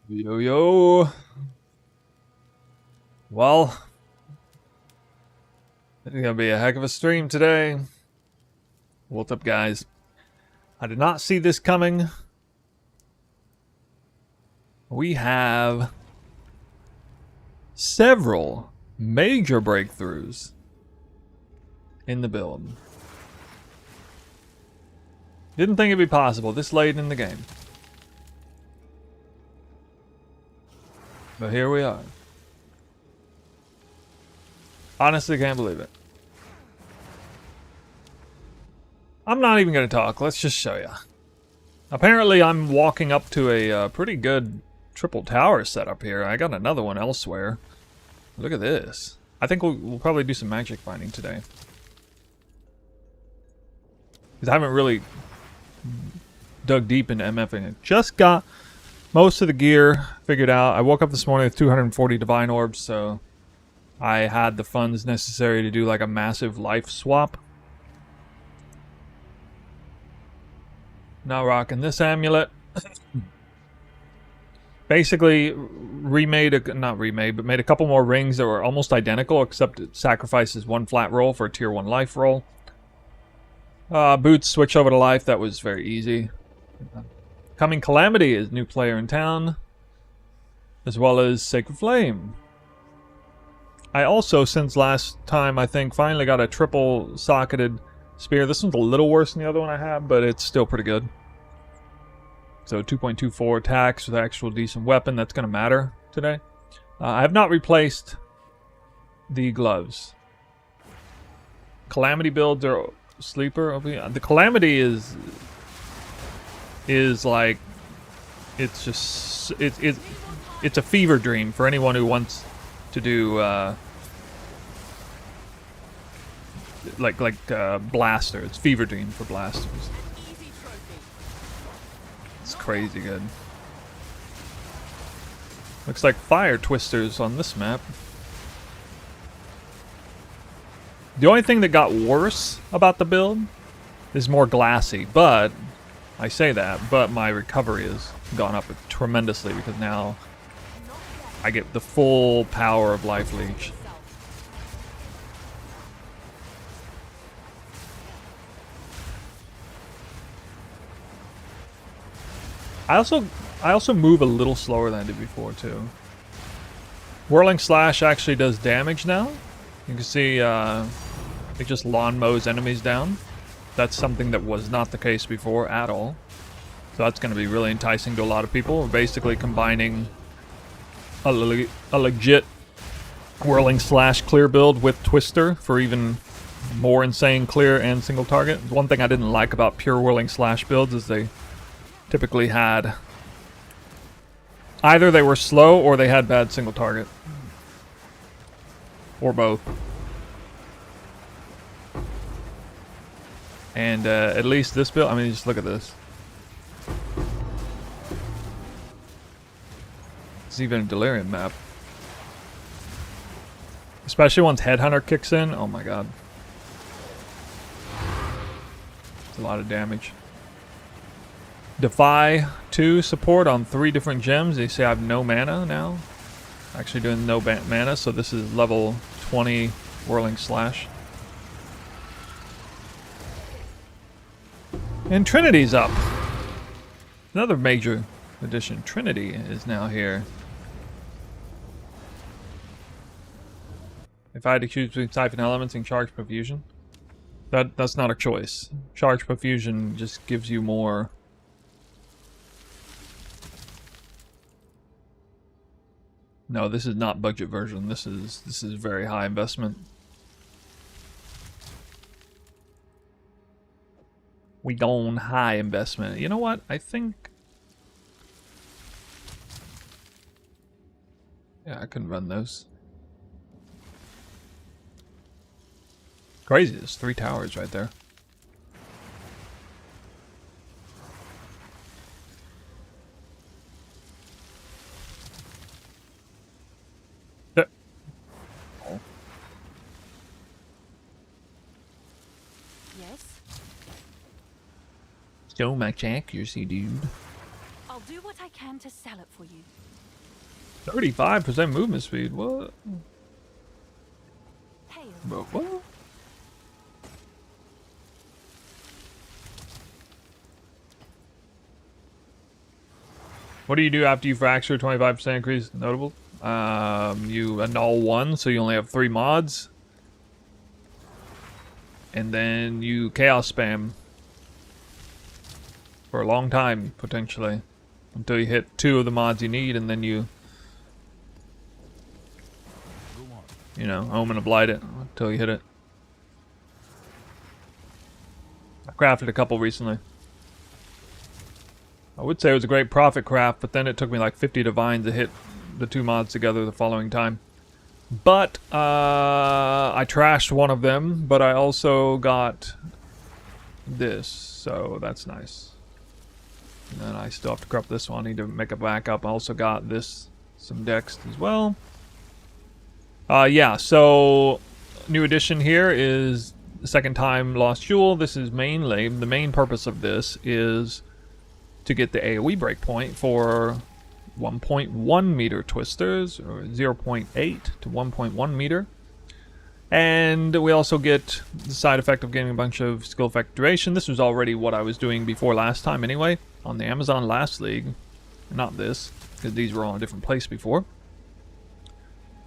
Yo, yo. Well, it's gonna be a heck of a stream today. What's up, guys? I did not see this coming. We have several major breakthroughs in the build. Didn't think it'd be possible this late in the game. But here we are. Honestly, can't believe it. I'm not even going to talk. Let's just show you. Apparently, I'm walking up to a pretty good triple tower setup here. I got another one elsewhere. Look at this. I think we'll probably do some magic finding today. Because I haven't really dug deep into MFing it. Just got most of the gear figured out. I woke up this morning with 240 divine orbs, so I had the funds necessary to do like a massive life swap. Now rocking this amulet. Basically made a couple more rings that were almost identical, except it sacrifices one flat roll for a tier 1 life roll. Boots switch over to life. That was very easy. Coming Calamity is new player in town, as well as Sacred Flame. I also, since last time, I think, finally got a triple socketed spear. This one's a little worse than the other one I have, but it's still pretty good. So 2.24 attacks with actual decent weapon. That's going to matter today. I have not replaced the gloves. Calamity builds are sleeper. The Calamity is like, it's just it's a fever dream for anyone who wants to do blaster. It's fever dream for blasters. It's crazy good. Looks like fire twisters on this map. The only thing that got worse about the build is more glassy, but I say that, but my recovery has gone up tremendously because now I get the full power of Life Leech. I also move a little slower than I did before too. Whirling Slash actually does damage now. You can see it just lawn mows enemies down. That's something that was not the case before at all. So that's going to be really enticing to a lot of people. We're basically combining a legit Whirling Slash clear build with Twister for even more insane clear and single target. One thing I didn't like about pure Whirling Slash builds is they typically had either they were slow or they had bad single target. Or both. And at least this build, I mean, just look at this. It's even a Delirium map. Especially once Headhunter kicks in. Oh my god. It's a lot of damage. Defy 2 support on 3 different gems. They say I have no mana now. Actually doing no mana, so this is level 20 Whirling Slash. And Trinity's up. Another major addition. Trinity is now here. If I had to choose between Siphon Elements and Charge Profusion, that's not a choice. Charge Profusion just gives you more. No, this is not budget version. This is very high investment. We gone high investment. You know what? I think. Yeah, I couldn't run those. Crazy. There's 3 towers right there. So much accuracy, dude. I'll do what I can to sell it for you. 35% movement speed. What? But what? What do you do after you fracture? 25% increase. Notable. You annul one, so you only have 3 mods. And then you chaos spam for a long time, potentially, until you hit 2 of the mods you need, and then you know, omen to blight it until you hit it. I crafted a couple recently. I would say it was a great profit craft, but then it took me like 50 divines to hit the 2 mods together the following time. But I trashed one of them, but I also got this, so that's nice. And then I still have to corrupt this one. I need to make a backup. I also got this, some dex as well. Yeah, so new addition here is the second time Lost Jewel. This is mainly, the main purpose of this is to get the AoE breakpoint for 1.1 meter twisters, or 0.8 to 1.1 meter. And we also get the side effect of getting a bunch of skill effect duration. This was already what I was doing before last time anyway, on the Amazon last league. Not this, because these were all in a different place before.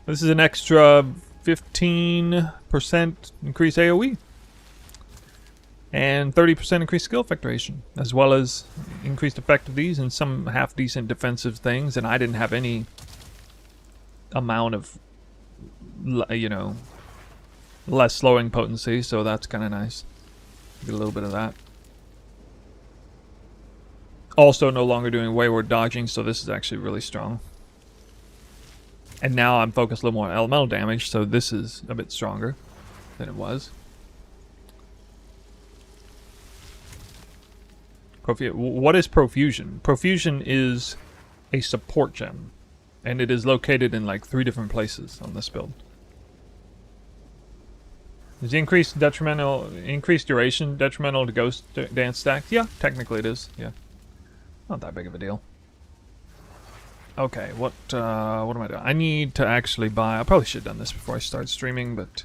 This is an extra 15% increased AoE. And 30% increased skill effect duration, as well as increased effect of these and some half-decent defensive things. And I didn't have any amount of, you know, less slowing potency, so that's kind of nice. Get a little bit of that. Also, no longer doing wayward dodging, so this is actually really strong. And now I'm focused a little more on elemental damage, so this is a bit stronger than it was. What is Profusion? Profusion is a support gem, and it is located in like 3 different places on this build. Is the increased duration detrimental to ghost dance stacks? Yeah, technically it is. Yeah, not that big of a deal. Okay, what am I doing? I need to actually buy. I probably should have done this before I start streaming, but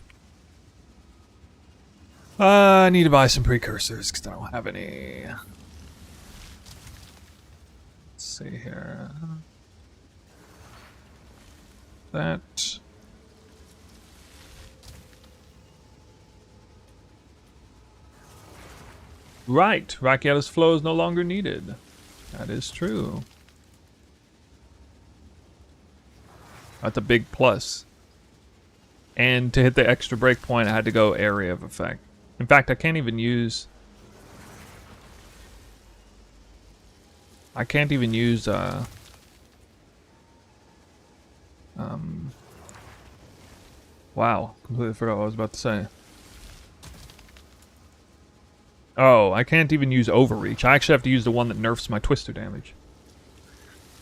I need to buy some precursors because I don't have any. See here. That. Right, Rakiata's flow is no longer needed. That is true. That's a big plus. And to hit the extra breakpoint, I had to go area of effect. In fact, I can't even use. Wow, completely forgot what I was about to say. Oh, I can't even use overreach. I actually have to use the one that nerfs my twister damage.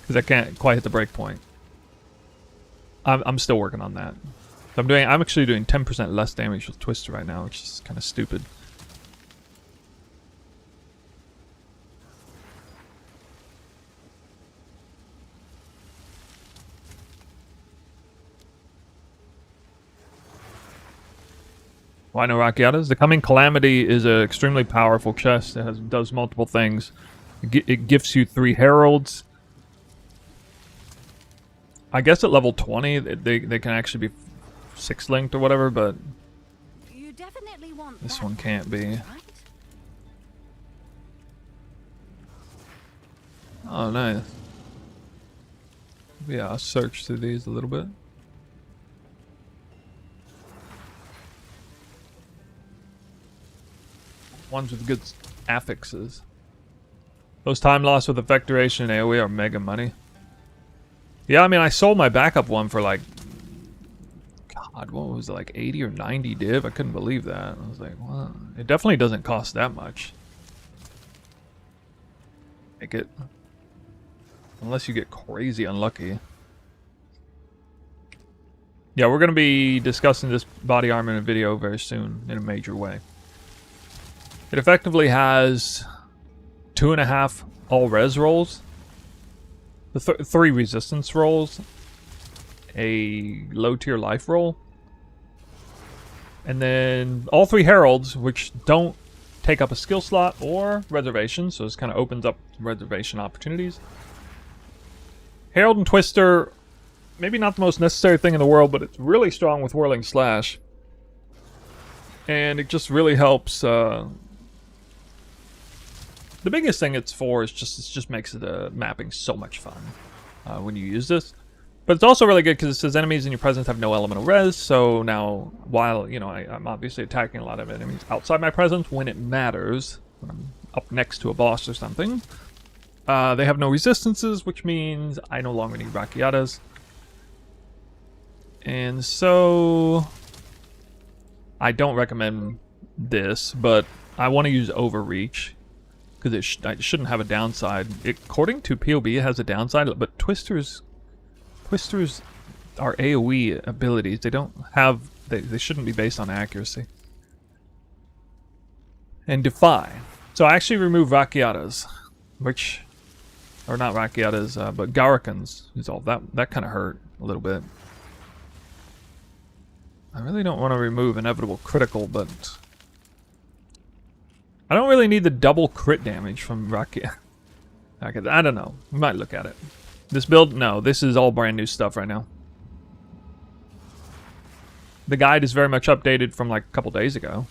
Because I can't quite hit the breakpoint. I'm still working on that. So I'm actually doing 10% less damage with twister right now, which is kind of stupid. Why no Rakiatas? The Coming Calamity is an extremely powerful chest that does multiple things. It gives you 3 heralds. I guess at level 20 they can actually be 6 linked or whatever, but you definitely want this one can't be. Right? Oh, nice. Yeah, I'll search through these a little bit. Ones with good affixes. Those time loss with effect duration and AoE are mega money. Yeah, I mean, I sold my backup one for like, God, what was it, like 80 or 90 div? I couldn't believe that. I was like, wow. It definitely doesn't cost that much. Make it. Unless you get crazy unlucky. Yeah, we're going to be discussing this body armor in a video very soon in a major way. It effectively has 2.5 all res rolls, the 3 resistance rolls, a low tier life roll. And then all 3 heralds, which don't take up a skill slot or reservation, so this kind of opens up reservation opportunities. Herald and Twister, maybe not the most necessary thing in the world, but it's really strong with Whirling Slash. And it just really helps. The biggest thing it's for is it just makes the mapping so much fun when you use this. But it's also really good because it says enemies in your presence have no elemental res. So now, while I'm obviously attacking a lot of enemies outside my presence when it matters, when I'm up next to a boss or something, they have no resistances, which means I no longer need Rakiatas. And so I don't recommend this, but I want to use Overreach because it shouldn't have a downside. According to POB, it has a downside, but Twisters are AoE abilities. They don't have. They shouldn't be based on accuracy. And Defy. So I actually removed Rakiatas, or not Rakiatas, but Garikans is all that kind of hurt a little bit. I really don't want to remove inevitable critical, but I don't really need the double crit damage from Rakiat. I don't know. We might look at it. This build, no, this is all brand new stuff right now. The guide is very much updated from like a couple days ago.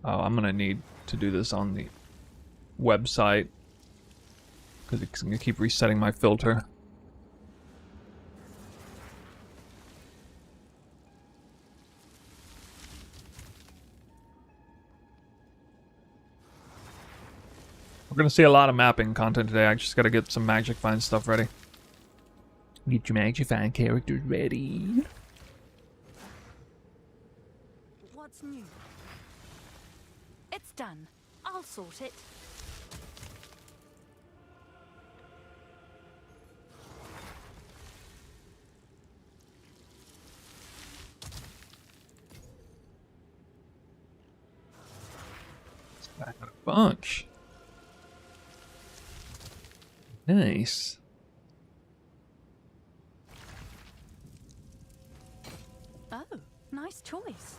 Oh, I'm gonna need to do this on the website because it's gonna keep resetting my filter. We're gonna see a lot of mapping content today. I just gotta get some Magic Find stuff ready. Get your Magic Find characters ready. What's new? It's done. I'll sort it. I got a bunch. Nice. Oh, nice choice.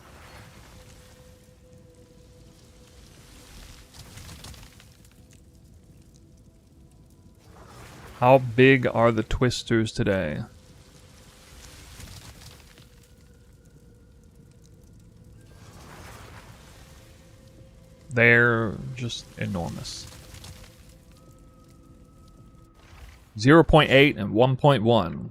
How big are the Twisters today? They're just enormous. 0.8 and 1.1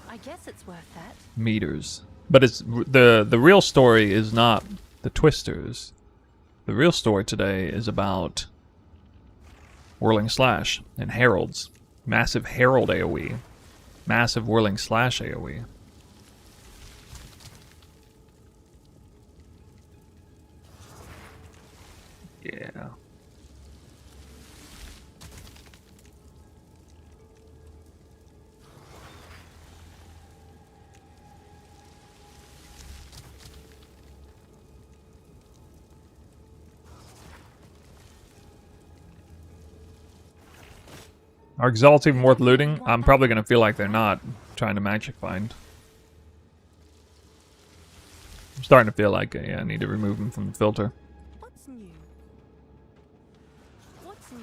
I guess it's worth that. meters. But it's the real story is not the Twisters. The real story today is about Whirling Slash and Heralds. Massive Herald AoE. Massive Whirling Slash AoE. Yeah. Are Exalts even worth looting? I'm probably going to feel like they're not trying to Magic Find. I'm starting to feel like I need to remove them from the filter. What's new? What's new?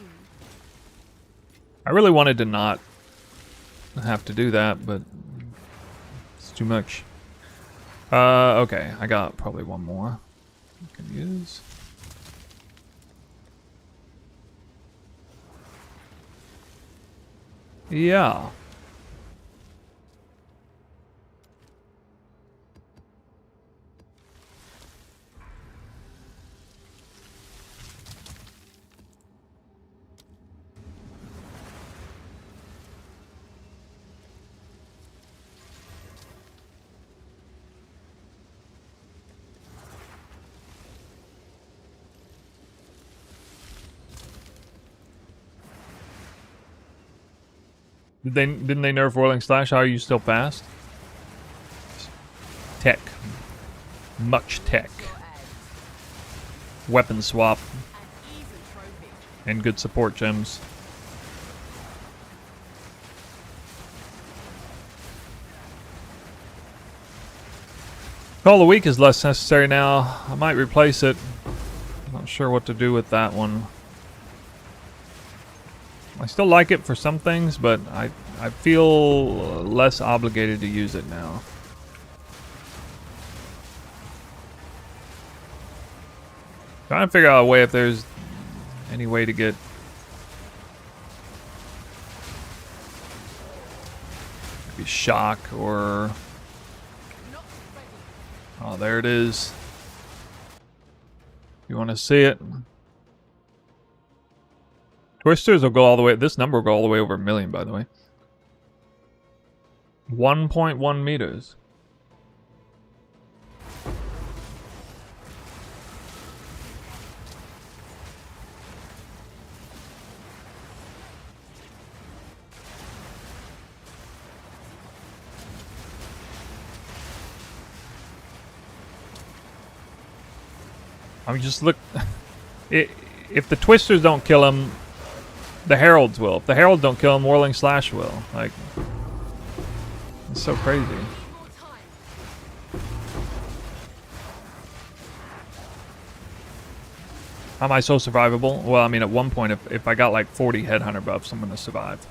I really wanted to not have to do that, but it's too much. Okay, I got probably one more I can use. Yeah. Didn't they nerf Whirling Slash? How are you still fast? Tech. Much tech. Weapon swap. And good support gems. Call of the Week is less necessary now. I might replace it. Not sure what to do with that one. I still like it for some things, but I feel less obligated to use it now. Trying to figure out a way if there's any way to get maybe shock or... Oh, there it is. You want to see it? Twisters will go all the way. This number will go all the way over 1 million, by the way. 1.1 meters. I mean, just look. If the Twisters don't kill him, the Heralds will. If the Heralds don't kill him, Whirling Slash will. Like, it's so crazy. How am I so survivable? Well, I mean, at one point, if I got like 40 Headhunter buffs, I'm gonna survive.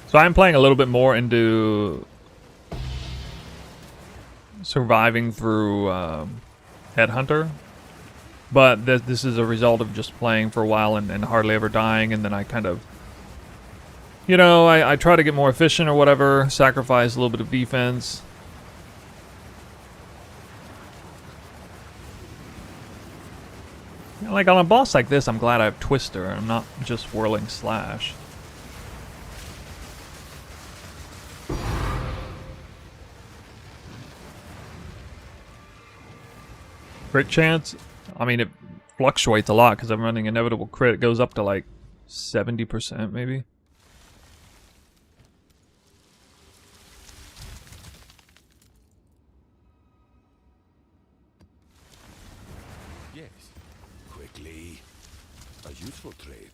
So I'm playing a little bit more into surviving through Headhunter, but this is a result of just playing for a while and hardly ever dying, and then I kind of, you know, I try to get more efficient or whatever, sacrifice a little bit of defense. You know, like on a boss like this, I'm glad I have Twister, I'm not just Whirling Slash. Crit chance, I mean, it fluctuates a lot because I'm running inevitable crit. It goes up to like 70% maybe. Yes, quickly. A useful trade.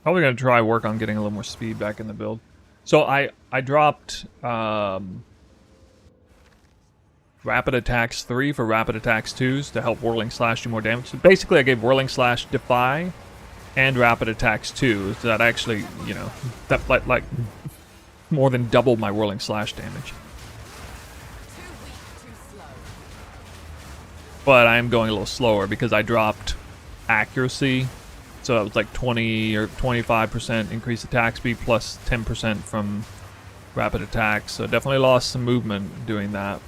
Probably gonna try work on getting a little more speed back in the build. So I dropped Rapid Attacks 3 for Rapid Attacks 2s to help Whirling Slash do more damage. So basically, I gave Whirling Slash Defy and Rapid Attacks 2, so that actually, you know, that like more than doubled my Whirling Slash damage. But I am going a little slower because I dropped Accuracy, so it was like 20 or 25% increased attack speed plus 10% from Rapid Attacks. So definitely lost some movement doing that.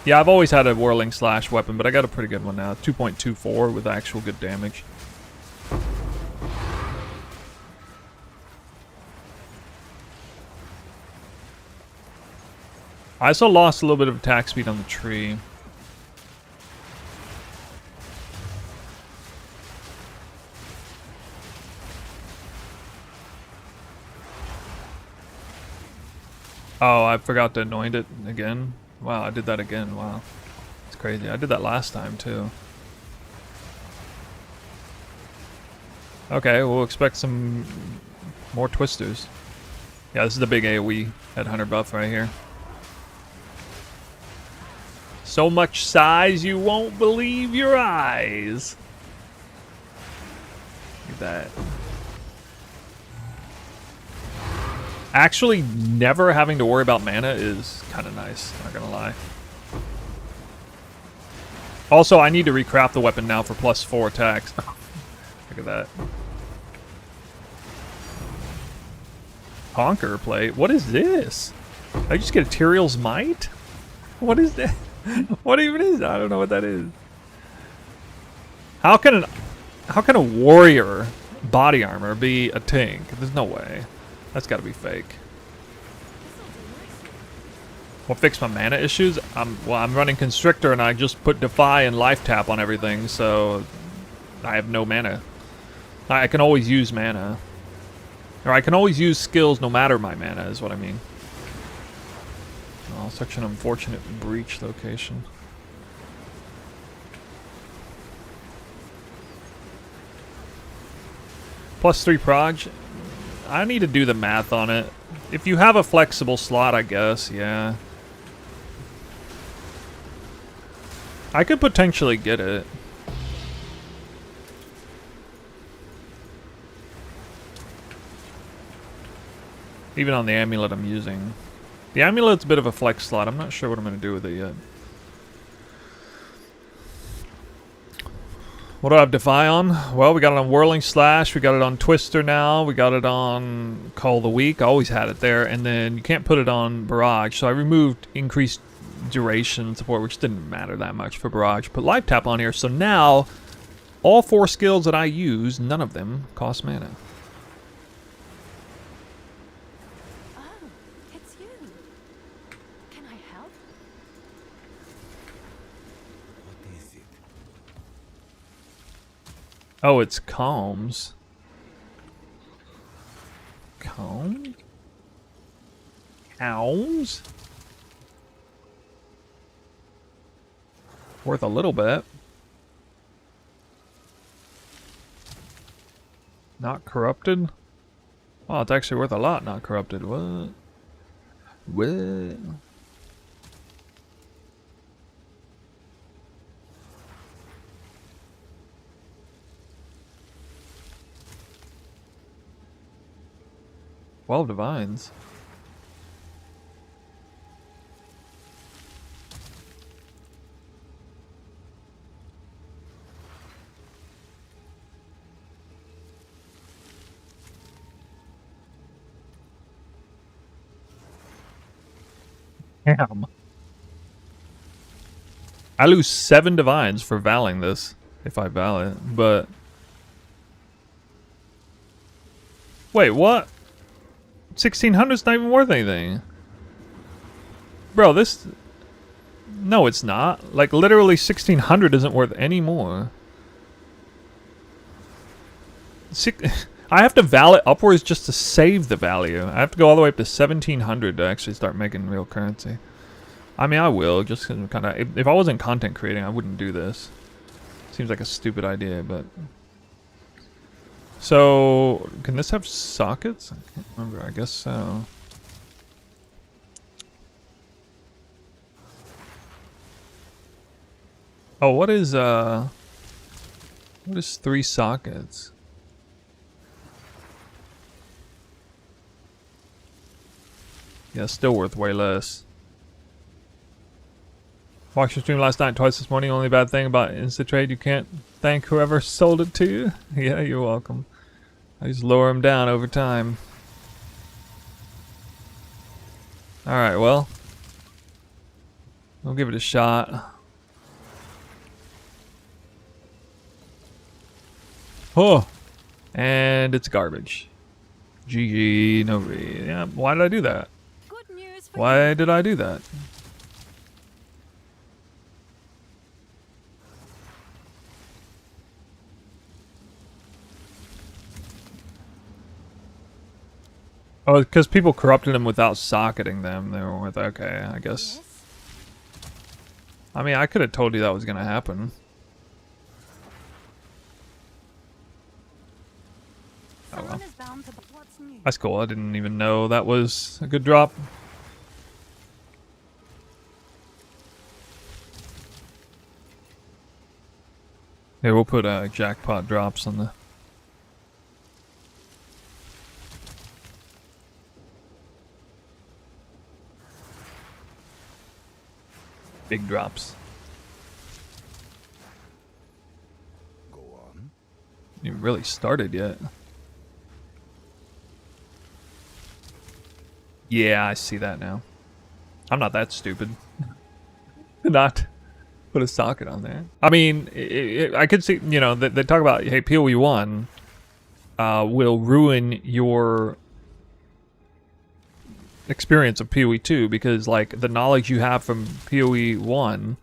Yeah, I've always had a Whirling Slash weapon, but I got a pretty good one now. 2.24 with actual good damage. I also lost a little bit of attack speed on the tree. Oh, I forgot to anoint it again. Wow, I did that again. Wow. It's crazy. I did that last time, too. Okay, we'll expect some more Twisters. Yeah, this is the big AoE Headhunter buff right here. So much size you won't believe your eyes. Look at that. Actually, never having to worry about mana is kind of nice, not gonna lie. Also, I need to recraft the weapon now for +4 attacks. Look at that. Conqueror plate? What is this? Did I just get a Tyrael's Might? What is that? What even is that? I don't know what that is. How can a warrior body armor be a tank? There's no way. That's got to be fake. What fixed my mana issues? I'm running Constrictor and I just put Defy and Life Tap on everything, so I have no mana. I can always use mana. Or I can always use skills no matter my mana, is what I mean. Oh, such an unfortunate breach location. +3 proj. I need to do the math on it. If you have a flexible slot, I guess, yeah. I could potentially get it. Even on the amulet I'm using. The amulet's a bit of a flex slot. I'm not sure what I'm going to do with it yet. What do I have Defy on? Well, we got it on Whirling Slash. We got it on Twister now. We got it on Call of the Week. I always had it there. And then you can't put it on Barrage. So I removed increased duration support, which didn't matter that much for Barrage. Put Life Tap on here. So now, all 4 skills that I use, none of them cost mana. Oh, it's Calms. Calm? Calms? Worth a little bit. Not corrupted? Oh, it's actually worth a lot, not corrupted. What? What? Well, divines. Damn. I lose 7 divines for valing this, if I val it, but... Wait, what? 1600's not even worth anything. Bro, this... No, it's not. Like, literally 1600 isn't worth any more. I have to val it upwards just to save the value. I have to go all the way up to 1700 to actually start making real currency. I mean, I will, just because I'm kind of... If I wasn't content creating, I wouldn't do this. Seems like a stupid idea, but... So, can this have sockets? I can't remember, I guess so. Oh, what is 3 sockets? Yeah, still worth way less. Watched your stream last night, twice this morning. Only bad thing about Instatrade, you can't thank whoever sold it to you. Yeah, you're welcome. I just lower them down over time. Alright, well. We'll give it a shot. Oh! And it's garbage. GG, no re. Yeah, why did I do that? Good news for Why did I do that? Oh, because people corrupted them without socketing them. They were with, okay, I guess. Yes. I mean, I could have told you that was going to happen. Oh well. Someone is bound to what's new. That's cool. I didn't even know that was a good drop. Here, we'll put jackpot drops on the... Big drops. Go on. You haven't really started yet. Yeah, I see that now. I'm not that stupid. Not put a socket on there. I mean, I could see, you know, they talk about, hey, PoE 1 will ruin your experience of PoE 2 because, like, the knowledge you have from PoE 1,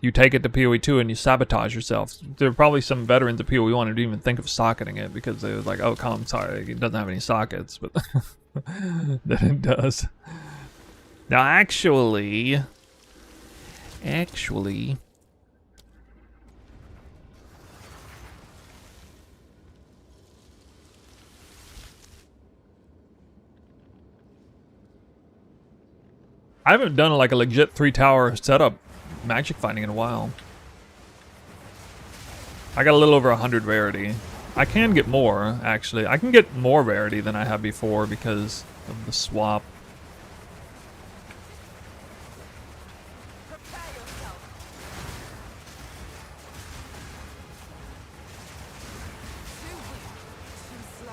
you take it to PoE 2 and you sabotage yourself. There are probably some veterans of PoE 1 who didn't even think of socketing it because they were like, oh, I'm sorry, it doesn't have any sockets, but then it does. Now, actually, I haven't done like a legit 3-tower setup magic fighting in a while. I got a little over 100 rarity. I can get more, actually. I can get more rarity than I have before because of the swap. Prepare yourself. Too weak, too slow.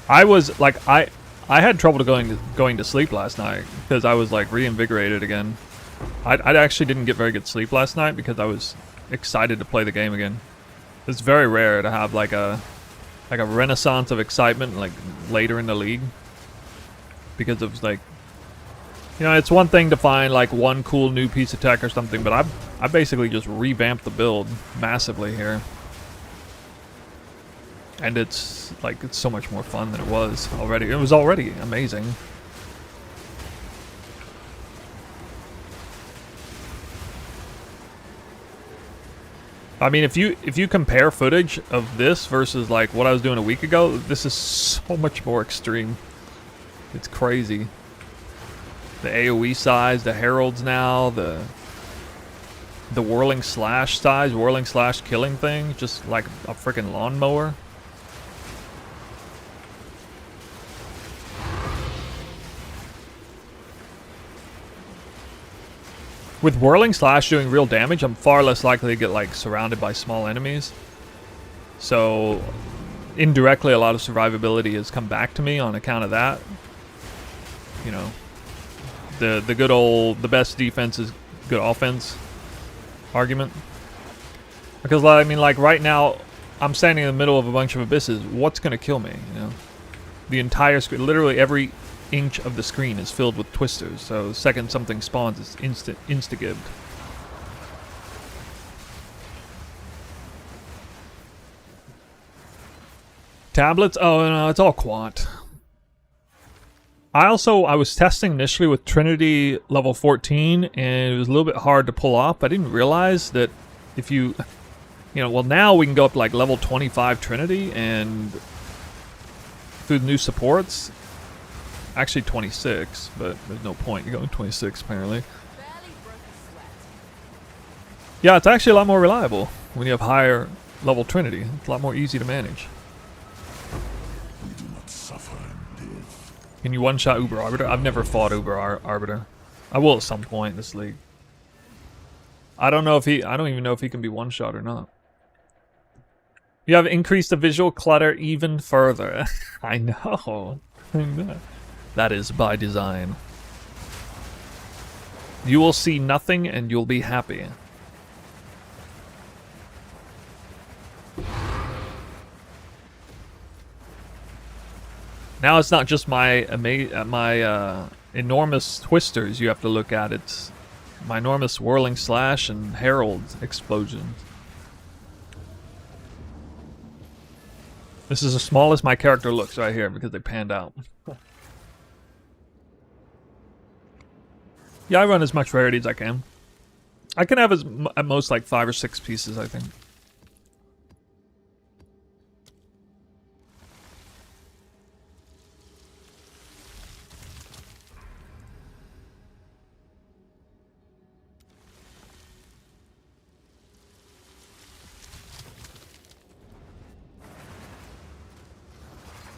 I was like I had trouble going to sleep last night because I was like reinvigorated again. I actually didn't get very good sleep last night because I was excited to play the game again. It's very rare to have like a renaissance of excitement like later in the league because of like, you know, it's one thing to find like one cool new piece of tech or something, but I basically just revamped the build massively here. And it's like, it's so much more fun than it was already. It was already amazing. I mean, if you compare footage of this versus like what I was doing a week ago, this is so much more extreme. It's crazy. The AoE size, the heralds now, the whirling slash size, whirling slash killing thing, just like a freaking lawnmower. With Whirling Slash doing real damage, I'm far less likely to get like surrounded by small enemies. So indirectly a lot of survivability has come back to me on account of that. You know, the good old, the best defense is good offense argument. Because I mean, like right now I'm standing in the middle of a bunch of abysses. What's gonna kill me, you know? The entire screen, literally every inch of the screen is filled with twisters, so the second something spawns, it's insta-gibbed. Tablets? Oh no, it's all quant. I was testing initially with Trinity level 14, and it was a little bit hard to pull off. I didn't realize that if you know, well now we can go up to like level 25 Trinity, and through the new supports, actually 26, but there's no point. You're going 26 apparently. Barely broke a sweat. Yeah, it's actually a lot more reliable when you have higher level Trinity. It's a lot more easy to manage. We do not suffer and live. Can you one-shot Uber Arbiter? I've never fought Uber Arbiter. I will at some point in this league. I don't even know if he can be one-shot or not. You have increased the visual clutter even further. I know. I know. That is by design. You will see nothing and you'll be happy. Now it's not just my enormous twisters you have to look at. It's my enormous whirling slash and herald explosions. This is as small as my character looks right here because they panned out. Yeah, I run as much rarity as I can. I can have at most like 5 or 6 pieces, I think.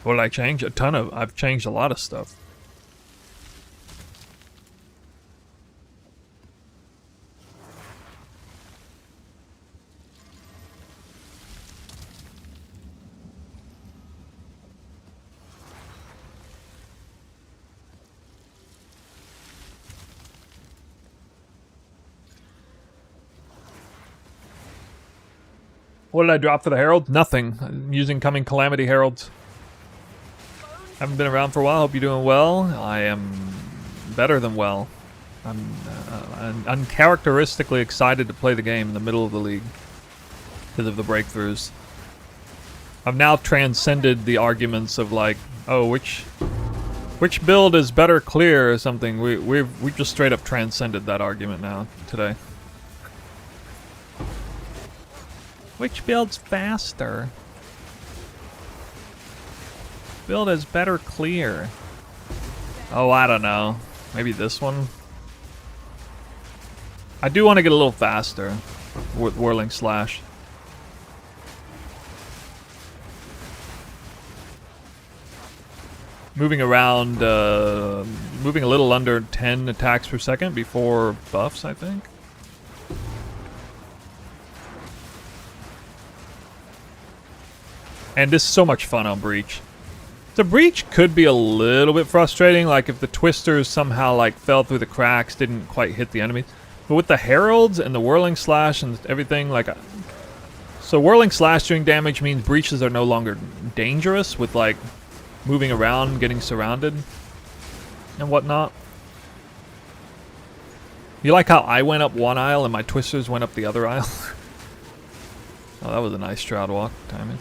What did I change? I've changed a lot of stuff. What did I drop for the Herald? Nothing. I'm using coming Calamity Heralds. Haven't been around for a while. Hope you're doing well. I am better than well. I'm uncharacteristically excited to play the game in the middle of the league because of the breakthroughs. I've now transcended the arguments of like, oh, which build is better clear or something. We've just straight up transcended that argument now today. Which build's faster? Build is better clear. Oh, I don't know. Maybe this one? I do want to get a little faster with Whirling Slash. Moving around, moving a little under 10 attacks per second before buffs, I think. And this is so much fun on Breach. The Breach could be a little bit frustrating, like if the Twisters somehow like fell through the cracks, didn't quite hit the enemies. But with the Heralds and the Whirling Slash and everything, like... So Whirling Slash doing damage means Breaches are no longer dangerous with like moving around, getting surrounded, and whatnot. You like how I went up one aisle and my Twisters went up the other aisle? Oh, that was a nice Shroud Walk timing.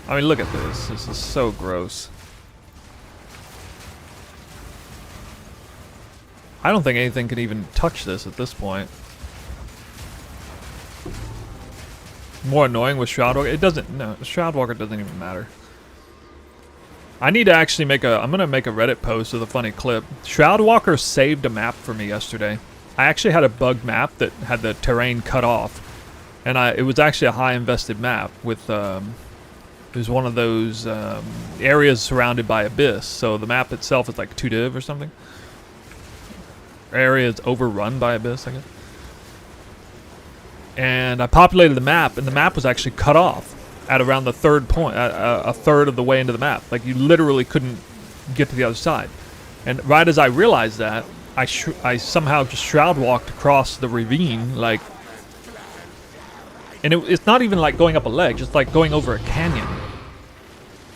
I mean, look at this. This is so gross. I don't think anything can even touch this at this point. More annoying with Shroud Walker. It doesn't... No, Shroud Walker doesn't even matter. I need to actually make a... I'm going to make a Reddit post with a funny clip. Shroud Walker saved a map for me yesterday. I actually had a bugged map that had the terrain cut off. And it was actually a high invested map with... It was one of those areas surrounded by abyss. So the map itself is like 2div or something. Area is overrun by abyss, I guess. And I populated the map, and the map was actually cut off at around the third point, a third of the way into the map. Like, you literally couldn't get to the other side. And right as I realized that, I somehow just shroud walked across the ravine, like... And it's not even like going up a ledge, it's like going over a canyon.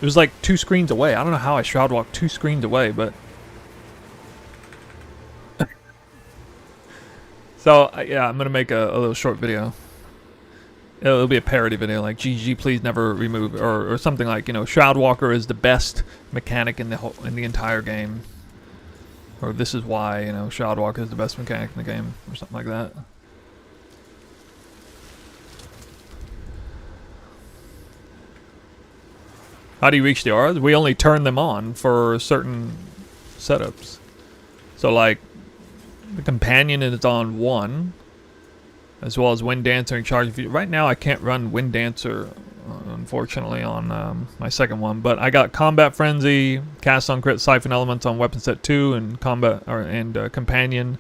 It was like 2 screens away. I don't know how I shroud walked 2 screens away, but... So, yeah, I'm going to make a little short video. It'll be a parody video, like, GG, please never remove, or something like, you know, Shroud Walker is the best mechanic in the entire game. Or this is why, you know, Shroud Walker is the best mechanic in the game, or something like that. How do you reach the auras? We only turn them on for certain setups. So, like, the companion is on 1, as well as Wind Dancer and Charge. Right now, I can't run Wind Dancer, unfortunately, on my second one. But I got Combat Frenzy, Cast on Crit, Siphon Elements on Weapon Set 2, and Companion,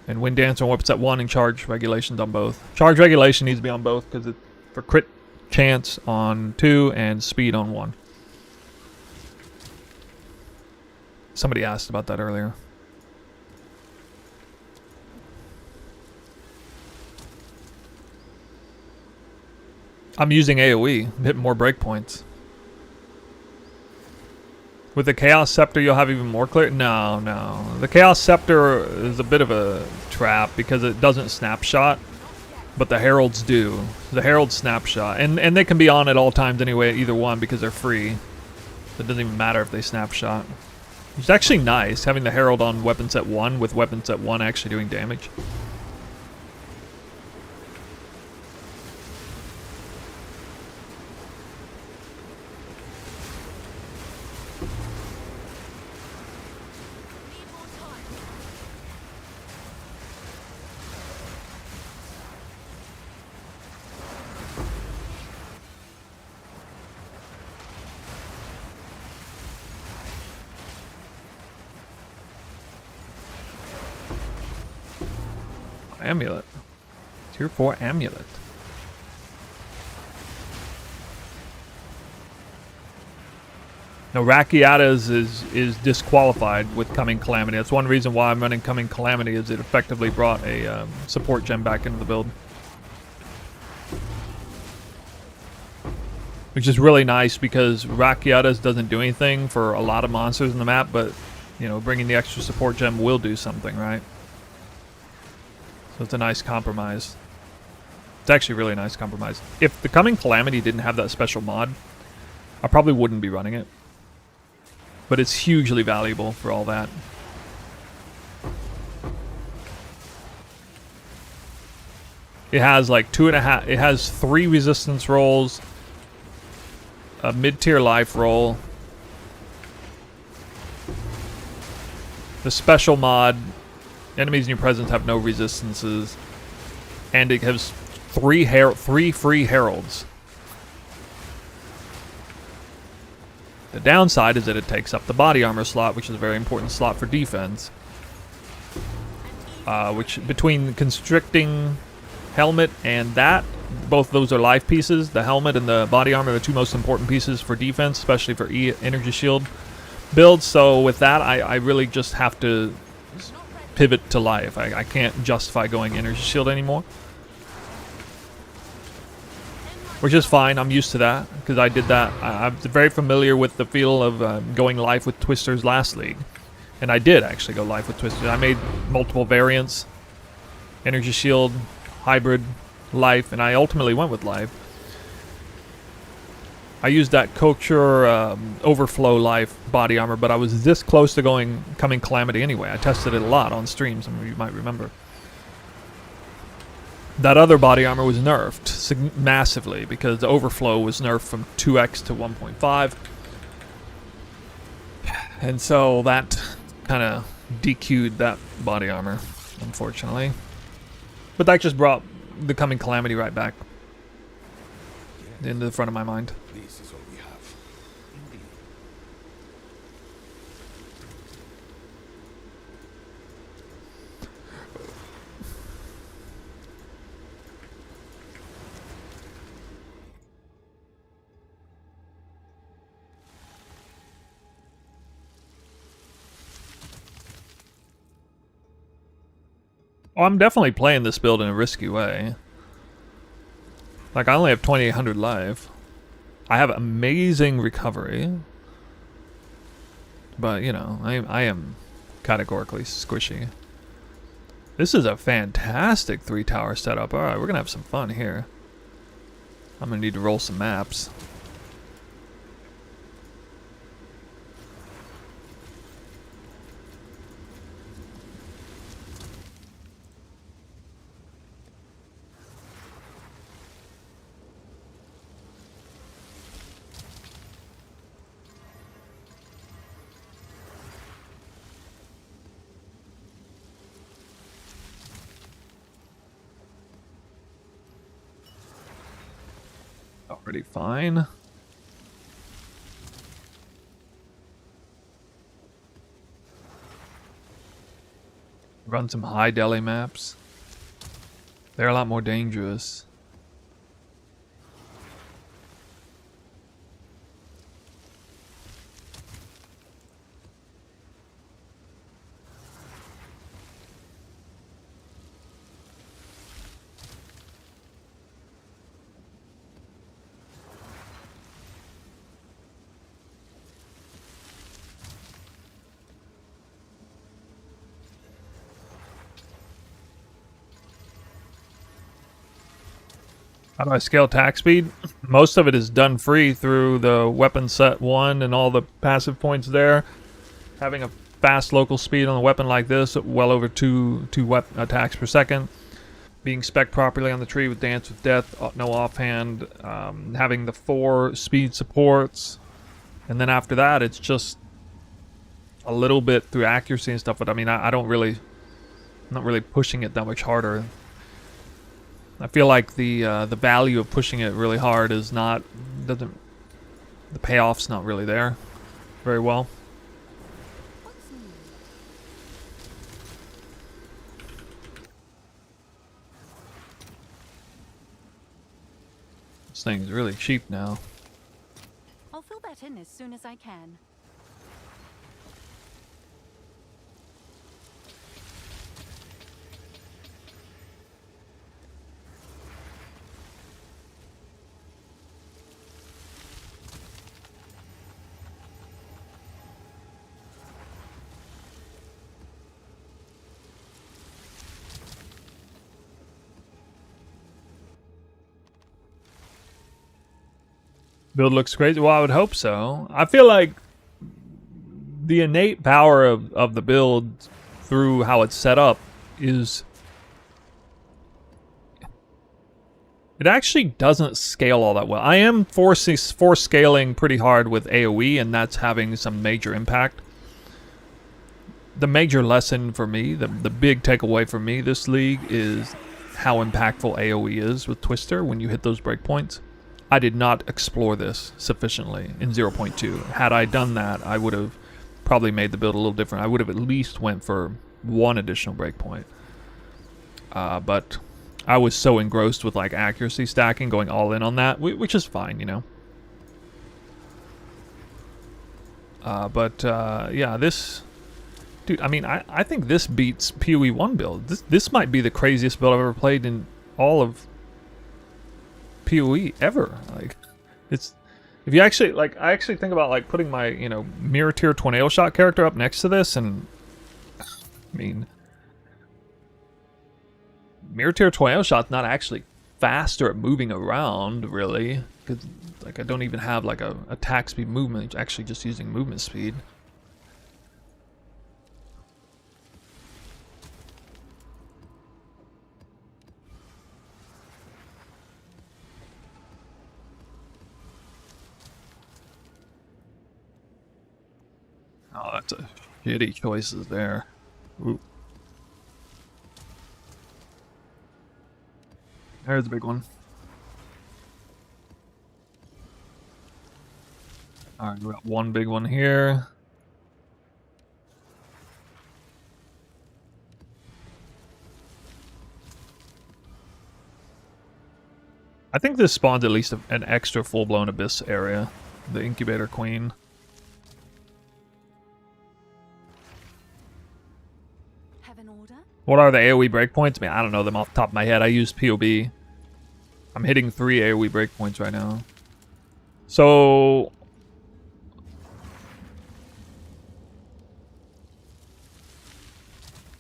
and Wind Dancer on Weapon Set 1, and Charge Regulations on both. Charge Regulation needs to be on both because it's for crit chance on 2 and speed on 1. Somebody asked about that earlier. I'm using AoE, hit more breakpoints. With the Chaos Scepter, you'll have even more clear. No. The Chaos Scepter is a bit of a trap because it doesn't snapshot, but the Heralds do. The Heralds snapshot, and they can be on at all times anyway, either one, because they're free. It doesn't even matter if they snapshot. It's actually nice having the Herald on Weapon Set 1 with Weapon Set 1 actually doing damage. Amulet. Tier 4 Amulet. Now, Rakiata's is disqualified with Coming Calamity. That's one reason why I'm running Coming Calamity, is it effectively brought a support gem back into the build. Which is really nice because Rakiata's doesn't do anything for a lot of monsters in the map, but, you know, bringing the extra support gem will do something, right? So it's a nice compromise. It's actually a really nice compromise. If the Coming Calamity didn't have that special mod, I probably wouldn't be running it. But it's hugely valuable for all that. It has like 2.5. It has 3 resistance rolls, a mid-tier life roll, the special mod. Enemies in your presence have no resistances, and it has 3 free heralds. The downside is that it takes up the body armor slot, which is a very important slot for defense. Which, between constricting helmet and that, both those are life pieces. The helmet and the body armor are the 2 most important pieces for defense, especially for energy shield builds. So with that, I really just have to pivot to life. I can't justify going energy shield anymore. Which is fine. I'm used to that because I did that. I'm very familiar with the feel of going life with Twisters last league. And I did actually go life with Twisters. I made multiple variants. Energy shield, hybrid, life, and I ultimately went with life. I used that culture overflow life body armor, but I was this close to coming calamity anyway. I tested it a lot on stream, some of you might remember. That other body armor was nerfed massively because the overflow was nerfed from 2x to 1.5. And so that kind of DQ'd that body armor, unfortunately. But that just brought the coming calamity right back into the front of my mind. This is all we have. Indeed. Oh, I'm definitely playing this build in a risky way. Like, I only have 2,800 life. I have amazing recovery. But, you know, I am categorically squishy. This is a fantastic 3-tower setup. Alright, we're gonna have some fun here. I'm gonna need to roll some maps. Already fine. Run some high deli maps. They're a lot more dangerous. How do I scale attack speed? Most of it is done free through the weapon set 1 and all the passive points there. Having a fast local speed on a weapon like this, well over two attacks per second. Being spec'd properly on the tree with Dance with Death, no offhand. Having the 4 speed supports. And then after that, it's just a little bit through accuracy and stuff. But I mean, I don't really... I'm not really pushing it that much harder. I feel like the value of pushing it really hard is not... the payoff's not really there very well. This thing is really cheap now. I'll fill that in as soon as I can. Build looks crazy. Well, I would hope so. I feel like the innate power of the build through how it's set up is It actually doesn't scale all that well. I am force scaling pretty hard with AoE, and that's having some major impact. The major lesson for me, the big takeaway for me this league is how impactful AoE is with Twister when you hit those breakpoints. I did not explore this sufficiently in 0.2. Had I done that, I would have probably made the build a little different. I would have at least went for one additional breakpoint. But I was so engrossed with like accuracy stacking, going all in on that, which is fine, you know. Yeah, this... Dude, I mean, I think this beats PoE 1 build. This might be the craziest build I've ever played in all of PoE ever. Like, it's... If you actually, like, I actually think about, like, putting my, you know, mirror tier tornado shot character up next to this, and... I mean... Mirror tier tornado shot's not actually faster at moving around, really. Because, like, I don't even have, like, a attack speed movement. It's actually just using movement speed. Oh, that's a shitty choices there. Ooh. There's a big one. Alright, we got one big one here. I think this spawns at least an extra full-blown abyss area. The incubator queen. Have an order? What are the AoE breakpoints? I mean, I don't know them off the top of my head. I use POB. I'm hitting 3 AoE breakpoints right now. So...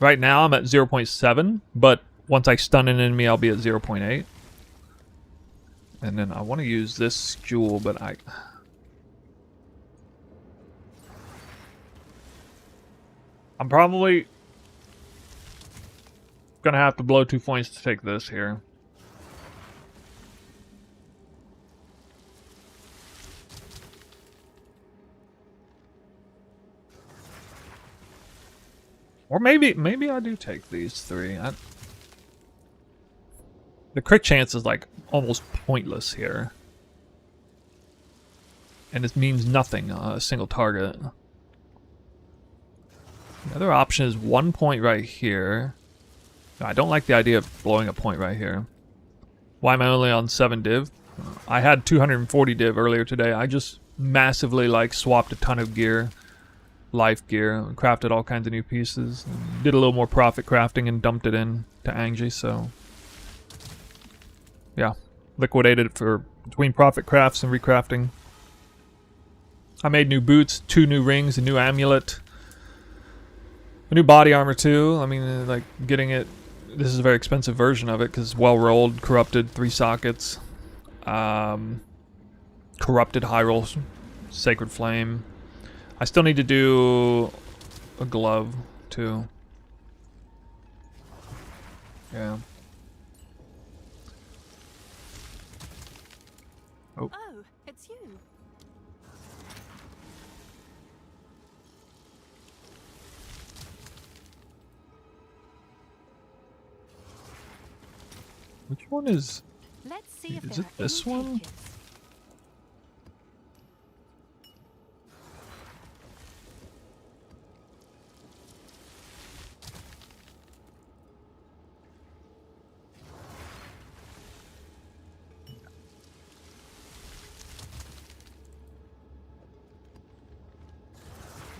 Right now I'm at 0.7, but once I stun an enemy I'll be at 0.8. And then I want to use this jewel, but I'm probably gonna have to blow 2 points to take this here. Or maybe I do take these 3. The crit chance is like almost pointless here. And it means nothing, a single target. The other option is 1 point right here. I don't like the idea of blowing a point right here. Why am I only on 7 div? I had 240 div earlier today. I just massively like swapped a ton of gear. Life gear, crafted all kinds of new pieces, did a little more profit crafting and dumped it in to Angie, so yeah, liquidated it for between profit crafts and recrafting. I made new boots, 2 new rings, a new amulet, a new body armor too. I mean, like getting it, this is a very expensive version of it because well rolled, corrupted, 3 sockets, corrupted high roll, sacred flame. I still need to do a glove, too. Yeah. Oh. Oh, it's you. Which one is... Let's see if Is there it are this any one? takers.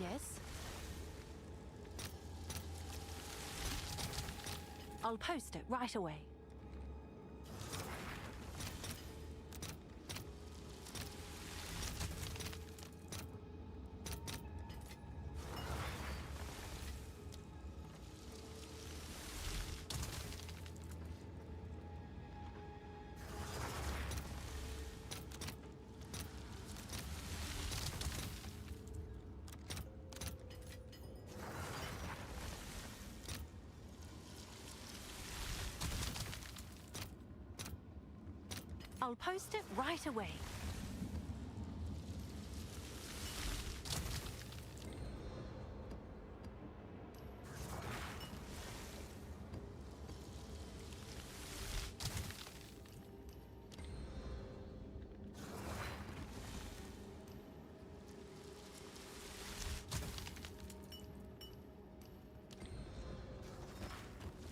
Yes. I'll post it right away. I'll post it right away.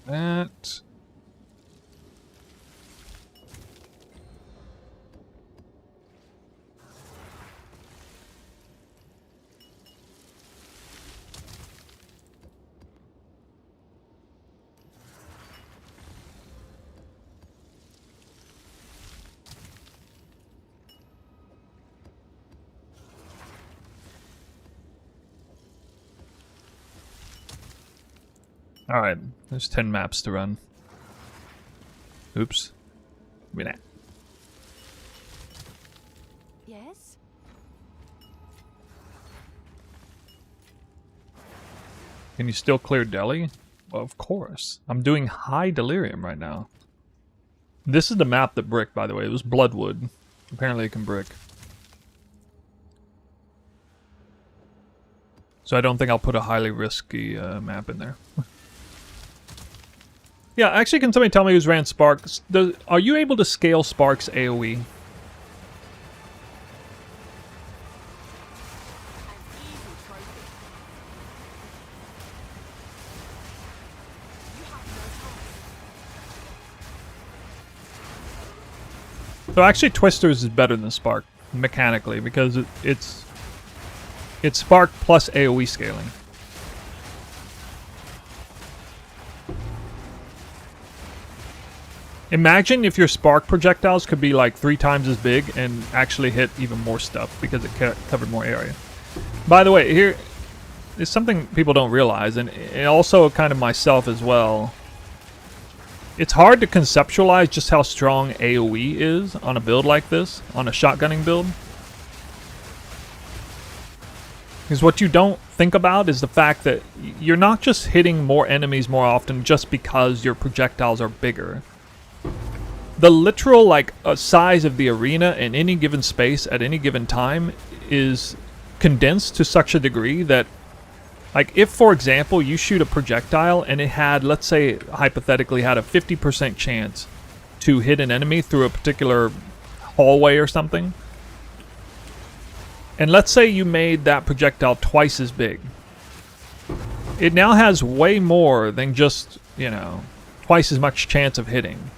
That. Alright, there's 10 maps to run. Oops. Give me that. Yes? Can you still clear Delhi? Well, of course. I'm doing high delirium right now. This is the map that bricked, by the way. It was Bloodwood. Apparently it can brick. So I don't think I'll put a highly risky map in there. Yeah, actually, can somebody tell me who's ran Sparks? Are you able to scale Sparks AoE? So actually, Twisters is better than Spark mechanically because it's Spark plus AoE scaling. Imagine if your Spark projectiles could be like 3 times as big and actually hit even more stuff because it covered more area. By the way, here is something people don't realize, and also kind of myself as well. It's hard to conceptualize just how strong AoE is on a build like this, on a shotgunning build. Because what you don't think about is the fact that you're not just hitting more enemies more often just because your projectiles are bigger. The literal size of the arena in any given space at any given time is condensed to such a degree that, like, if for example you shoot a projectile and it had, let's say hypothetically had a 50% chance to hit an enemy through a particular hallway or something, and let's say you made that projectile twice as big, it now has way more than just, you know, twice as much chance of hitting.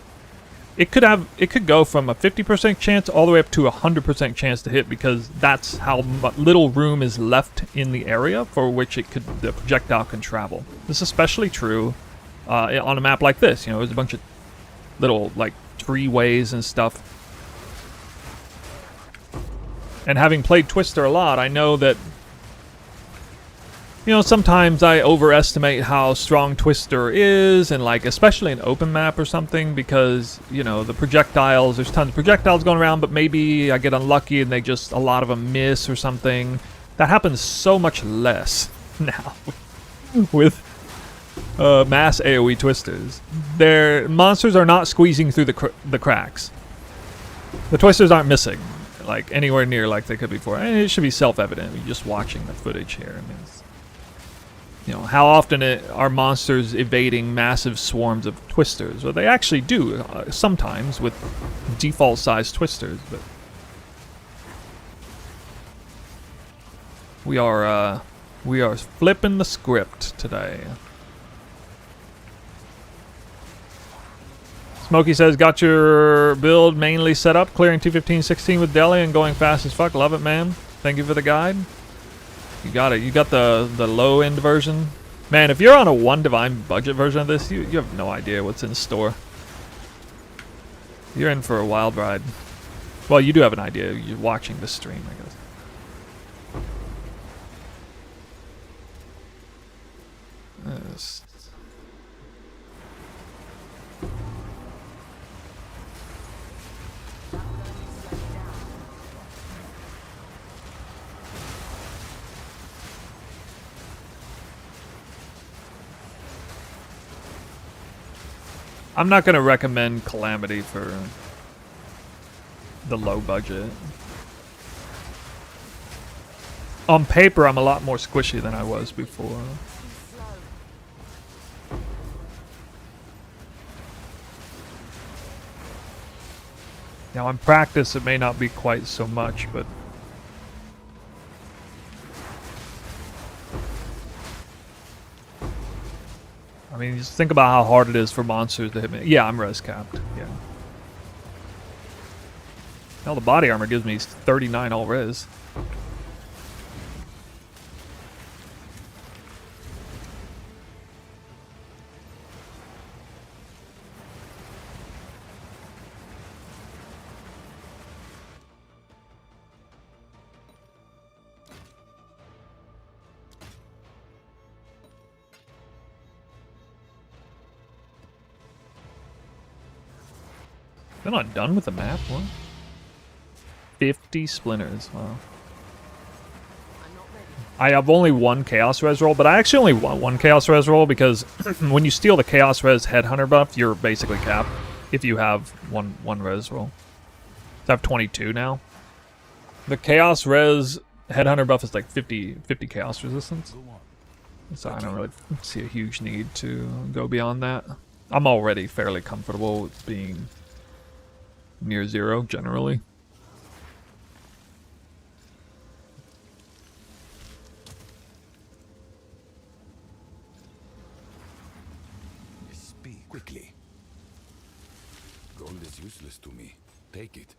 It could go from a 50% chance all the way up to a 100% chance to hit because that's how little room is left in the area for which the projectile can travel. This is especially true on a map like this. You know, there's a bunch of little treeways and stuff. And having played Twister a lot, I know that, you know, sometimes I overestimate how strong Twister is, and especially an open map or something, because, you know, the projectiles, there's tons of projectiles going around, but maybe I get unlucky and a lot of them miss or something. That happens so much less now with mass AoE Twisters. Their monsters are not squeezing through the cracks. The Twisters aren't missing, anywhere near like they could before. And it should be self-evident. You're just watching the footage here. I mean, you know, how often are monsters evading massive swarms of Twisters? Well, they actually do sometimes with default-sized Twisters, but we are flipping the script today. Smokey says, got your build mainly set up, clearing 215-16 with Delhi and going fast as fuck. Love it, man. Thank you for the guide. You got it. You got the low end version. Man, if you're on a 1 Divine budget version of this, you have no idea what's in store. You're in for a wild ride. Well, you do have an idea. You're watching the stream, I guess. I'm not going to recommend Calamity for the low budget. On paper, I'm a lot more squishy than I was before. Now, in practice, it may not be quite so much, but I mean, just think about how hard it is for monsters to hit me. Yeah, I'm res capped. Yeah. Hell, the body armor gives me 39 all res. They're not done with the map, what? 50 splinters, wow. I have only one Chaos Res roll, but I actually only want one Chaos Res roll because when you steal the Chaos Res Headhunter buff, you're basically capped if you have one Res roll. So I have 22 now. The Chaos Res Headhunter buff is like 50 Chaos Resistance. So I don't really see a huge need to go beyond that. I'm already fairly comfortable with being near 0 generally. Speak quickly. Gold is useless to me. Take it.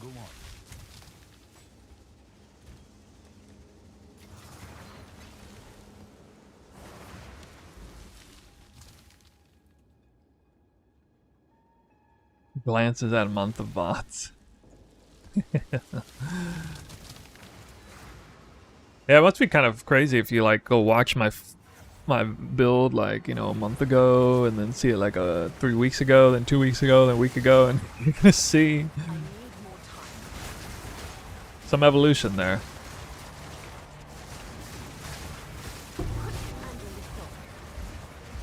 Go on. Glances at a month of bots. Yeah, it must be kind of crazy if you like go watch my build like, you know, a month ago and then see it like 3 weeks ago, then 2 weeks ago, then a week ago, and you're gonna see some evolution there.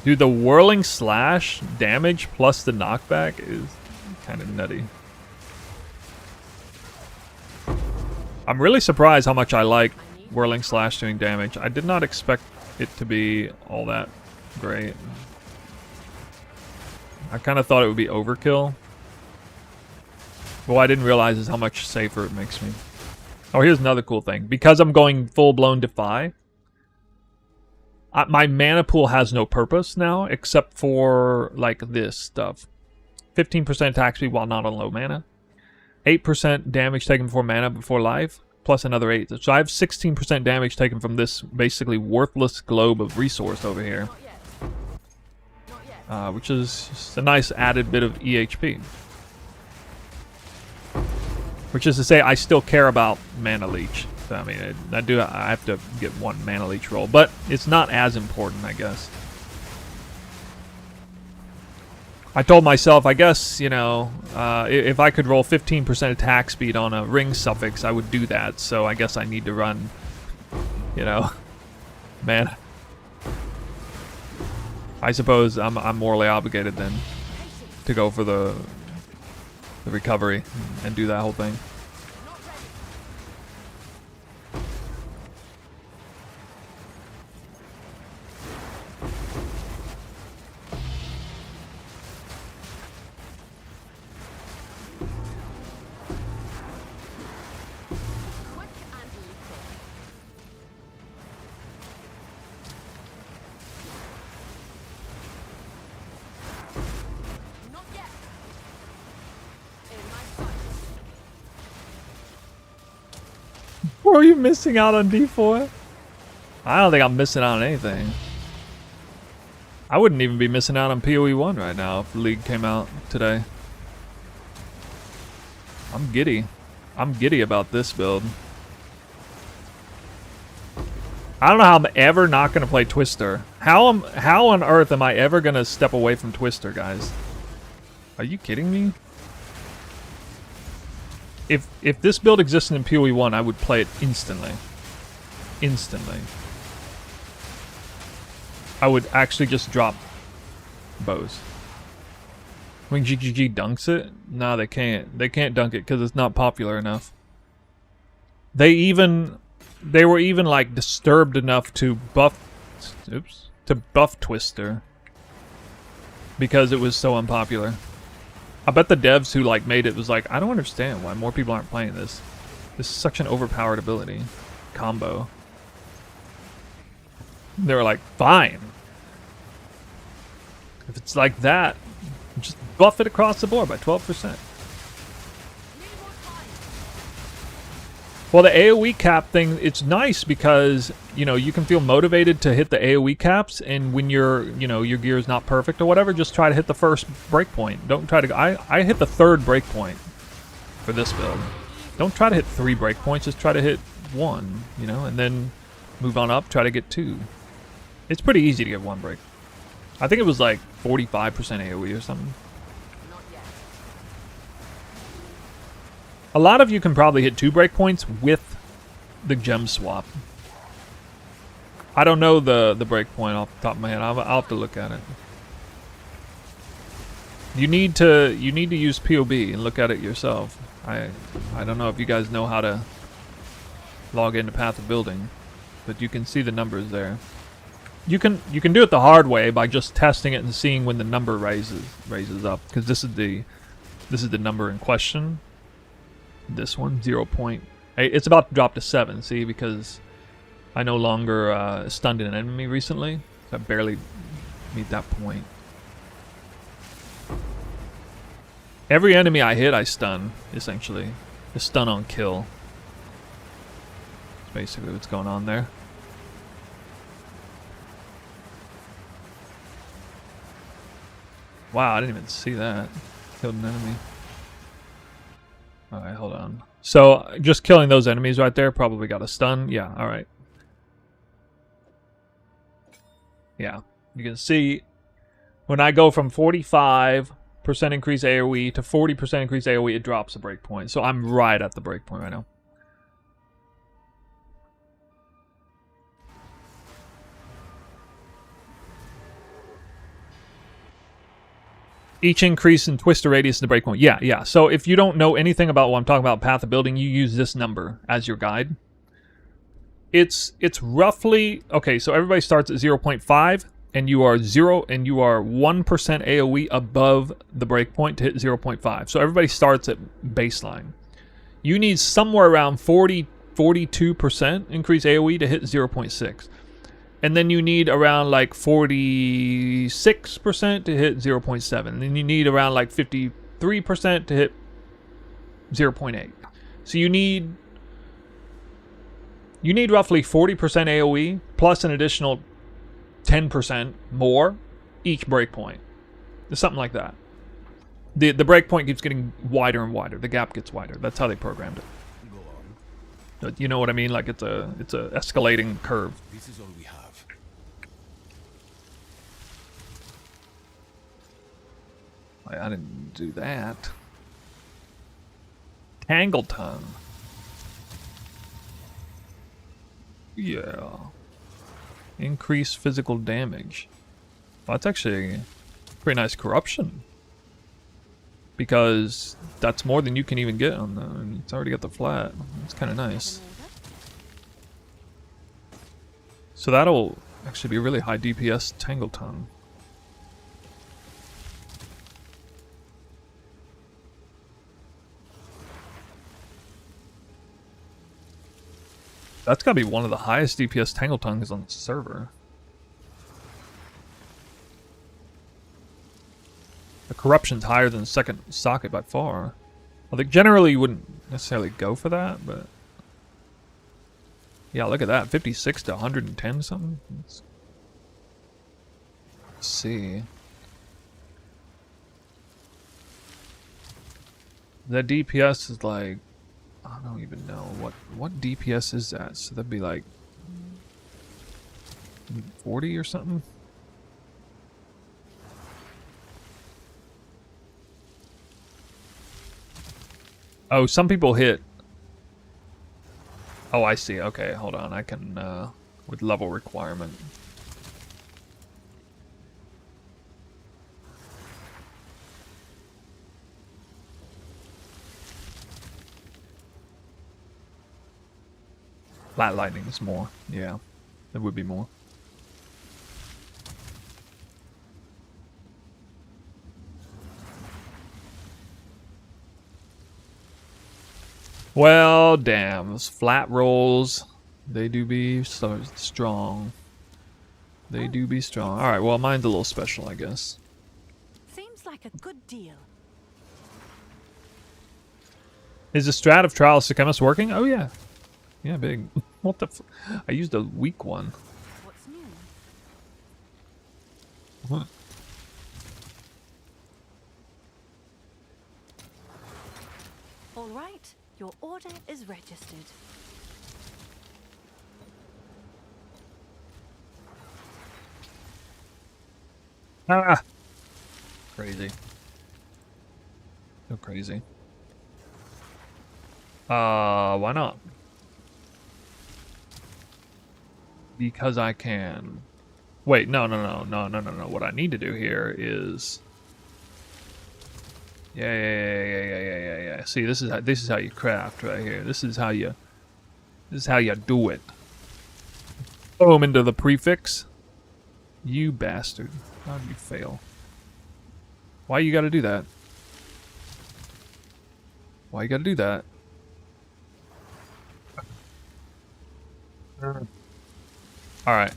Dude, the whirling slash damage plus the knockback is kind of nutty. I'm really surprised how much I like whirling slash doing damage. I did not expect it to be all that great. I kind of thought it would be overkill. What I didn't realize is how much safer it makes me. Oh, here's another cool thing. Because I'm going full-blown Defy, my mana pool has no purpose now, except for, like, this stuff. 15% attack speed while not on low mana. 8% damage taken before mana before life, plus another 8. So I have 16% damage taken from this basically worthless globe of resource over here. Which is just a nice added bit of EHP. Which is to say, I still care about mana leech. So, I mean, I have to get one mana leech roll, but it's not as important, I guess. I told myself, I guess, you know, if I could roll 15% attack speed on a ring suffix, I would do that. So I guess I need to run, you know, man. I suppose I'm morally obligated then to go for the recovery and do that whole thing. Or are you missing out on D4? I don't think I'm missing out on anything. I wouldn't even be missing out on PoE 1 right now if the League came out today. I'm giddy. I'm giddy about this build. I don't know how I'm ever not going to play Twister. How on earth am I ever going to step away from Twister, guys? Are you kidding me? If this build existed in PoE 1, I would play it instantly. Instantly. I would actually just drop bows. When GGG dunks it? No, they can't. They can't dunk it because it's not popular enough. They were even like disturbed enough to buff Twister because it was so unpopular. I bet the devs who like made it was like, I don't understand why more people aren't playing this. This is such an overpowered ability combo. They were like, fine. If it's like that, just buff it across the board by 12%. Well, the AoE cap thing, it's nice because, you know, you can feel motivated to hit the AoE caps, and when your gear is not perfect or whatever, just try to hit the first breakpoint. Don't try to... I hit the third breakpoint for this build. Don't try to hit 3 breakpoints, just try to hit 1, you know, and then move on up, try to get 2. It's pretty easy to get 1 break. I think it was like 45% AoE or something. A lot of you can probably hit 2 breakpoints with the gem swap. I don't know the breakpoint off the top of my head. I'll have to look at it. You need to use POB and look at it yourself. I don't know if you guys know how to log into Path of Building, but you can see the numbers there. You can do it the hard way by just testing it and seeing when the number raises up, because this is the number in question. This one, 0. It's about to drop to 7, see, because I no longer stunned an enemy recently. So I barely meet that point. Every enemy I hit, I stun, essentially. A stun on kill. That's basically what's going on there. Wow, I didn't even see that. Killed an enemy. Alright, hold on. So, just killing those enemies right there probably got a stun. Yeah, alright. Yeah, you can see when I go from 45% increase AoE to 40% increase AoE, it drops a breakpoint. So I'm right at the breakpoint right now. Each increase in twister radius is the breakpoint. Yeah. So if you don't know anything about what I'm talking about, Path of Building, you use this number as your guide. It's roughly... Okay, so everybody starts at 0.5, and you are 1% AoE above the breakpoint to hit 0.5. So everybody starts at baseline. You need somewhere around 42% increase AoE to hit 0.6. And then you need around like 46% to hit 0.7. And then you need around like 53% to hit 0.8. So you need roughly 40% AoE plus an additional 10% more each breakpoint. Something like that. The breakpoint keeps getting wider and wider. The gap gets wider. That's how they programmed it. You know what I mean? Like it's a escalating curve. This is all we have. I didn't do that. Tangleton. Yeah. Increase physical damage. Well, that's actually pretty nice corruption. Because that's more than you can even get on the... And it's already got the flat. It's kind of nice. So that'll actually be a really high DPS Tangleton. That's gotta be one of the highest DPS Tangletongues on the server. The corruption's higher than the second socket by far. I think generally you wouldn't necessarily go for that, but... Yeah, look at that. 56 to 110 something? Let's see. That DPS is like... I don't even know. What DPS is that? So that'd be like... 40 or something? Oh, some people hit... Oh, I see. Okay, hold on. I can, with level requirement. Flat lightning is more. Yeah, there would be more. Well, damn. Those flat rolls, they do be so strong. They do be strong. Alright, well, mine's a little special, I guess. Seems like a good deal. Is the strat of Trial of Systemus working? Oh, yeah. Yeah, big. What the f... I used a weak one. What's new? What? All right, your order is registered. Ah! Crazy. So crazy. Why not? Because I can. Wait, no. What I need to do here is... Yeah. See, this is how you craft right here. This is how you do it. Boom into the prefix. You bastard. How did you fail? Why you gotta do that? Why you gotta do that? Alright.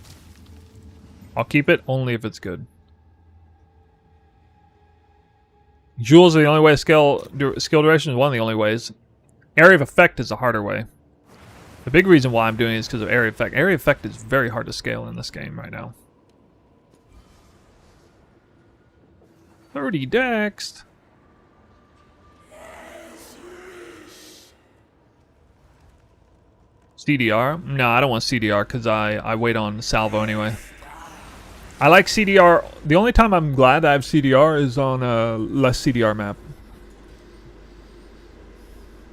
I'll keep it only if it's good. Jewels are the only way. Skill duration is one of the only ways. Area of effect is a harder way. The big reason why I'm doing it is because of area effect. Area effect is very hard to scale in this game right now. 30 dext. CDR? No, I don't want CDR because I wait on salvo anyway. I like CDR. The only time I'm glad I have CDR is on a less CDR map.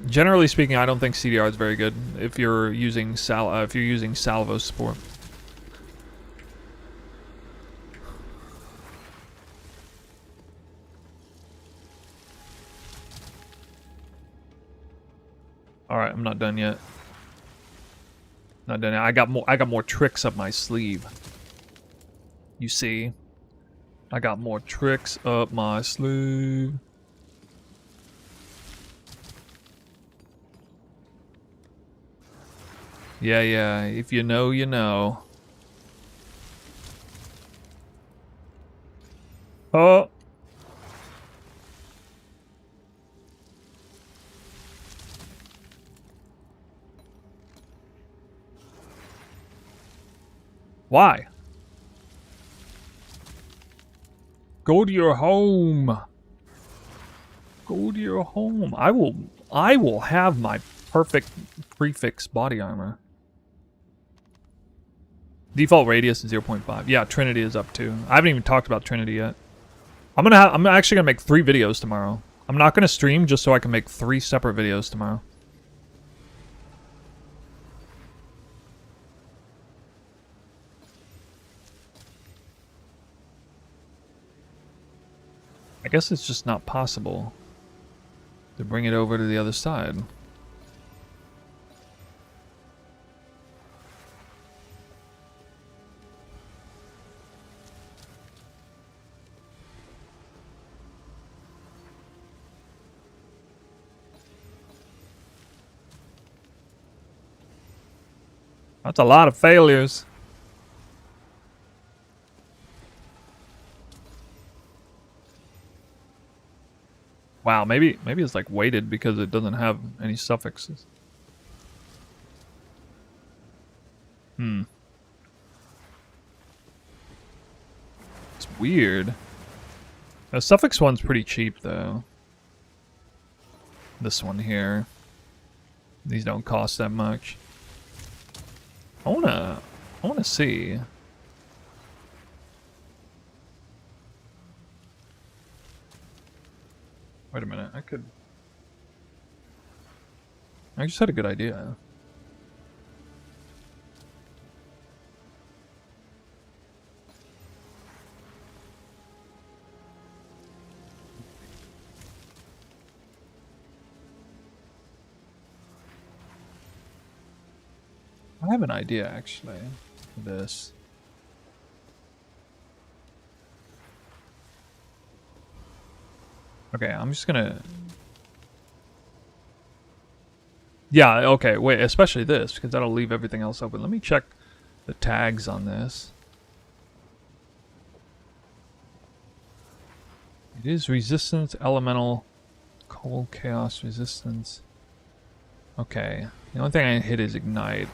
Generally speaking, I don't think CDR is very good if you're using salvo support. All right, I'm not done yet. Not done yet. I got more tricks up my sleeve. You see, I got more tricks up my sleeve. Yeah. If you know, you know. Oh. Why? Go to your home. Go to your home. I will have my perfect prefix body armor. Default radius is 0.5. Yeah, Trinity is up too. I haven't even talked about Trinity yet. I'm actually gonna make 3 videos tomorrow. I'm not gonna stream just so I can make 3 separate videos tomorrow. I guess it's just not possible to bring it over to the other side. That's a lot of failures. Wow, maybe it's like weighted because it doesn't have any suffixes. It's weird. The suffix one's pretty cheap though. This one here. These don't cost that much. I wanna see. Wait a minute, I just had a good idea. I have an idea, actually, for this. Okay, I'm just gonna... Yeah, okay, wait, especially this, because that'll leave everything else open. Let me check the tags on this. It is resistance, elemental, cold, chaos, resistance. Okay, the only thing I hit is ignite.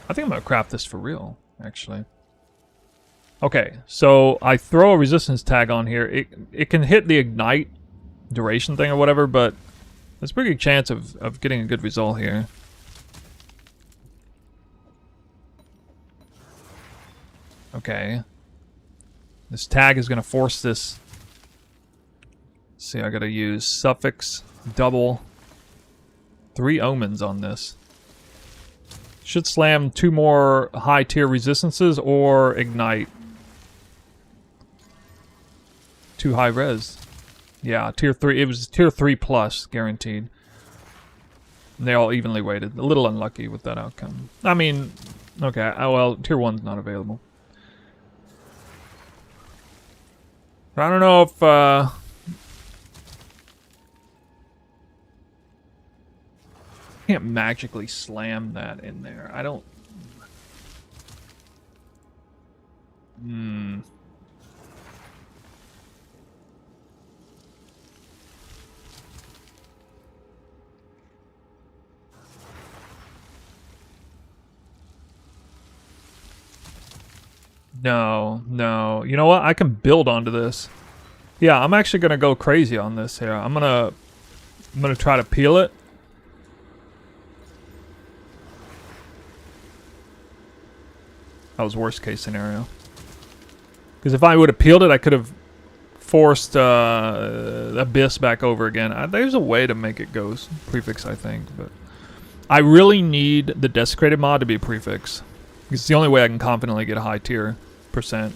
I think I'm gonna craft this for real, actually. Okay, so I throw a resistance tag on here. It can hit the ignite duration thing or whatever, but there's a pretty good chance of getting a good result here. Okay. This tag is going to force this. Let's see, I got to use suffix, double, 3 omens on this. Should slam 2 more high tier resistances or ignite. 2 high res. Yeah, tier 3. It was tier 3 plus, guaranteed. And they all evenly weighted. A little unlucky with that outcome. I mean, okay, well, tier 1's not available. I don't know if, can't magically slam that in there. I don't... No. You know what? I can build onto this. Yeah, I'm actually gonna go crazy on this here. I'm gonna try to peel it. That was worst case scenario. Because if I would have peeled it, I could have forced Abyss back over again. There's a way to make it go prefix, I think, but I really need the desecrated mod to be a prefix. It's the only way I can confidently get a high tier percent.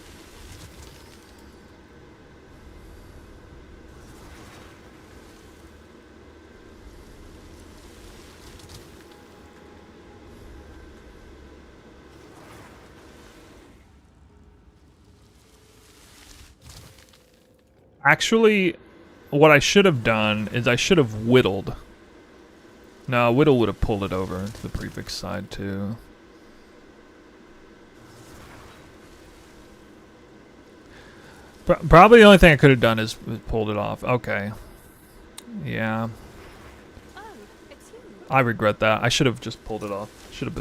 Actually, what I should have done is I should have whittled. No, whittle would have pulled it over to the prefix side too. Probably the only thing I could have done is pulled it off. Okay. Yeah. Oh, it's you. I regret that. I should have just pulled it off. Should have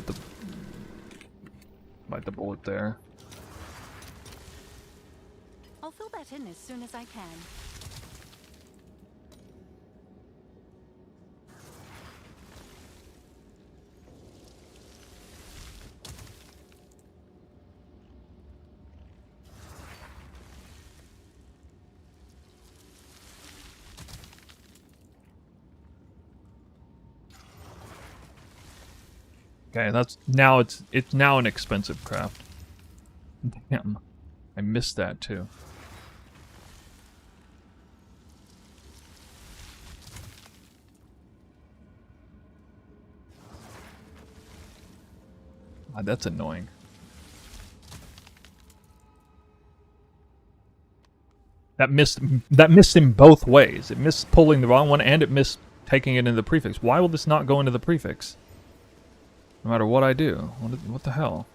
bite the bullet there. I'll fill that in as soon as I can. Okay, that's now it's now an expensive craft. Damn. I missed that too. God, that's annoying. That missed him both ways. It missed pulling the wrong one and it missed taking it into the prefix. Why will this not go into the prefix? No matter what I do. What the hell?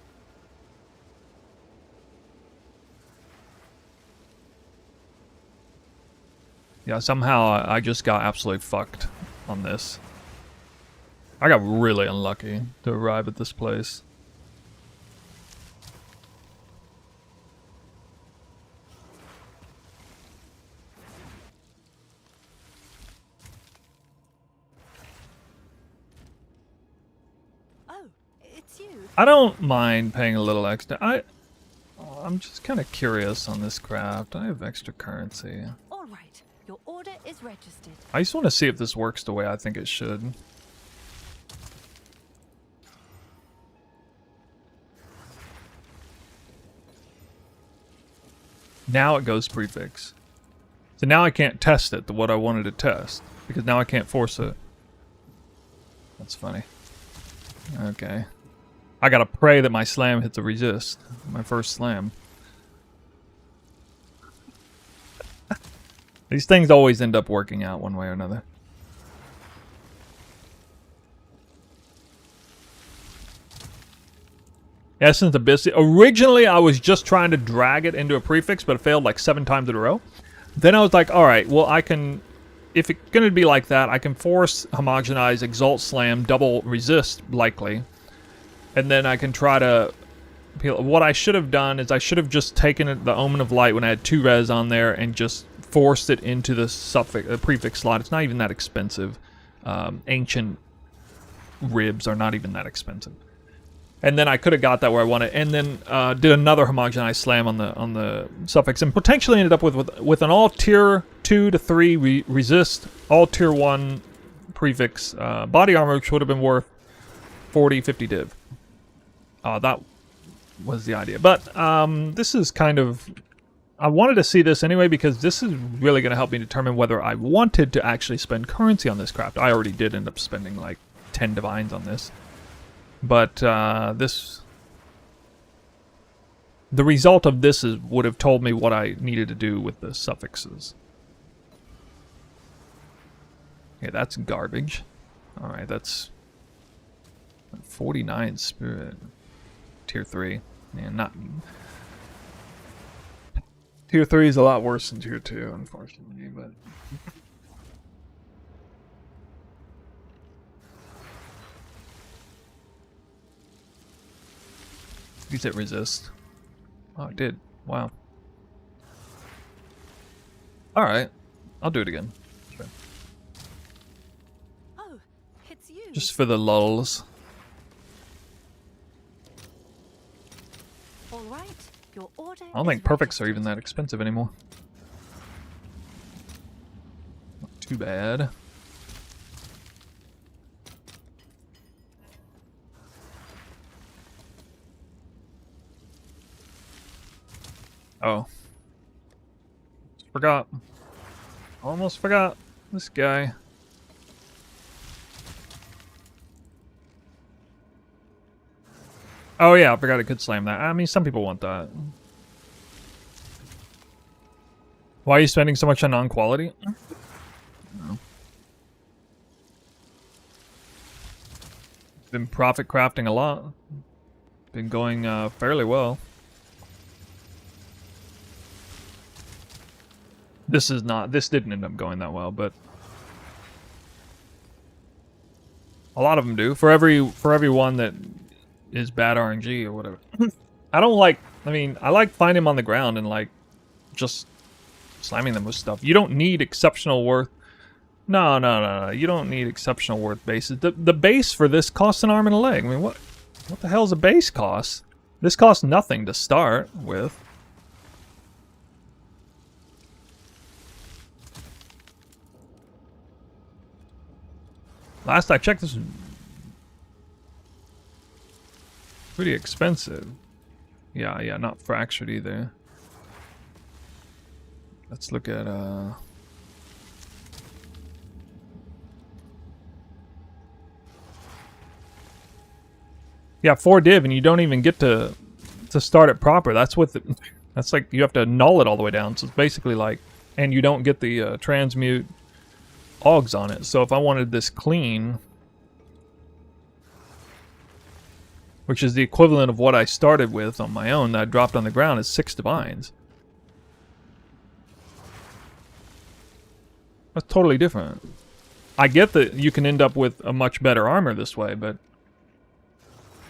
Yeah, somehow I just got absolutely fucked on this. I got really unlucky to arrive at this place. Oh, it's you. I don't mind paying a little extra. I'm just kind of curious on this craft. I have extra currency. All right, your order is registered. I just want to see if this works the way I think it should. Now it goes prefix. So now I can't test it to what I wanted to test. Because now I can't force it. That's funny. Okay. I gotta pray that my slam hits a resist. My first slam. These things always end up working out one way or another. Essence Abyss. Originally, I was just trying to drag it into a prefix, but it failed like 7 times in a row. Then I was like, alright, well, I can... If it's going to be like that, I can force homogenize, exalt slam, double resist, likely. And then I can try to... What I should have done is I should have just taken the Omen of Light when I had 2 res on there and just forced it into the suffix, prefix slot. It's not even that expensive. Ancient ribs are not even that expensive. And then I could have got that where I wanted, and then did another homogenized slam on the suffix, and potentially ended up with an all tier 2 to 3 resist, all tier 1 prefix body armor, which would have been worth 40, 50 div. That was the idea. But this is kind of, I wanted to see this anyway because this is really going to help me determine whether I wanted to actually spend currency on this craft. I already did end up spending like 10 divines on this. But the result of this would have told me what I needed to do with the suffixes. Okay, that's garbage. Alright, that's 49 spirit. Tier 3. Man, not... Tier 3 is a lot worse than Tier 2, unfortunately, but... Please hit resist. Oh, it did. Wow. Alright. I'll do it again. Sure. Oh, it's you. Just for the lulls. All right. Your order I don't think is perfects are registered. even that expensive anymore. Not too bad. Oh. Forgot. Almost forgot this guy. Oh yeah, I forgot I could slam that. I mean, some people want that. Why are you spending so much on non-quality? No. Been profit crafting a lot. Been going fairly well. This didn't end up going that well, but a lot of them do. For every one that is bad RNG or whatever. I like finding them on the ground and like just slamming them with stuff. You don't need exceptional worth. No. You don't need exceptional worth bases. The base for this costs an arm and a leg. I mean, what the hell's a base cost? This costs nothing to start with. Last I checked, this was pretty expensive. Yeah, not fractured either. Let's look at yeah, 4 div, and you don't even get to start it proper. That's like you have to null it all the way down. So it's basically like, and you don't get the transmute augs on it. So if I wanted this clean, which is the equivalent of what I started with on my own that I dropped on the ground, is 6 divines. That's totally different. I get that you can end up with a much better armor this way, but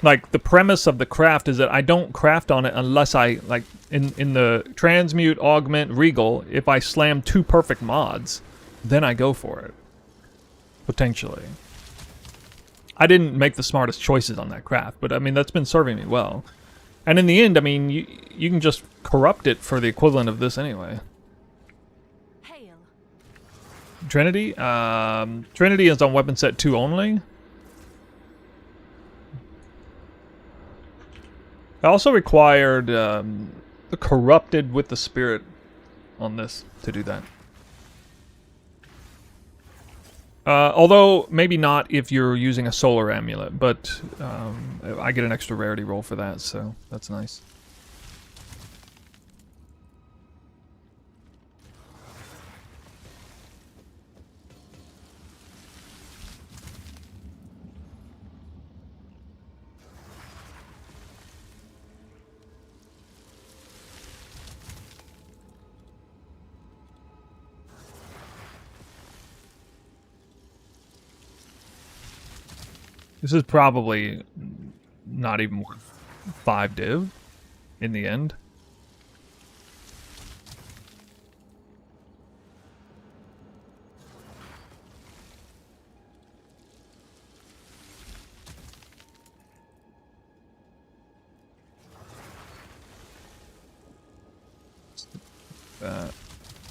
like the premise of the craft is that I don't craft on it unless I like in the transmute, augment, regal, if I slam 2 perfect mods, then I go for it. Potentially. I didn't make the smartest choices on that craft, but I mean, that's been serving me well. And in the end, I mean, you can just corrupt it for the equivalent of this anyway. Hail. Trinity? Trinity is on weapon set 2 only. I also required the corrupted with the spirit on this to do that. Although maybe not if you're using a solar amulet, but I get an extra rarity roll for that, so that's nice. This is probably not even worth 5 div in the end.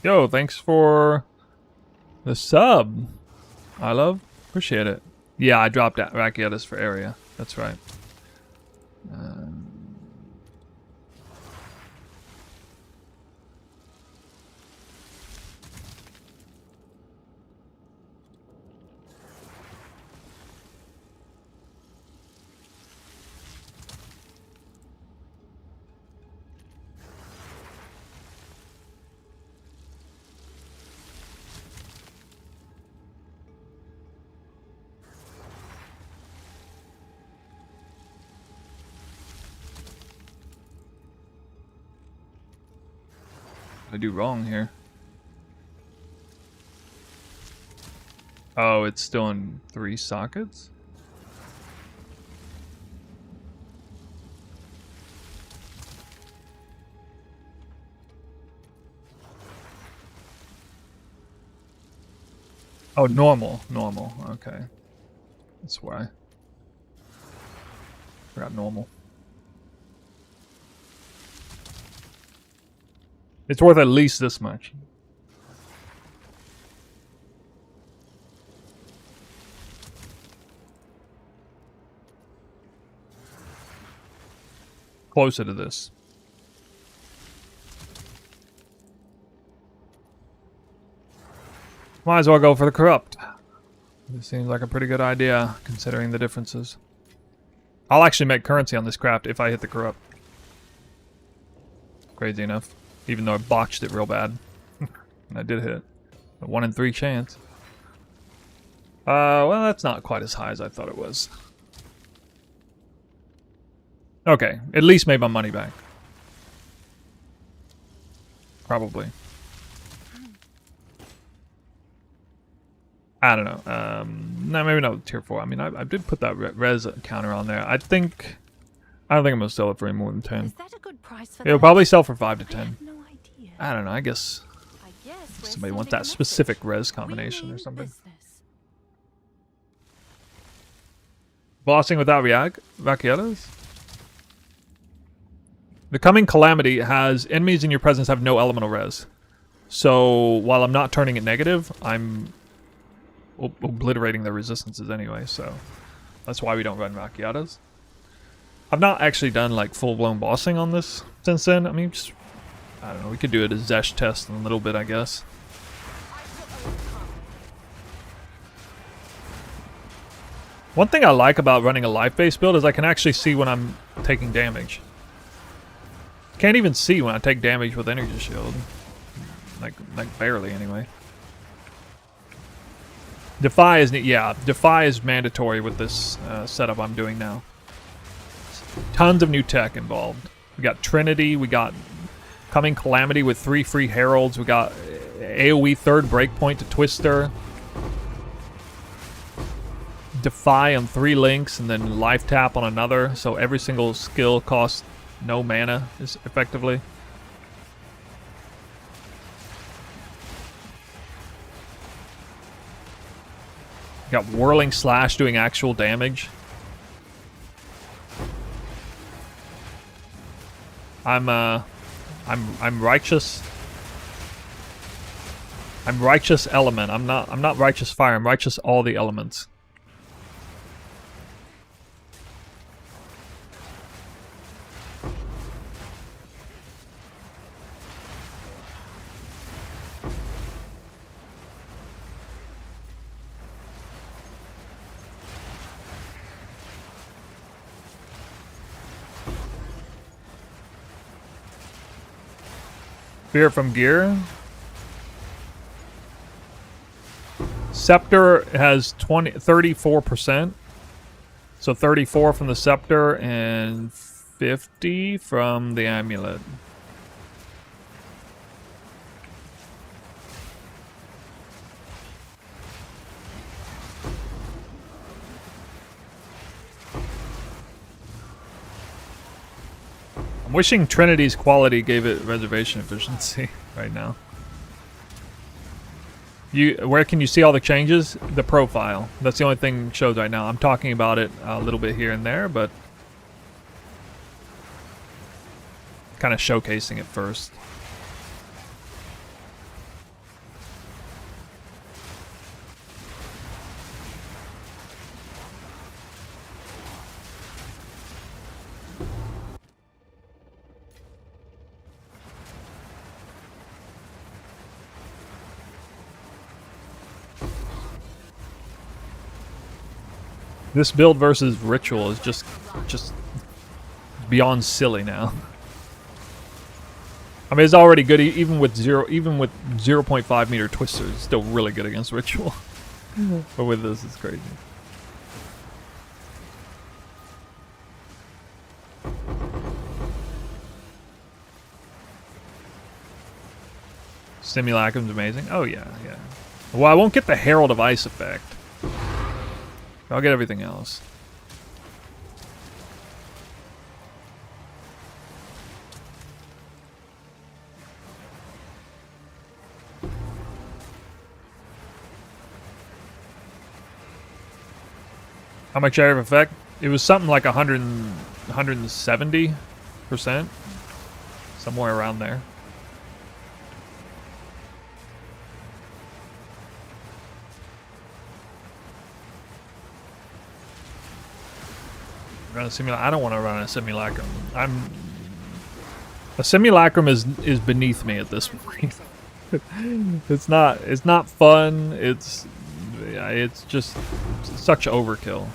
Yo, thanks for the sub. I love. Appreciate it. Yeah, I dropped Rakiatis for area. That's right. I do wrong here. Oh, it's still in 3 sockets? Oh, normal. Okay. That's why. Forgot normal. It's worth at least this much. Closer to this. Might as well go for the corrupt. This seems like a pretty good idea, considering the differences. I'll actually make currency on this craft if I hit the corrupt. Crazy enough. Even though I botched it real bad. And I did hit. A 1 in 3 chance. Well, that's not quite as high as I thought it was. Okay, at least made my money back. Probably. I don't know. No, maybe not tier 4. I mean, I did put that res counter on there. I don't think I'm gonna sell it for any more than 10. Is that a good price for It'll that? probably sell for 5 to I 10. have no idea. I don't know. I guess we're somebody wants sending that a specific message. res We combination or mean something. business. Bossing without Rakiatas? The coming calamity has enemies in your presence have no elemental res. So while I'm not turning it negative, I'm obliterating their resistances anyway, so that's why we don't run Rakiatas. I've not actually done like full-blown bossing on this since then. I mean, just, I don't know, we could do it as Zesh test in a little bit, I guess. One thing I like about running a life-based build is I can actually see when I'm taking damage. Can't even see when I take damage with energy shield. Like barely anyway. Defy is Defy is mandatory with this setup I'm doing now. Tons of new tech involved. We got Trinity, we got coming Calamity with 3 free heralds, we got AoE 3rd breakpoint to Twister. Defy on 3 links and then life tap on another, so every single skill costs no mana is effectively. Got Whirling Slash doing actual damage. I'm righteous. I'm righteous element. I'm not righteous fire. I'm righteous all the elements. Spirit from gear. Scepter has 34%. So 34 from the scepter and 50 from the amulet. I'm wishing Trinity's quality gave it reservation efficiency right now. Where can you see all the changes? The profile. That's the only thing it shows right now. I'm talking about it a little bit here and there, but kind of showcasing it first. This build versus ritual is just beyond silly now. I mean, it's already good even with 0.5 meter twisters. It's still really good against ritual. But with this, it's crazy. Simulacrum's amazing. Oh yeah, yeah. Well, I won't get the Herald of Ice effect. I'll get everything else. How much area of effect? It was something like 170%. Somewhere around there. Run a simulacrum. I don't want to run a simulacrum. A simulacrum is beneath me at this point. It's not fun. It's just such overkill.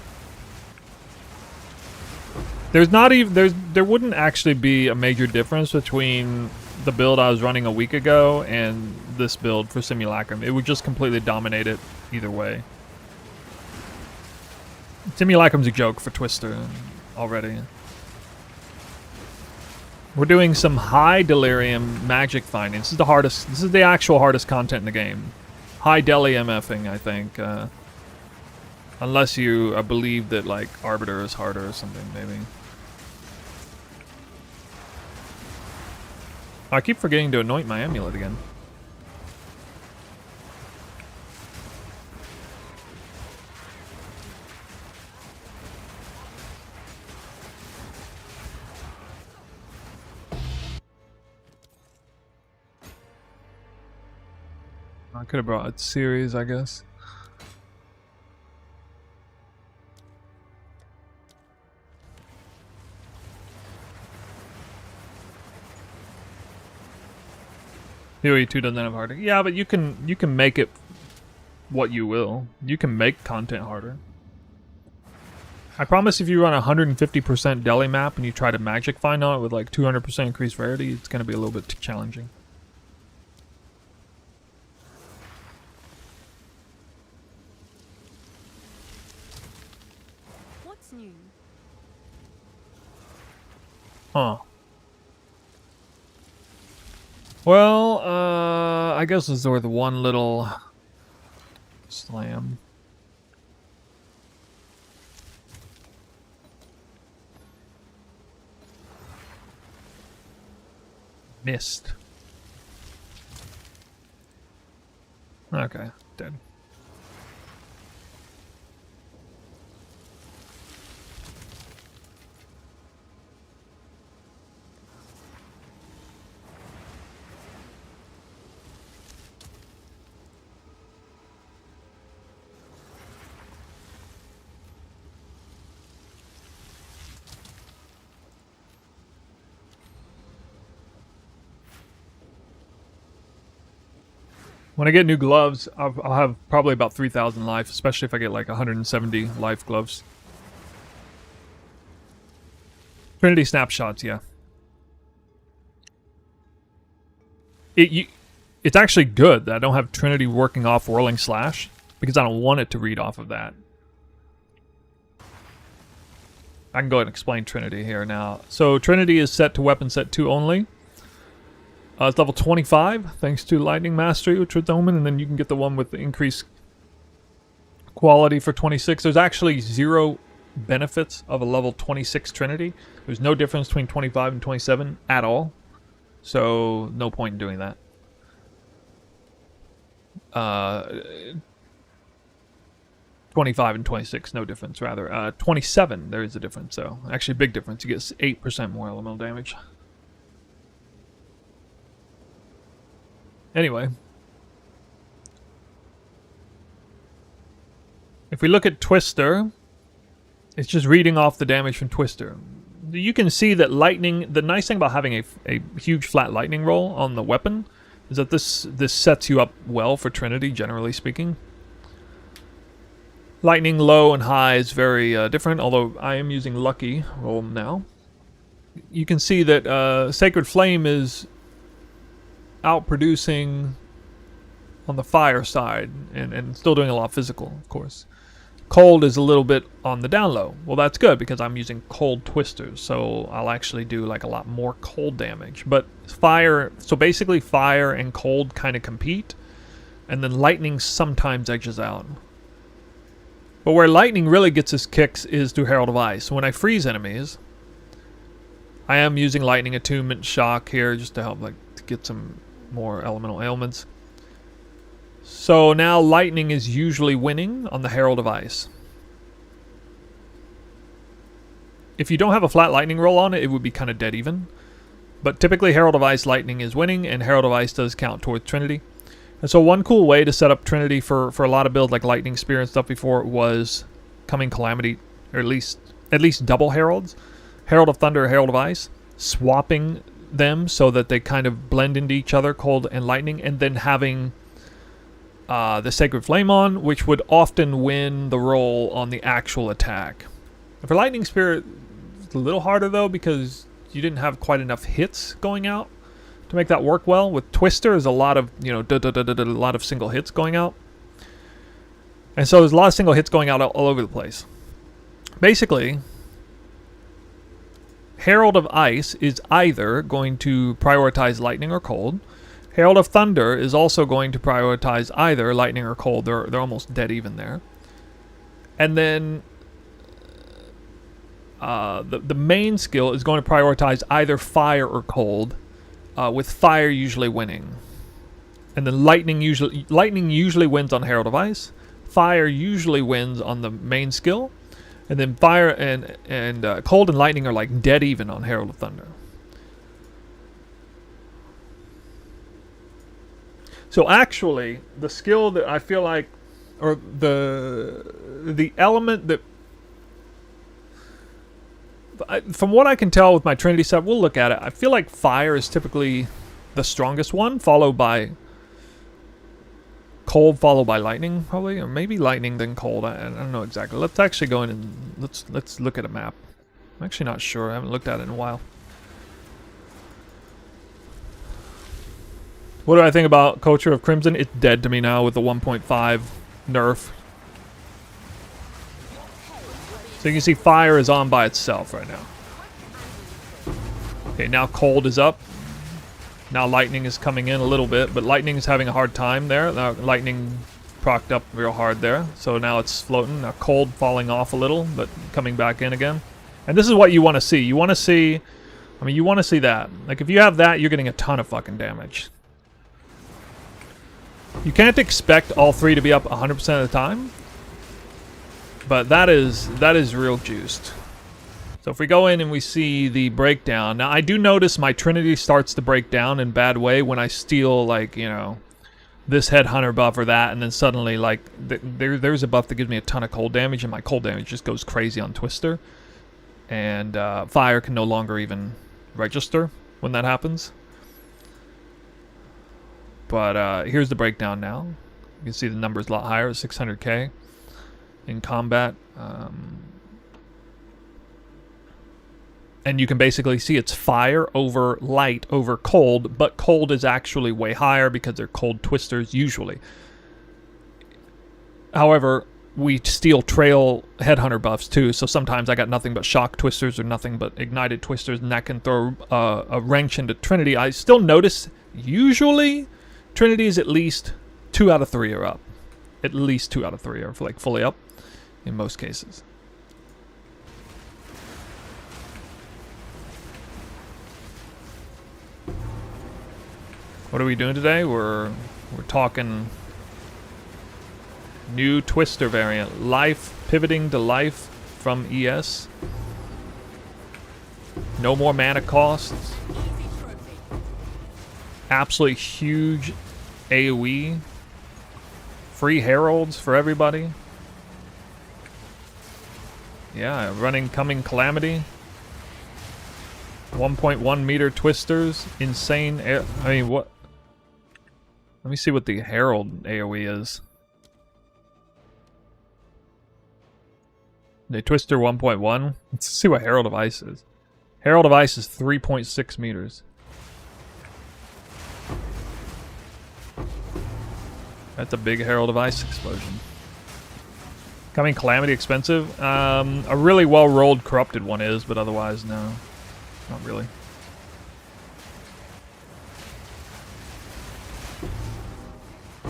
There wouldn't actually be a major difference between the build I was running a week ago and this build for simulacrum. It would just completely dominate it either way. Simulacrum's a joke for Twister already. We're doing some high delirium magic finding. This is the hardest. This is the actual hardest content in the game. High deli MFing, I think. Unless you believe that like Arbiter is harder or something, maybe. I keep forgetting to anoint my amulet again. I could have brought a series, I guess. PoE2 doesn't have harder. Yeah, but you can make it what you will. You can make content harder. I promise if you run a 150% deli map and you try to magic find on it with like 200% increased rarity, it's going to be a little bit challenging. What's new? Huh. Well, I guess it's worth one little slam. Missed. Okay, dead. When I get new gloves, I'll have probably about 3,000 life, especially if I get like 170 life gloves. Trinity snapshots, yeah. it's actually good that I don't have Trinity working off Whirling Slash, because I don't want it to read off of that. I can go ahead and explain Trinity here now. So Trinity is set to weapon set 2 only. It's level 25, thanks to Lightning Mastery with Truth Omen, and then you can get the one with the increased quality for 26. There's actually 0 benefits of a level 26 Trinity. There's no difference between 25 and 27 at all. So, no point in doing that. 25 and 26, no difference, rather. 27, there is a difference, so actually a big difference. You get 8% more elemental damage. Anyway. If we look at Twister, it's just reading off the damage from Twister. You can see that lightning, the nice thing about having a huge flat lightning roll on the weapon is that this sets you up well for Trinity, generally speaking. Lightning low and high is very different, although I am using Lucky roll now. You can see that Sacred Flame is outproducing on the fire side and still doing a lot of physical, of course. Cold is a little bit on the down low. Well, that's good because I'm using cold twisters, so I'll actually do like a lot more cold damage. But fire, so basically fire and cold kind of compete, and then lightning sometimes edges out. But where lightning really gets its kicks is through Herald of Ice. When I freeze enemies, I am using Lightning Attunement Shock here just to help like to get some more elemental ailments. So now lightning is usually winning on the Herald of Ice. If you don't have a flat lightning roll on it, it would be kind of dead even. But typically Herald of Ice lightning is winning, and Herald of Ice does count towards Trinity. And so one cool way to set up Trinity for a lot of builds like Lightning Spear and stuff before was coming Calamity, or at least double Heralds. Herald of Thunder, Herald of Ice. Swapping them so that they kind of blend into each other, cold and lightning, and then having the Sacred Flame on, which would often win the roll on the actual attack. For Lightning Spear, it's a little harder though because you didn't have quite enough hits going out to make that work well. With Twister, there's a lot of, you know, a lot of single hits going out. And so there's a lot of single hits going out all over the place. Basically, Herald of Ice is either going to prioritize lightning or cold. Herald of Thunder is also going to prioritize either lightning or cold. They're almost dead even there. And then the main skill is going to prioritize either fire or cold, with fire usually winning. And then lightning usually wins on Herald of Ice. Fire usually wins on the main skill. And then fire and cold and lightning are like dead even on Herald of Thunder. So actually, the skill that I feel like, or the element that, from what I can tell with my Trinity set, we'll look at it. I feel like fire is typically the strongest one, followed by cold, followed by lightning, probably, or maybe lightning then cold. I don't know exactly. Let's actually go in and let's look at a map. I'm actually not sure. I haven't looked at it in a while. What do I think about Culture of Crimson? It's dead to me now with the 1.5 nerf. So you can see fire is on by itself right now. Okay, now cold is up. Now lightning is coming in a little bit, but lightning is having a hard time there. Now lightning procced up real hard there. So now it's floating. Now cold falling off a little, but coming back in again. And this is what you want to see. You want to see, I mean, you want to see that. Like if you have that, you're getting a ton of fucking damage. You can't expect all three to be up 100% of the time, but that is real juiced. So if we go in and we see the breakdown, now I do notice my Trinity starts to break down in a bad way when I steal, like, you know, this Headhunter buff or that, and then suddenly, like, there's a buff that gives me a ton of cold damage, and my cold damage just goes crazy on Twister, and fire can no longer even register when that happens. But here's the breakdown now. You can see the number's a lot higher, 600k in combat. And you can basically see it's fire over light over cold, but cold is actually way higher because they're cold twisters usually. However, we steal trail headhunter buffs too, so sometimes I got nothing but shock twisters or nothing but ignited twisters, and that can throw a wrench into Trinity. I still notice usually Trinity is at least 2 out of 3 are up. At least 2 out of 3 are like fully up in most cases. What are we doing today? We're talking new twister variant. Life, pivoting to life from ES. No more mana costs. Absolutely huge AoE. Free heralds for everybody. Yeah, running coming calamity. 1.1 meter twisters. Insane. I mean, what? Let me see what the herald AoE is. The twister 1.1. Let's see what Herald of Ice is. Herald of Ice is 3.6 meters. That's a big Herald of Ice explosion. Coming Calamity expensive? A really well-rolled Corrupted one is, but otherwise, no. Not really.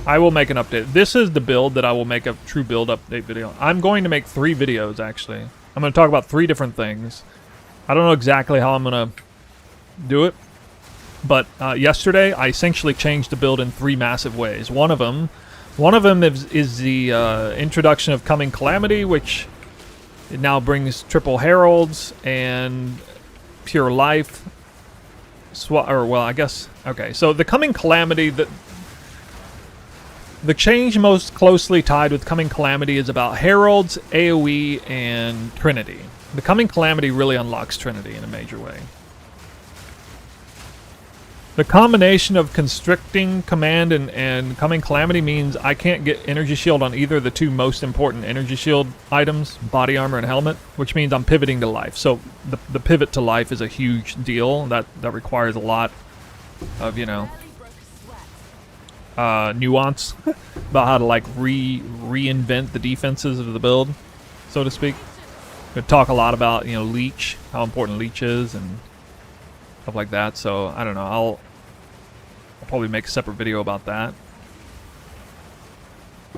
I will make an update. This is the build that I will make a true build update video. I'm going to make 3 videos, actually. I'm going to talk about 3 different things. I don't know exactly how I'm going to do it, but yesterday I essentially changed the build in 3 massive ways. One of them is the introduction of Coming Calamity, which it now brings triple heralds and pure life. Okay. So the Coming Calamity, the change most closely tied with Coming Calamity is about heralds, AoE, and Trinity. The Coming Calamity really unlocks Trinity in a major way. The combination of Constricting Command and Coming Calamity means I can't get Energy Shield on either of the 2 most important Energy Shield items, Body Armor and Helmet, which means I'm pivoting to life. So the pivot to life is a huge deal. That requires a lot of, you know, nuance about how to like reinvent the defenses of the build, so to speak. We talk a lot about, you know, leech, how important leech is and stuff like that. So I don't know. I'll probably make a separate video about that.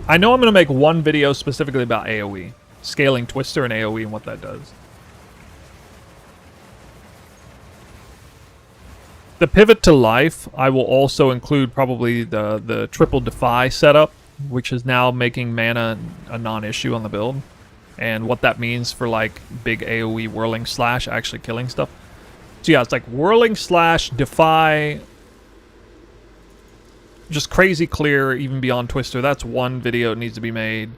I know I'm going to make one video specifically about AoE, scaling Twister and AoE and what that does. The pivot to life, I will also include probably the triple defy setup, which is now making mana a non-issue on the build, and what that means for like big AoE whirling slash actually killing stuff. So yeah, it's like whirling slash defy, just crazy clear even beyond Twister. That's one video that needs to be made.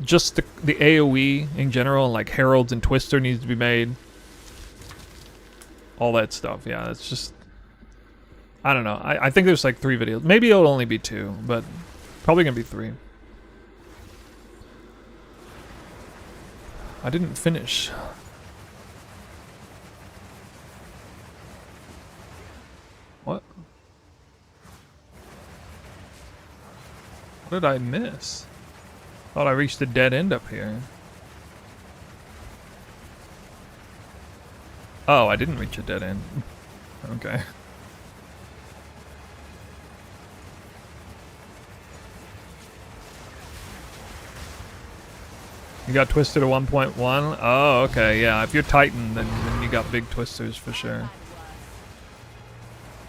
Just the AoE in general, like heralds and Twister, needs to be made. All that stuff, yeah, it's just, I don't know. I think there's like 3 videos. Maybe it'll only be 2, but probably gonna be 3. I didn't finish. What? What did I miss? Thought I reached a dead end up here. Oh, I didn't reach a dead end. Okay. You got twisted at 1.1? Oh, okay, yeah. If you're Titan, then you got big twisters for sure.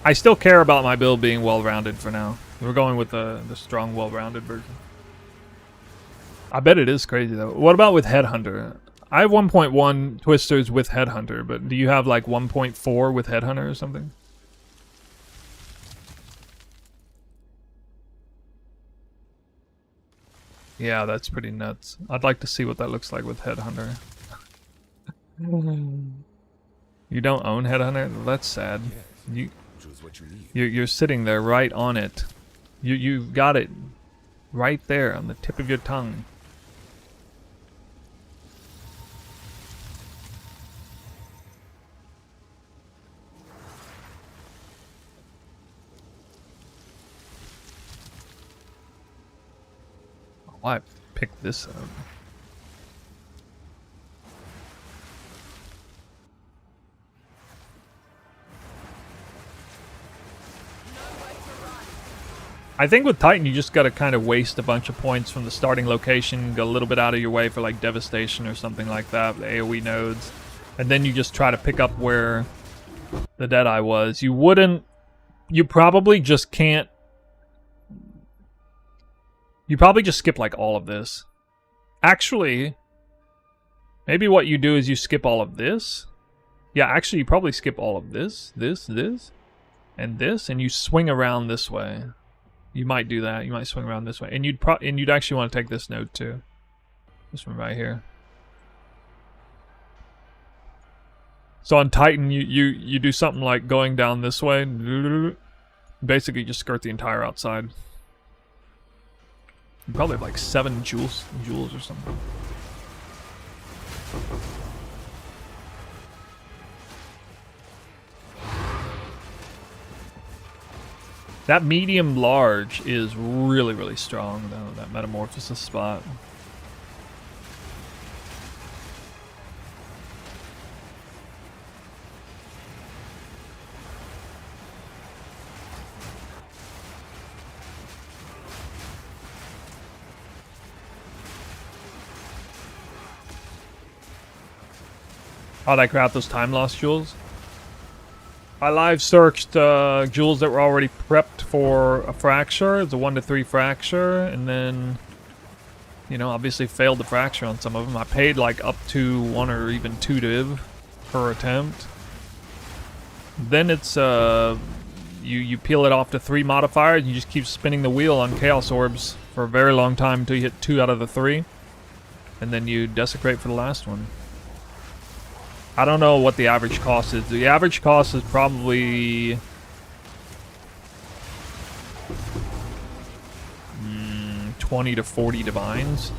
I still care about my build being well-rounded for now. We're going with the strong, well-rounded version. I bet it is crazy, though. What about with Headhunter? I have 1.1 twisters with Headhunter, but do you have like 1.4 with Headhunter or something? Yeah, that's pretty nuts. I'd like to see what that looks like with Headhunter. You don't own Headhunter? Well, that's sad. You're sitting there right on it. You've got it right there on the tip of your tongue. Why I picked this up. I think with Titan, you just gotta kind of waste a bunch of points from the starting location, go a little bit out of your way for like Devastation or something like that, the AoE nodes, and then you just try to pick up where the Deadeye was. You probably just can't. You probably just skip like all of this. Actually, maybe what you do is you skip all of this. Yeah, actually, you probably skip all of this, and this, and you swing around this way. You might do that. You might swing around this way, and you'd actually want to take this node too. This one right here. So on Titan, you do something like going down this way. Basically, just skirt the entire outside. You probably have like 7 jewels or something. That medium large is really, really strong though, that metamorphosis spot. How'd I craft those time loss jewels? I live searched jewels that were already prepped for a fracture. It's a 1 to 3 fracture, and then, you know, obviously failed the fracture on some of them. I paid like up to 1 or even 2 div per attempt. Then it's you peel it off to 3 modifiers. And you just keep spinning the wheel on chaos orbs for a very long time until you hit 2 out of the 3, and then you desecrate for the last one. I don't know what the average cost is. The average cost is probably 20 to 40 divines.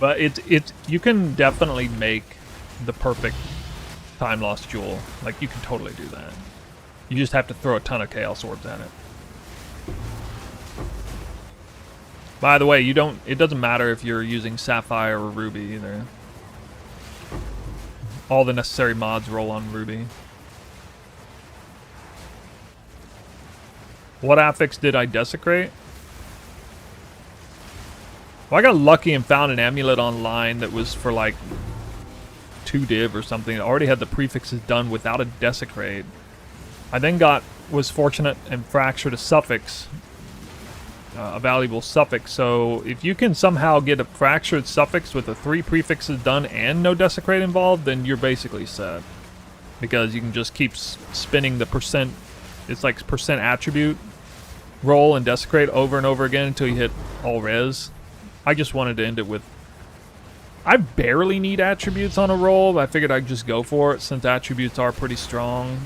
But you can definitely make the perfect time loss jewel. Like, you can totally do that. You just have to throw a ton of chaos orbs at it. By the way, it doesn't matter if you're using Sapphire or Ruby either. All the necessary mods roll on Ruby. What affix did I desecrate? Well, I got lucky and found an amulet online that was for like 2 div or something. It already had the prefixes done without a desecrate. I then was fortunate and fractured a suffix, a valuable suffix. So if you can somehow get a fractured suffix with the 3 prefixes done and no desecrate involved, then you're basically set. Because you can just keep spinning the percent, it's like percent attribute roll and desecrate over and over again until you hit all res. I just wanted to end it with, I barely need attributes on a roll, but I figured I'd just go for it since attributes are pretty strong,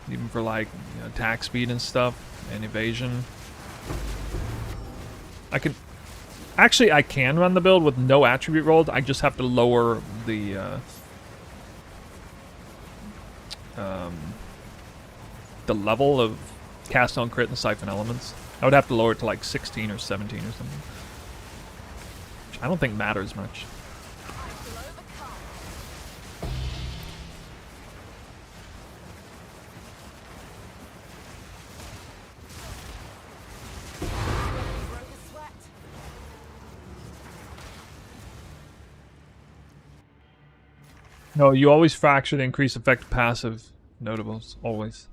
even for like, you know, attack speed and stuff, and evasion. I can run the build with no attribute rolls. I just have to lower the level of cast on crit and siphon elements. I would have to lower it to like 16 or 17 or something. Which I don't think matters much. No, you always fracture the increased effect passive notables, always.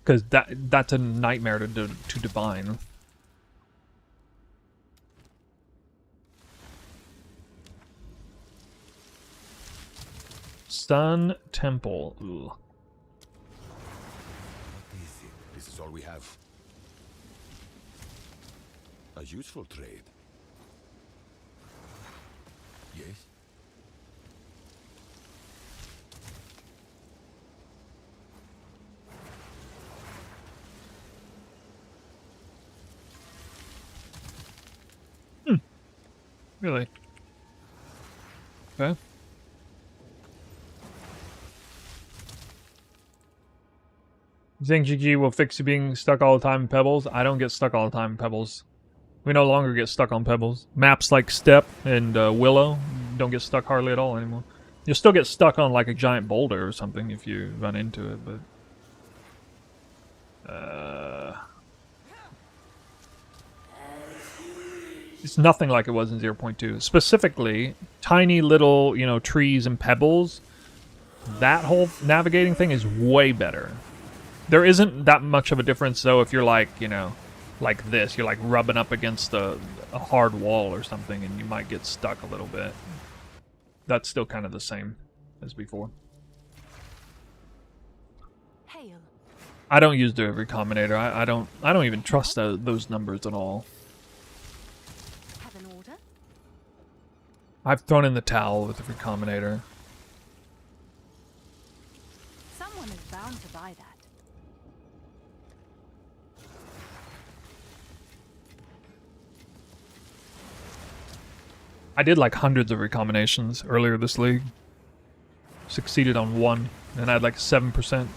Because that's a nightmare to divine. Sun Temple. Ugh. What is it? This is all we have. A useful trade. Yes? Really? Okay. You think GG will fix you being stuck all the time in Pebbles? I don't get stuck all the time in Pebbles. We no longer get stuck on Pebbles. Maps like Step and Willow don't get stuck hardly at all anymore. You'll still get stuck on like a giant boulder or something if you run into it, but... it's nothing like it was in 0.2. Specifically, tiny little, you know, trees and pebbles. That whole navigating thing is way better. There isn't that much of a difference, though, if you're like, you know, like this. You're like rubbing up against a hard wall or something, and you might get stuck a little bit. That's still kind of the same as before. Hail. I don't use the recombinator. I don't even trust those numbers at all. Have an order? I've thrown in the towel with the recombinator. Someone is bound to buy that. I did like hundreds of recombinations earlier this league. Succeeded on one, and I had like a 7%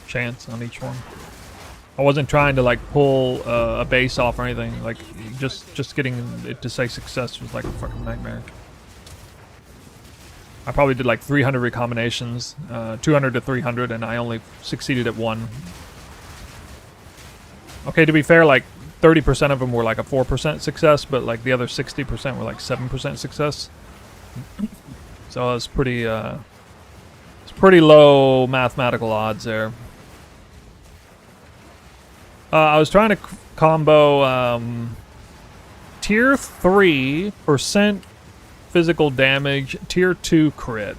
chance on each one. I wasn't trying to like pull a base off or anything. Like just getting it to say success was like a fucking nightmare. I probably did like 300 recombinations, 200 to 300, and I only succeeded at one. Okay, to be fair, like 30% of them were like a 4% success, but like the other 60% were like 7% success. So it's pretty low mathematical odds there. I was trying to combo tier 3% physical damage, tier 2 crit.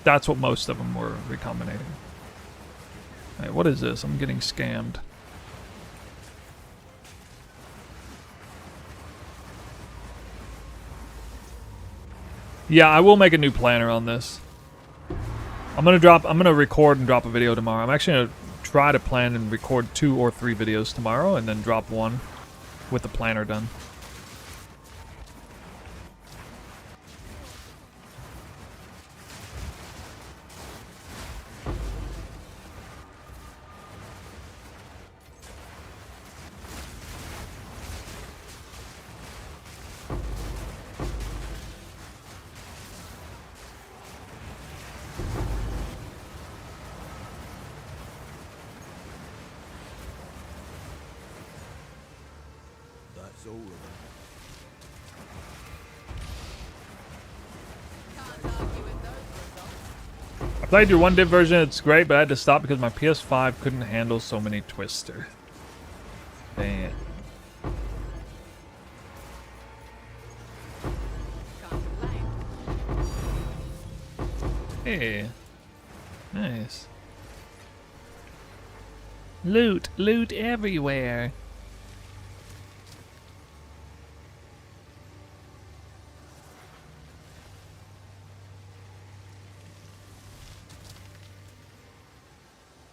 That's what most of them were recombinating. Hey, what is this? I'm getting scammed. Yeah, I will make a new planner on this. I'm gonna record and drop a video tomorrow. I'm actually gonna try to plan and record 2 or 3 videos tomorrow and then drop one with the planner done. That's all of it. I played your 1 div version, it's great, but I had to stop because my PS5 couldn't handle so many twisters. Damn. Hey. Nice. Loot. Loot everywhere.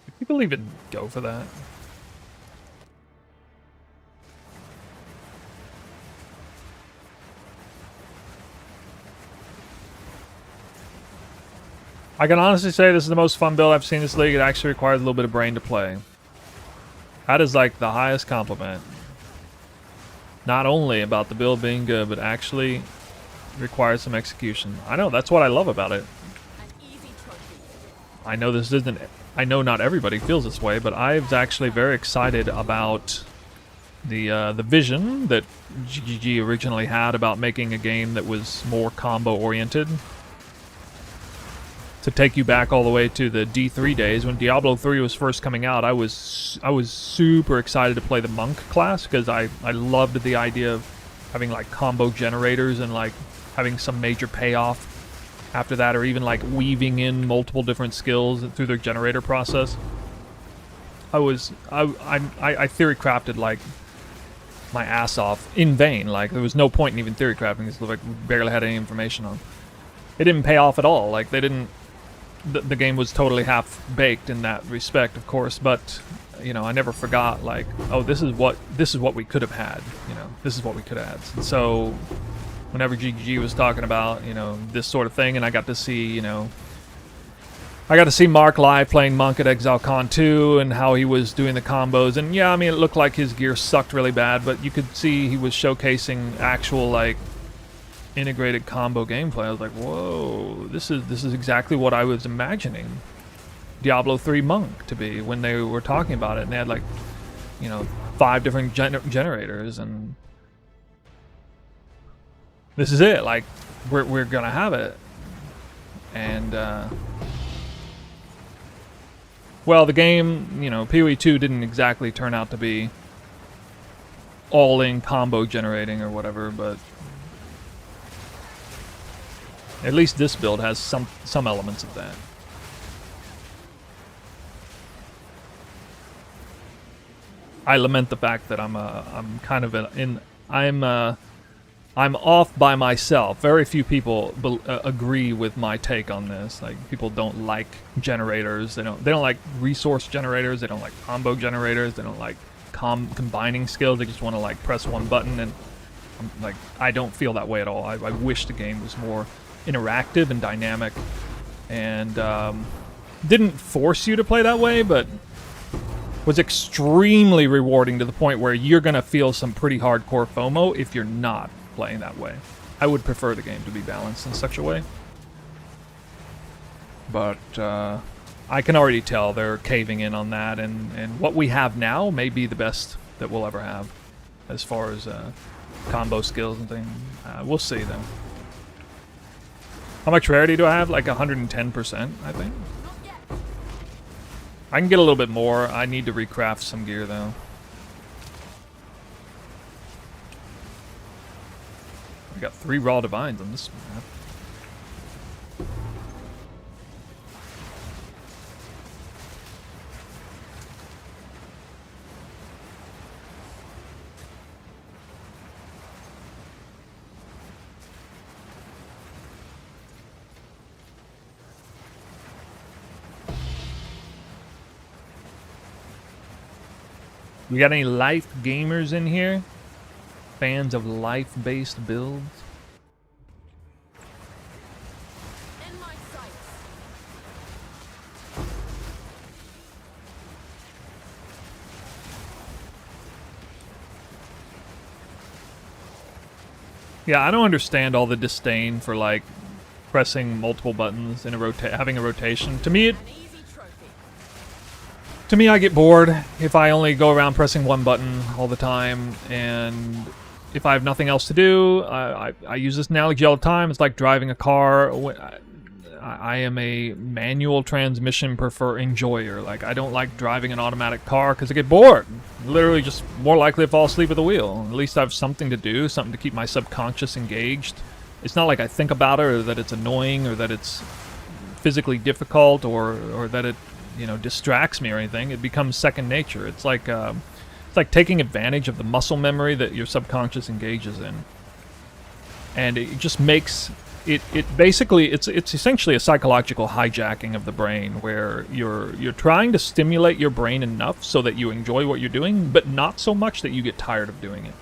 Do people even go for that? I can honestly say this is the most fun build I've seen in this league. It actually requires a little bit of brain to play. That is like the highest compliment. Not only about the build being good, but actually requires some execution. I know, that's what I love about it. I know this isn't... I know not everybody feels this way, but I was actually very excited about the vision that GGG originally had about making a game that was more combo-oriented. To take you back all the way to the D3 days when Diablo 3 was first coming out, I was super excited to play the monk class because I loved the idea of having like combo generators and like having some major payoff after that, or even like weaving in multiple different skills through their generator process. I theory crafted like my ass off in vain. Like there was no point in even theory crafting because like we barely had any information on. It didn't pay off at all. Like they didn't. The game was totally half-baked in that respect, of course, but you know, I never forgot, like, oh, this is what we could have had, you know, this is what we could have had. And so whenever GG was talking about, you know, this sort of thing, and I got to see, you know, I got to see Mark live playing Monk at ExileCon 2 and how he was doing the combos. And yeah, I mean, it looked like his gear sucked really bad, but you could see he was showcasing actual, like, integrated combo gameplay. I was like, whoa, this is exactly what I was imagining Diablo 3 Monk to be when they were talking about it. And they had, like, you know, 5 different generators, and this is it. Like, we're gonna have it. And well, the game, you know, PoE 2 didn't exactly turn out to be all-in combo generating or whatever, but at least this build has some elements of that. I lament the fact that I'm kind of I'm off by myself. Very few people agree with my take on this. Like, people don't like generators. They don't like resource generators. They don't like combo generators. They don't like combining skills. They just want to, like, press one button. And like, I don't feel that way at all. I wish the game was more interactive and dynamic, and didn't force you to play that way, but was extremely rewarding to the point where you're gonna feel some pretty hardcore FOMO if you're not playing that way. I would prefer the game to be balanced in such a way, but I can already tell they're caving in on that, and what we have now may be the best that we'll ever have as far as combo skills and things. We'll see though. How much rarity do I have? Like 110%, I think. I can get a little bit more. I need to recraft some gear though. I got 3 raw divines on this map. We got any life gamers in here? Fans of life-based builds? In my sights. Yeah, I don't understand all the disdain for, like, pressing multiple buttons in a having a rotation. To me, I get bored if I only go around pressing one button all the time, and if I have nothing else to do, I use this analogy all the time. It's like driving a car. I am a manual transmission enjoyer. Like, I don't like driving an automatic car because I get bored. Literally just more likely to fall asleep at the wheel. At least I have something to do, something to keep my subconscious engaged. It's not like I think about it, or that it's annoying, or that it's physically difficult, or that it, you know, distracts me or anything. It becomes second nature. It's like taking advantage of the muscle memory that your subconscious engages in, and it just makes it basically it's essentially a psychological hijacking of the brain, where you're trying to stimulate your brain enough so that you enjoy what you're doing, but not so much that you get tired of doing it.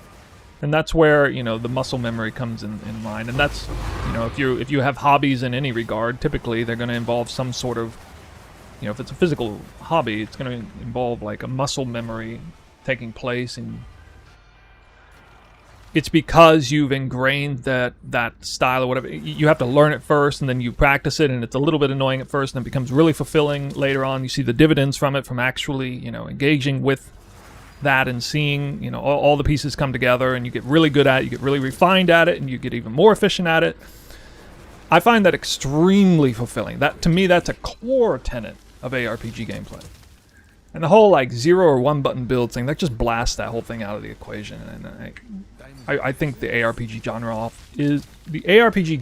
And that's where, you know, the muscle memory comes in line. And that's, you know, if you have hobbies in any regard, typically they're going to involve some sort of, you know, if it's a physical hobby, it's going to involve like a muscle memory taking place, and it's because you've ingrained that style or whatever. You have to learn it first, and then you practice it, and it's a little bit annoying at first, and it becomes really fulfilling later on. You see the dividends from it, from actually, you know, engaging with that and seeing, you know, all the pieces come together, and you get really good at it, you get really refined at it, and you get even more efficient at it. I find that extremely fulfilling. That, to me, that's a core tenet of ARPG gameplay. And the whole, like, 0 or 1 button build thing, that just blasts that whole thing out of the equation. And I think the ARPG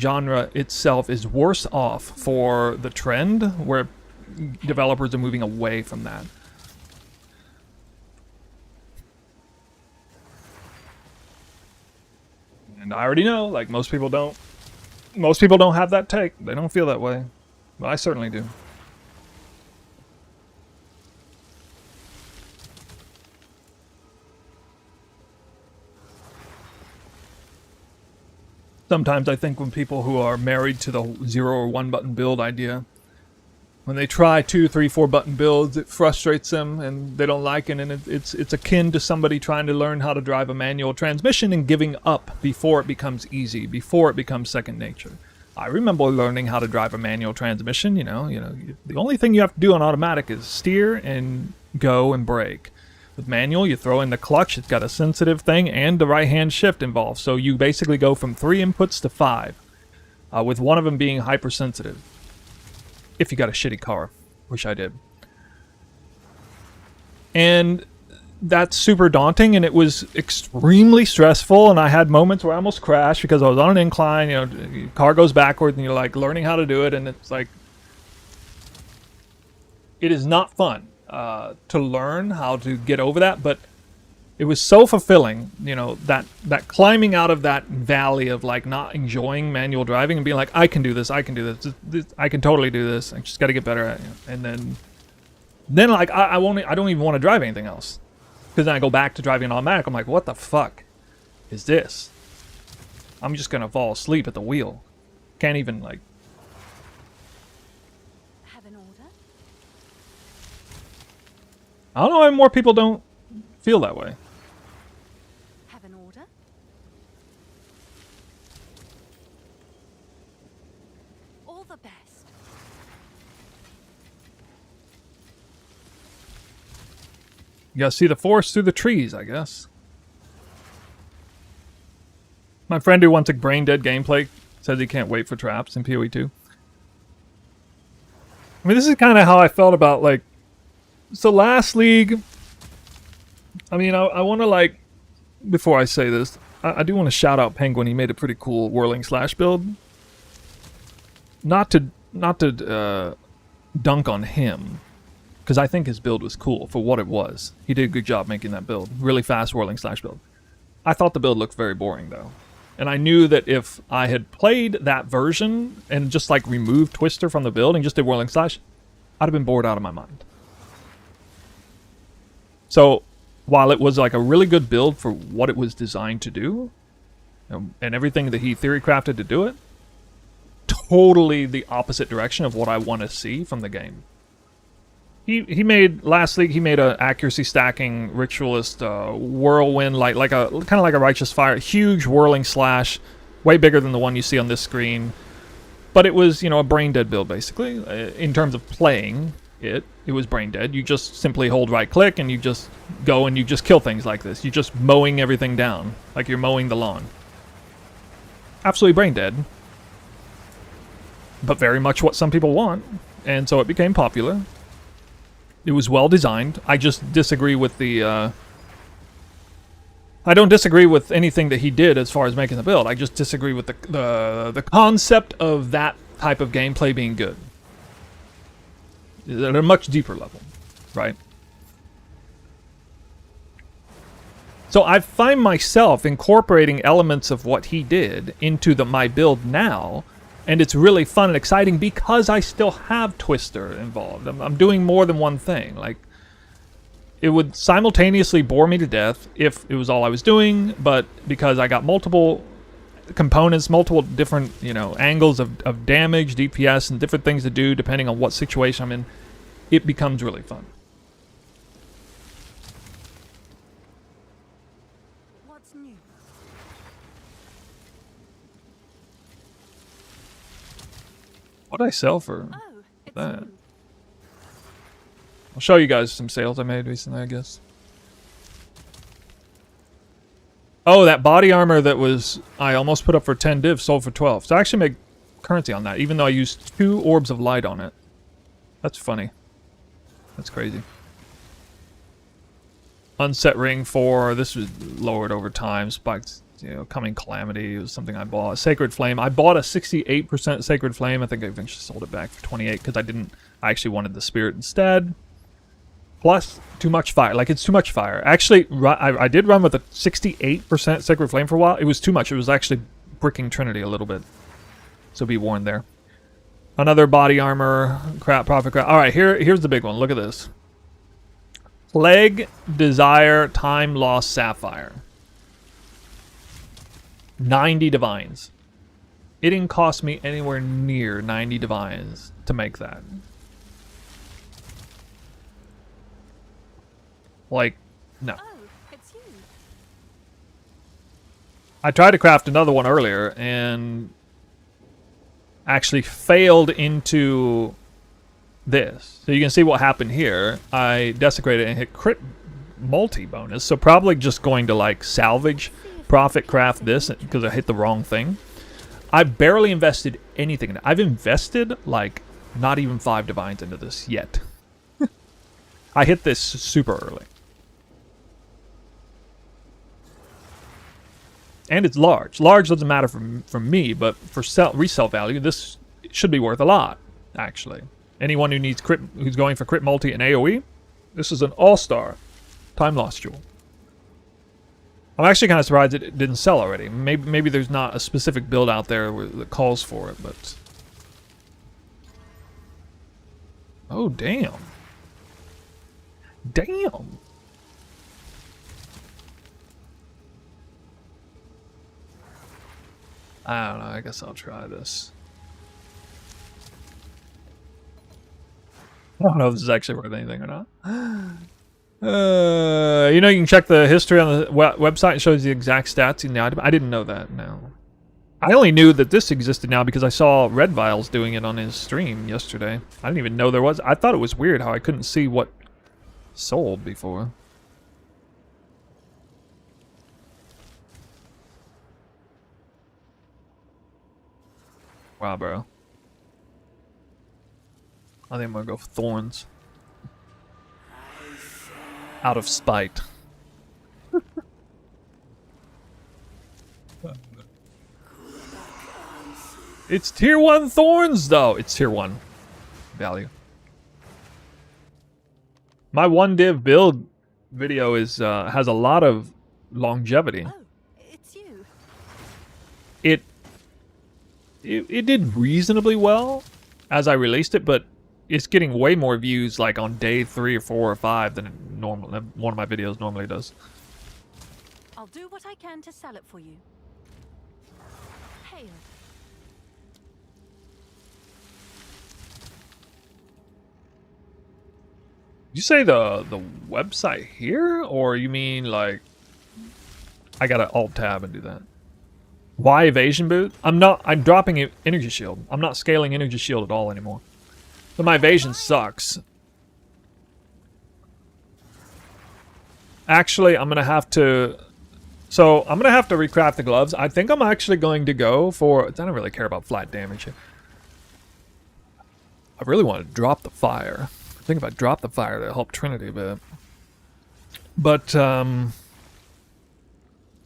genre itself is worse off for the trend, where developers are moving away from that. And I already know, like, most people don't have that take. They don't feel that way. But I certainly do. Sometimes I think when people who are married to the 0 or 1 button build idea, when they try 2, 3, 4 button builds, it frustrates them and they don't like it. And it's akin to somebody trying to learn how to drive a manual transmission and giving up before it becomes easy, before it becomes second nature. I remember learning how to drive a manual transmission. You know, the only thing you have to do on automatic is steer and go and brake. With manual, you throw in the clutch. It's got a sensitive thing and the right-hand shift involved. So you basically go from 3 inputs to 5, with one of them being hypersensitive. If you got a shitty car, which I did. And that's super daunting, and it was extremely stressful, and I had moments where I almost crashed because I was on an incline. You know, your car goes backwards, and you're like learning how to do it, and it's like, it is not fun to learn how to get over that, but it was so fulfilling, you know, that climbing out of that valley of like not enjoying manual driving and being like, I can do this, I can do this, I can totally do this, I just got to get better at it. And then like I don't even want to drive anything else, because then I go back to driving automatic. I'm like, what the fuck is this? I'm just gonna fall asleep at the wheel. Can't even like. Have an order? I don't know why more people don't feel that way. Have an order? All the best. You gotta see the forest through the trees, I guess. My friend who wants a brain dead gameplay says he can't wait for traps in PoE 2. I mean, this is kind of how I felt about, like, so last league. I mean, I want to, like, before I say this, I do want to shout out Penguin. He made a pretty cool whirling slash build. Not to dunk on him, because I think his build was cool for what it was. He did a good job making that build. Really fast whirling slash build. I thought the build looked very boring, though. And I knew that if I had played that version and just, like, removed Twister from the build and just did whirling slash, I'd have been bored out of my mind. So, while it was, like, a really good build for what it was designed to do, and everything that he theory crafted to do it, totally the opposite direction of what I want to see from the game. He made last league. He made a accuracy stacking ritualist whirlwind, like a kind of like a righteous fire, huge whirling slash, way bigger than the one you see on this screen. But it was, you know, a brain dead build basically. In terms of playing it was brain dead. You just simply hold right click and you just go and you just kill things like this. You're just mowing everything down like you're mowing the lawn. Absolutely brain dead, but very much what some people want, and so it became popular. It was well designed. I just disagree with the. I don't disagree with anything that he did as far as making the build. I just disagree with the concept of that type of gameplay being good. At a much deeper level, right? So I find myself incorporating elements of what he did into my build now. And it's really fun and exciting because I still have Twister involved. I'm doing more than one thing. Like, it would simultaneously bore me to death if it was all I was doing, but because I got multiple components, multiple different, you know, angles of damage, DPS, and different things to do depending on what situation I'm in, it becomes really fun. What's new? What did I sell for Oh, it's that? new. I'll show you guys some sales I made recently, I guess. Oh, that body armor that was I almost put up for 10 div sold for 12. So I actually made currency on that, even though I used 2 orbs of light on it. That's funny. That's crazy. Unset ring 4. This was lowered over time. Spiked, you know, coming calamity. It was something I bought. Sacred flame. I bought a 68% sacred flame. I think I eventually sold it back for 28 because I actually wanted the spirit instead. Plus, too much fire. Like, it's too much fire. Actually, I did run with a 68% Sacred Flame for a while. It was too much. It was actually bricking Trinity a little bit. So be warned there. Another body armor. Crap, profit crap. Alright, here's the big one. Look at this. Plague, Desire, Time Lost Sapphire. 90 divines. It didn't cost me anywhere near 90 divines to make that. Like, no. Oh, it's you. I tried to craft another one earlier and actually failed into this. So you can see what happened here. I desecrated and hit crit multi bonus. So probably just going to like salvage, profit craft this because I hit the wrong thing. I barely invested anything in it. I've invested like not even 5 divines into this yet. I hit this super early. And it's large. Large doesn't matter for me, but for resale value, this should be worth a lot, actually. Anyone who needs crit, who's going for crit multi and AoE, this is an all-star time loss jewel. I'm actually kind of surprised it didn't sell already. Maybe there's not a specific build out there that calls for it, but... Oh, damn. Damn. I don't know, I guess I'll try this. I don't know if this is actually worth anything or not. You know, you can check the history on the website. It shows the exact stats in the item. I didn't know that, no. I only knew that this existed now because I saw Red Vials doing it on his stream yesterday. I didn't even know there was. I thought it was weird how I couldn't see what sold before. Wow, bro. I think I'm gonna go for thorns. Out of spite. It's tier 1 thorns, though. It's tier 1 value. My 1 div build video is has a lot of longevity. Oh, it's you. It did reasonably well as I released it, but it's getting way more views like on day 3 or 4 or 5 than one of my videos normally does. I'll do what I can to sell it for you. Hail. Did you say the website here, or you mean like I gotta alt tab and do that? Why evasion boot? I'm dropping energy shield. I'm not scaling energy shield at all anymore. But my evasion sucks. Actually, I'm gonna have to. So I'm gonna have to recraft the gloves. I think I'm actually going to go for. I don't really care about flat damage here. I really want to drop the fire. I think if I drop the fire, that'll help Trinity a bit. But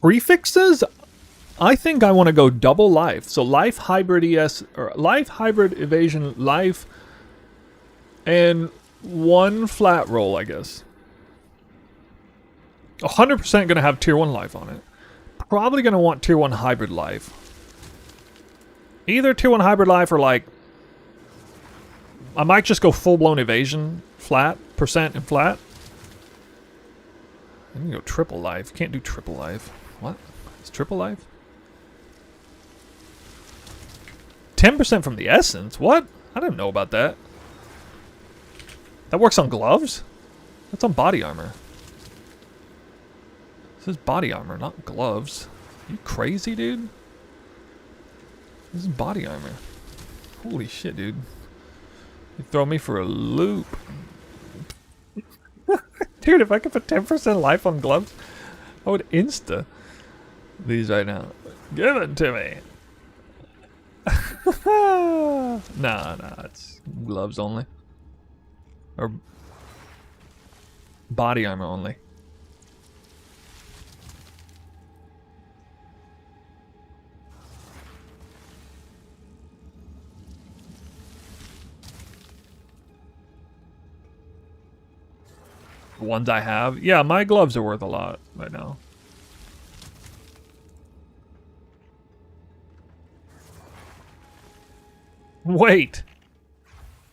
prefixes. I think I want to go double life. So life hybrid ES or life hybrid evasion life. And 1 flat roll, I guess. 100% going to have tier 1 life on it. Probably going to want tier 1 hybrid life. Either tier 1 hybrid life or like... I might just go full-blown evasion, flat, percent and flat. I can go triple life. Can't do triple life. What? It's triple life? 10% from the essence? What? I didn't know about that. That works on gloves? That's on body armor. This is body armor, not gloves. You crazy, dude? This is body armor. Holy shit, dude. You throw me for a loop. Dude, if I could put 10% life on gloves, I would insta these right now. Give it to me. Nah, it's gloves only. Or body armor only. The ones I have? Yeah, my gloves are worth a lot right now. Wait.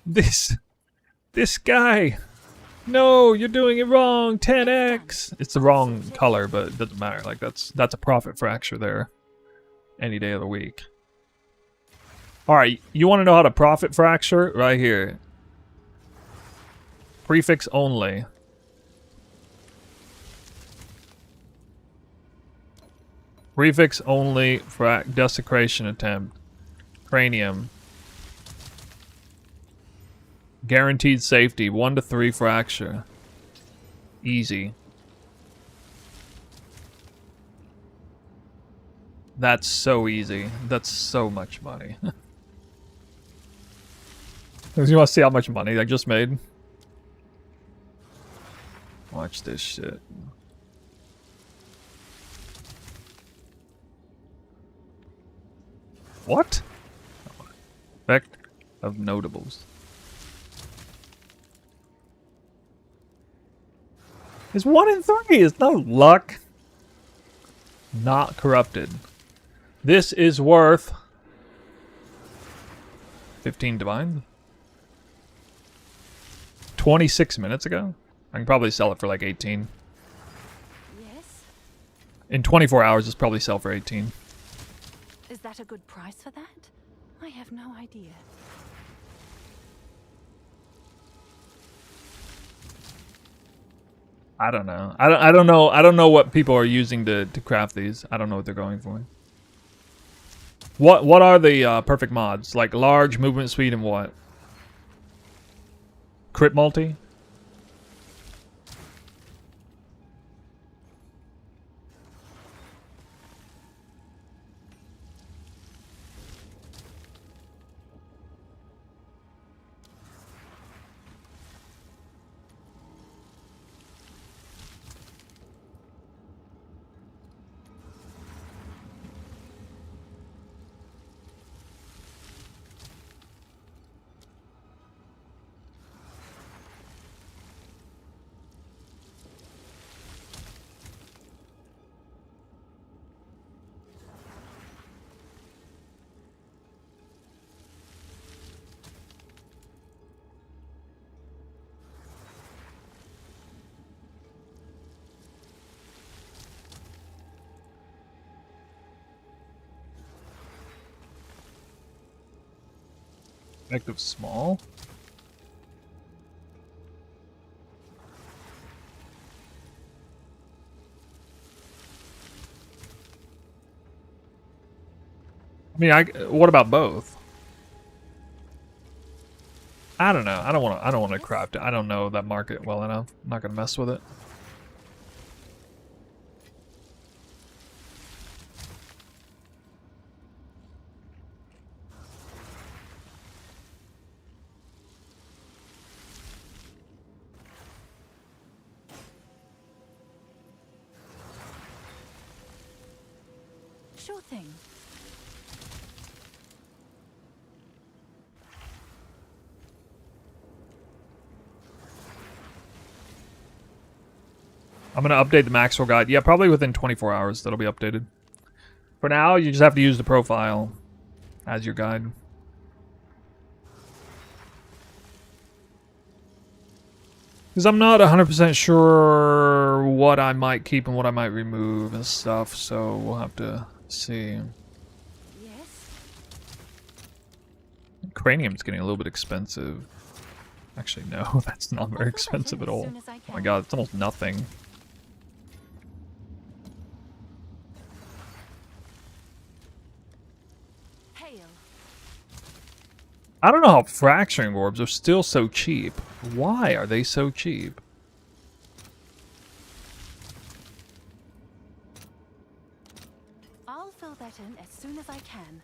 This guy. No, you're doing it wrong. 10x. It's the wrong color, but it doesn't matter. Like that's a profit fracture there. Any day of the week. Alright, you want to know how to profit fracture? Right here. Prefix only. Prefix only desecration attempt. Cranium. Guaranteed safety. 1 to 3 fracture. Easy. That's so easy. That's so much money. You want to see how much money I just made? Watch this shit. What? Effect of notables. It's 1 in 3. It's no luck. Not corrupted. This is worth 15 divine. 26 minutes ago. I can probably sell it for like 18. Yes? In 24 hours, it's probably sell for 18. Is that a good price for that? I have no idea. I don't know. I don't know. I don't know what people are using to craft these. I don't know what they're going for. What are the perfect mods? Like large movement speed and what? Crit multi? Effective small? I mean, what about both? I don't know. I don't want to craft it. I don't know that market well enough. I'm not gonna mess with it. Sure thing. I'm gonna update the Maxwell guide. Yeah, probably within 24 hours that'll be updated. For now, you just have to use the profile as your guide. Because I'm not 100% sure what I might keep and what I might remove and stuff, so we'll have to see. Yes? Cranium's getting a little bit expensive. Actually, no, that's not very expensive at all. Oh my god, it's almost nothing. Hail. I don't know how fracturing orbs are still so cheap. Why are they so cheap? I'll fill that in as soon as I can.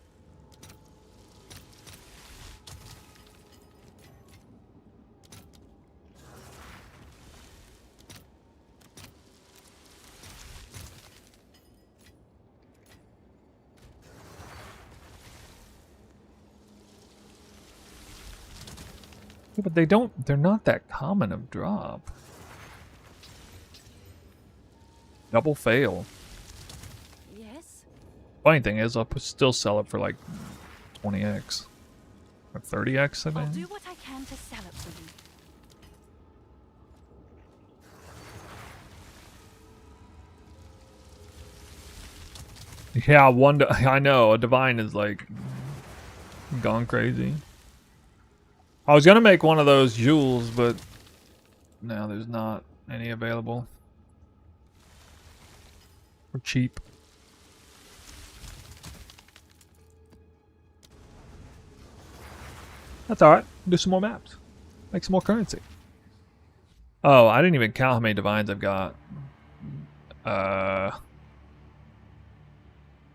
Yeah, but they're not that common of drop. Double fail. Yes? Funny thing is, I'll still sell it for like 20x. Or 30x, I I'll think. do what I can to sell it for you. Yeah, I know, a divine is like Gone crazy. I was gonna make one of those jewels, but no, there's not any available. For cheap. That's alright. Do some more maps. Make some more currency. Oh, I didn't even count how many divines I've got.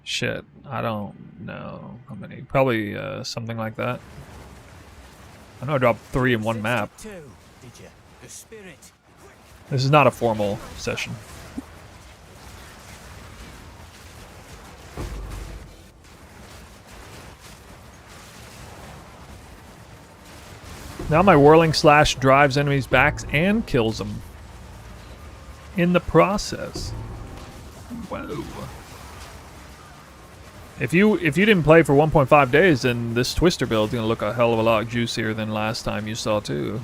Shit. I don't know how many. Probably something like that. I know I dropped 3 in one map. Did you? The spirit. This is not a formal session. Now my whirling slash drives enemies back and kills them. In the process. Whoa. If you didn't play for 1.5 days, then this Twister build is gonna look a hell of a lot juicier than last time you saw too.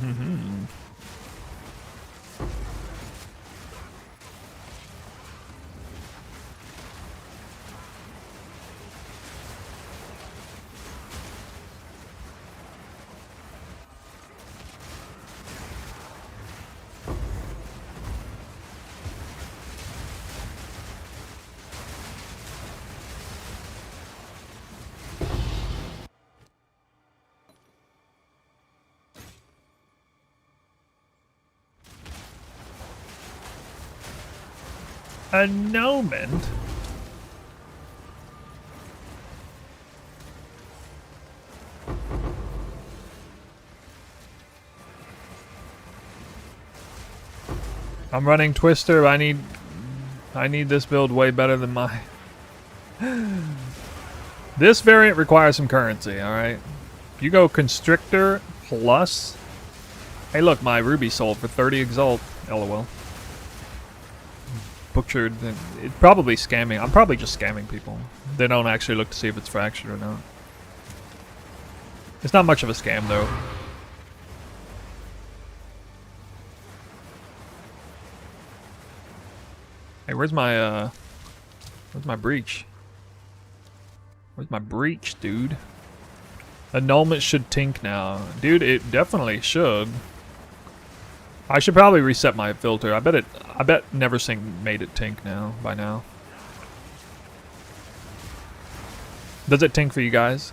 Annulment? I'm running Twister. I need this build way better than mine. This variant requires some currency, alright? You go Constrictor plus... Hey look, my Ruby sold for 30 Exalt. LOL. Butchered. It's probably scamming. I'm probably just scamming people. They don't actually look to see if it's fractured or not. It's not much of a scam though. Hey, where's my breach? Where's my breach, dude? Annulment should tink now. Dude, it definitely should. I should probably reset my filter. I bet Neversing made it tink now, by now. Does it tink for you guys?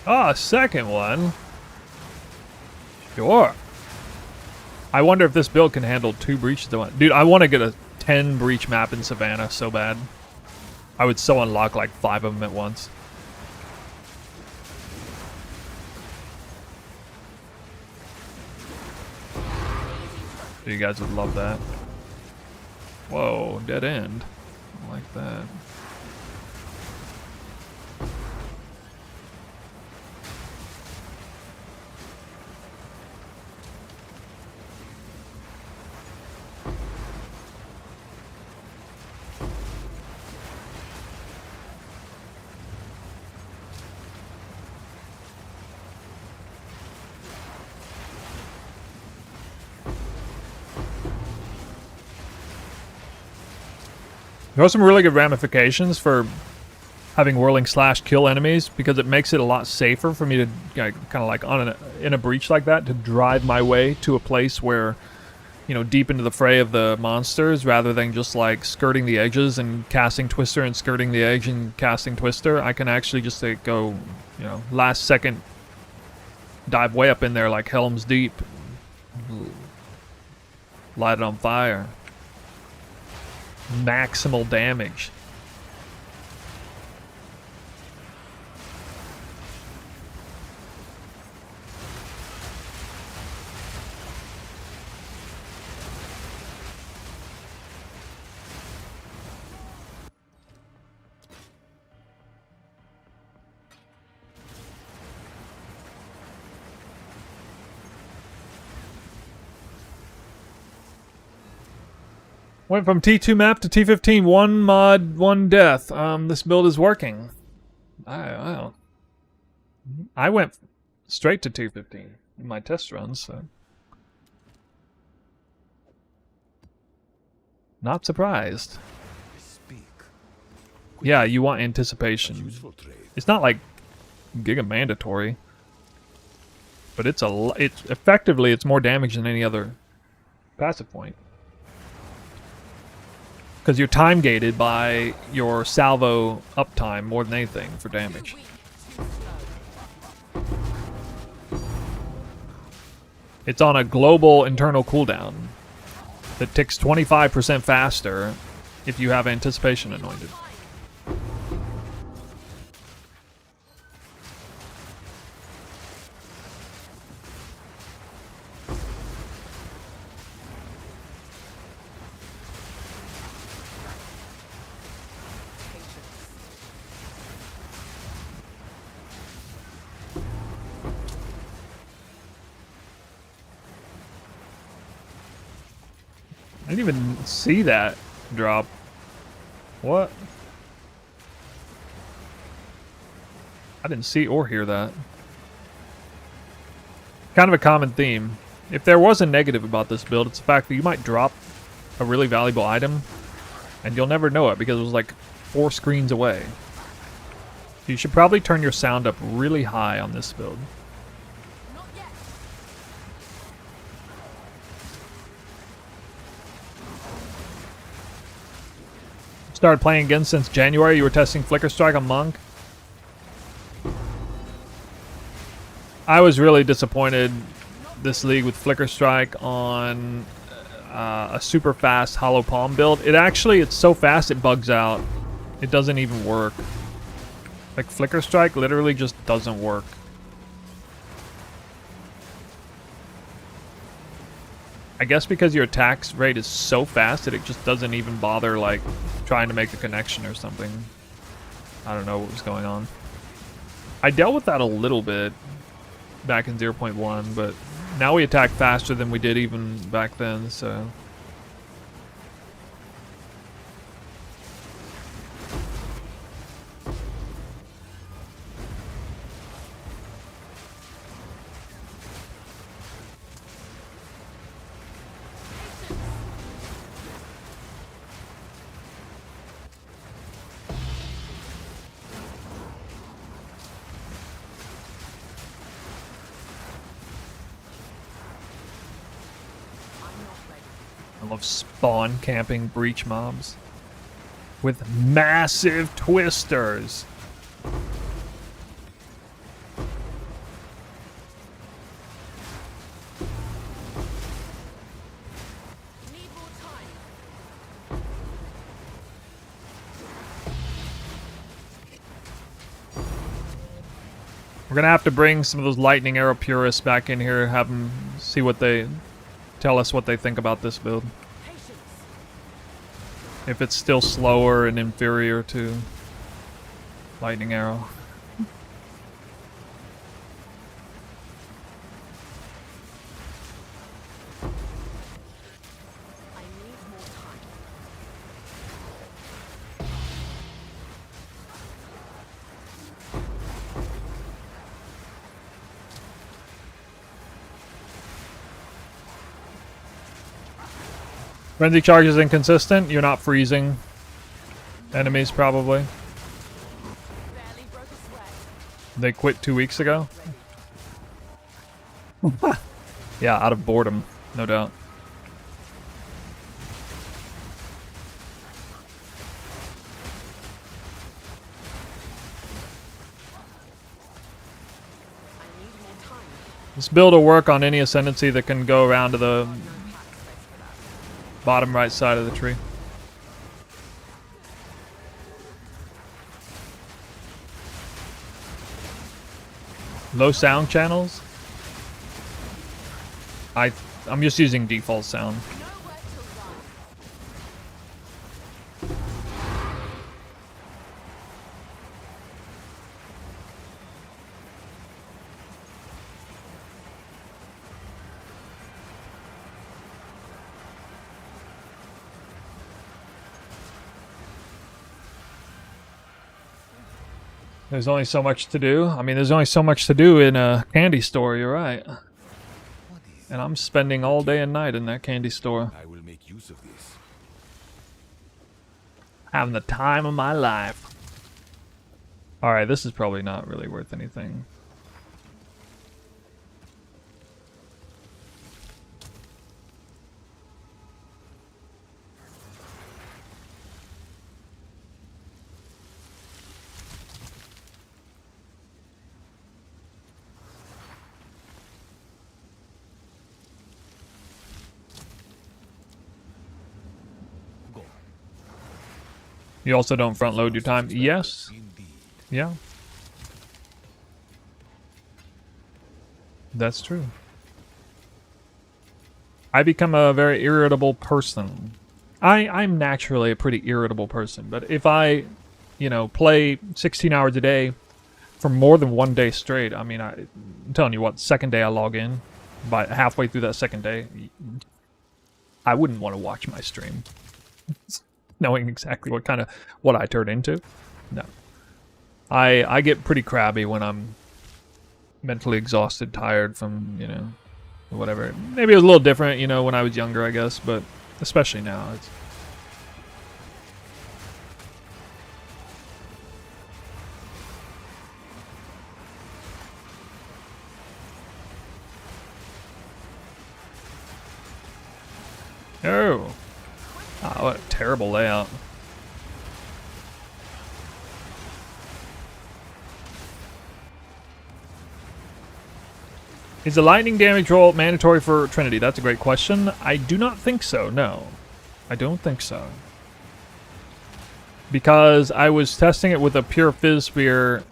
Oh, a second one. Sure. I wonder if this build can handle 2 breaches at once. Dude, I want to get a 10 breach map in Savannah so bad. I would so unlock like 5 of them at once. You guys would love that. Whoa, dead end. I like that. There are some really good ramifications for having whirling slash kill enemies because it makes it a lot safer for me to kind of like in a breach like that to drive my way to a place where, you know, deep into the fray of the monsters rather than just like skirting the edges and casting Twister and skirting the edge and casting Twister. I can actually just go, you know, last second dive way up in there like Helm's Deep, light it on fire. Maximal damage. Went from T2 map to T15. 1 mod, 1 death. This build is working. I went straight to T15 in my test runs, so... Not surprised. Speak. Yeah, you want anticipation. Useful trade. It's not like giga mandatory, but it's effectively it's more damage than any other passive point. Because you're time gated by your salvo uptime more than anything for damage. It's on a global internal cooldown that ticks 25% faster if you have anticipation anointed. I didn't even see that drop. What? I didn't see or hear that. Kind of a common theme. If there was a negative about this build, it's the fact that you might drop a really valuable item and you'll never know it because it was like 4 screens away. You should probably turn your sound up really high on this build. Started playing again since January. You were testing Flicker Strike on Monk. I was really disappointed this league with Flicker Strike on a super fast Hollow Palm build. It's so fast it bugs out. It doesn't even work. Like Flicker Strike literally just doesn't work. I guess because your attack rate is so fast that it just doesn't even bother like trying to make the connection or something. I don't know what was going on. I dealt with that a little bit back in 0.1, but now we attack faster than we did even back then, so... I love spawn camping breach mobs with massive twisters. We're gonna have to bring some of those lightning arrow purists back in here, have them see what they tell us what they think about this build. If it's still slower and inferior to lightning arrow. Frenzy charge is inconsistent. You're not freezing enemies, probably. They quit 2 weeks ago. Yeah, out of boredom, no doubt. This build will work on any ascendancy that can go around to the bottom right side of the tree. Low sound channels? I'm just using default sound. There's only so much to do. I mean, there's only so much to do in a candy store, you're right. What is And I'm spending all day and night in that candy store. I will make use of this. Having the time of my life. Alright, this is probably not really worth anything. Go. You also don't front load your time. Yes. Indeed. Yeah. That's true. I become a very irritable person. I'm naturally a pretty irritable person, but if I, play 16 hours a day for more than one day straight, I mean, I'm telling you what, second day I log in, by halfway through that second day, I wouldn't want to watch my stream. Knowing exactly what I turn into. No. I get pretty crabby when I'm mentally exhausted, tired from, whatever. Maybe it was a little different, when I was younger, I guess, but especially now. It's Oh! Oh, what a terrible layout. Is the lightning damage roll mandatory for Trinity? That's a great question. I do not think so, no. I don't think so. Because I was testing it with a pure Fizz Spear.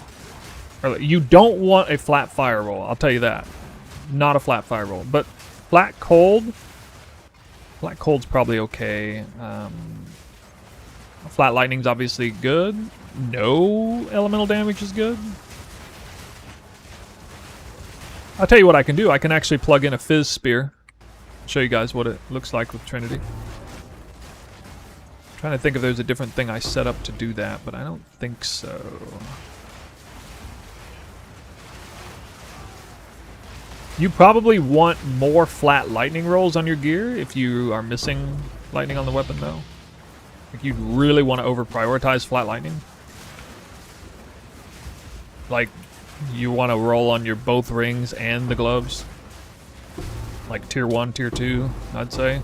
You don't want a flat fire roll, I'll tell you that. Not a flat fire roll. But flat cold? Flat cold's probably okay. Flat lightning's obviously good. No elemental damage is good. I'll tell you what I can do. I can actually plug in a Fizz Spear. Show you guys what it looks like with Trinity. Trying to think if there's a different thing I set up to do that, but I don't think so. You probably want more flat lightning rolls on your gear if you are missing lightning on the weapon, though. Like, you really want to over-prioritize flat lightning. Like, you want to roll on your both rings and the gloves. Like tier 1, tier 2, I'd say.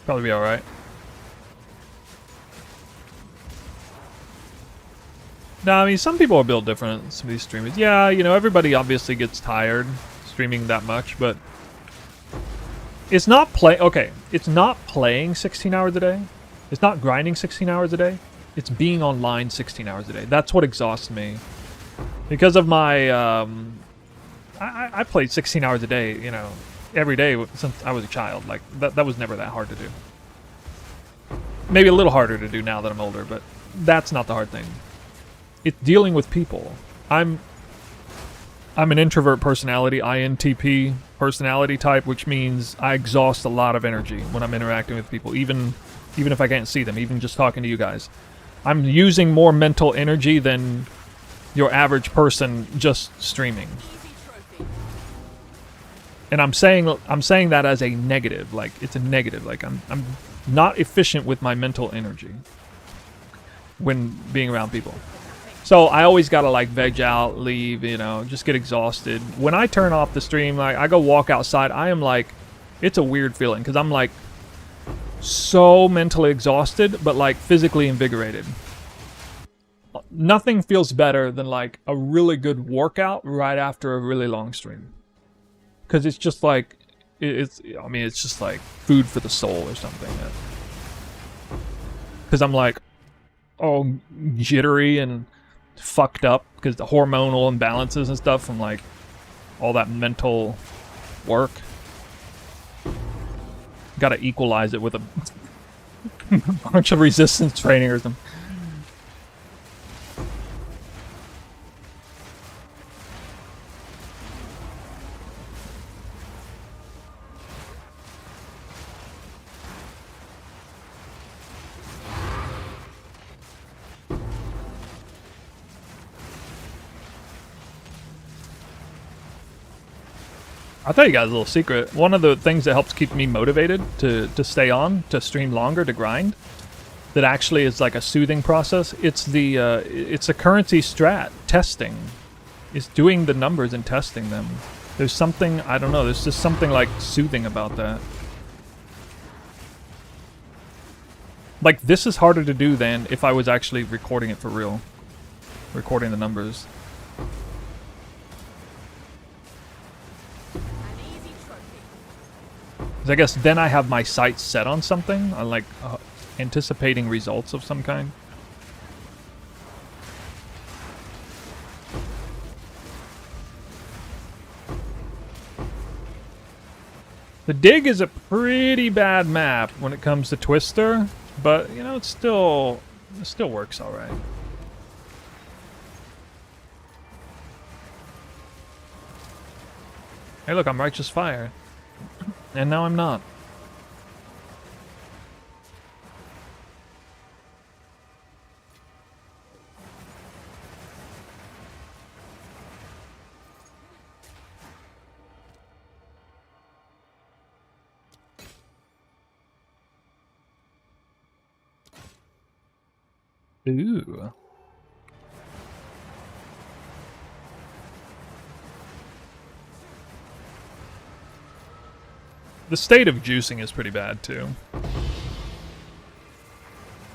Probably be alright. No, I mean, some people are built different, some of these streamers. Yeah, everybody obviously gets tired streaming that much, but it's not it's not playing 16 hours a day. It's not grinding 16 hours a day. It's being online 16 hours a day. That's what exhausts me. Because of my, I played 16 hours a day, every day since I was a child. Like, that was never that hard to do. Maybe a little harder to do now that I'm older, but that's not the hard thing. It's dealing with people. I'm an introvert personality, INTP personality type, which means I exhaust a lot of energy when I'm interacting with people, even if I can't see them, even just talking to you guys. I'm using more mental energy than your average person just streaming. And I'm saying that as a negative, like it's a negative, like I'm not efficient with my mental energy when being around people. So I always gotta like veg out, leave, just get exhausted. When I turn off the stream, like I go walk outside, I am like, it's a weird feeling because I'm like so mentally exhausted, but like physically invigorated. Nothing feels better than like a really good workout right after a really long stream. Because it's just like, it's just like food for the soul or something. Because I'm like, all jittery and fucked up because the hormonal imbalances and stuff from like all that mental work. Gotta equalize it with a bunch of resistance training or something. I'll tell you guys a little secret. One of the things that helps keep me motivated to stay on, to stream longer, to grind, that actually is like a soothing process. It's a currency strat testing. It's doing the numbers and testing them. There's something, I don't know, there's just something like soothing about that. Like, this is harder to do than if I was actually recording it for real. Recording the numbers. Because I guess then I have my sights set on something. I'm like anticipating results of some kind. The Dig is a pretty bad map when it comes to Twister, but you know, it still works all right. Hey, look, I'm Righteous Fire. And now I'm not. Ooh. The state of juicing is pretty bad, too.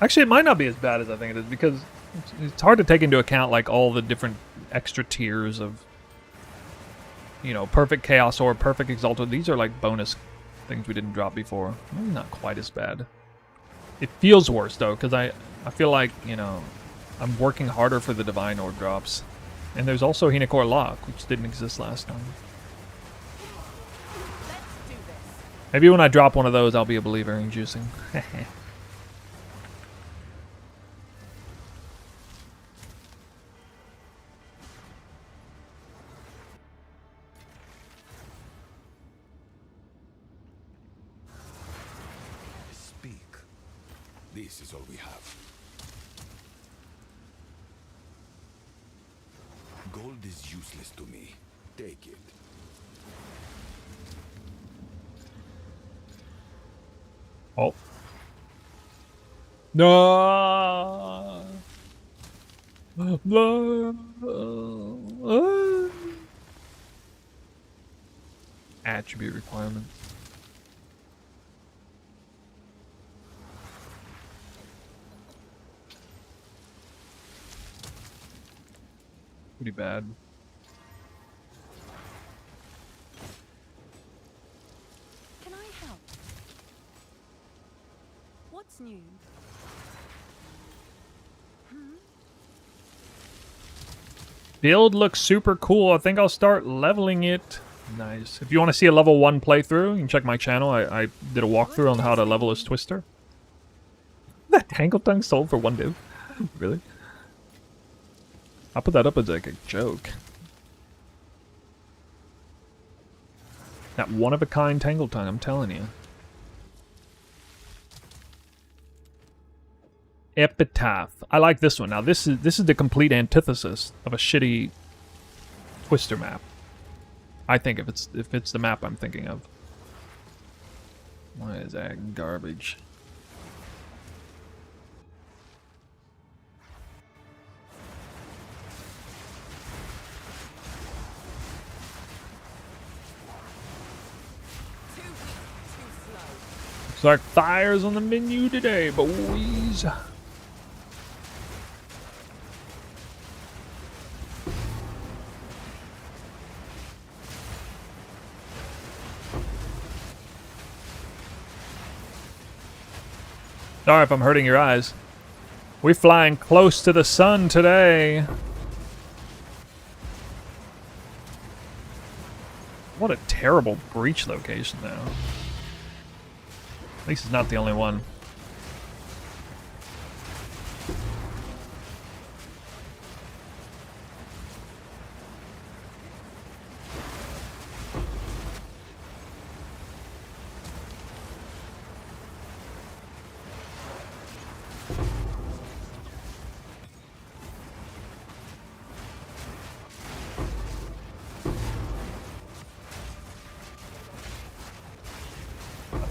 Actually, it might not be as bad as I think it is, because it's hard to take into account, like, all the different extra tiers of, you know, Perfect Chaos or Perfect Exalted. These are, like, bonus things we didn't drop before. Maybe not quite as bad. It feels worse, though, because I feel like, you know, I'm working harder for the Divine Orb drops. And there's also Hinekor Lock, which didn't exist last time. Maybe when I drop one of those, I'll be a believer in juicing. Speak. This is all we have. Gold is useless to me. Take it. Oh. No. Attribute requirements. Pretty bad. Can I help? What's new? Build looks super cool. I think I'll start leveling it. Nice. If you want to see a level 1 playthrough, you can check my channel. I did a walkthrough on how to level as Twister. That Tangle Tongue sold for 1 div? Really? I'll put that up as like a joke. That one-of-a-kind Tangle Tongue, I'm telling you. Epitaph. I like this one. Now this is the complete antithesis of a shitty Twister map. I think if it's the map I'm thinking of. Why is that garbage? Looks like fire's on the menu today, boys. Sorry if I'm hurting your eyes. We're flying close to the sun today. What a terrible breach location, though. At least it's not the only one.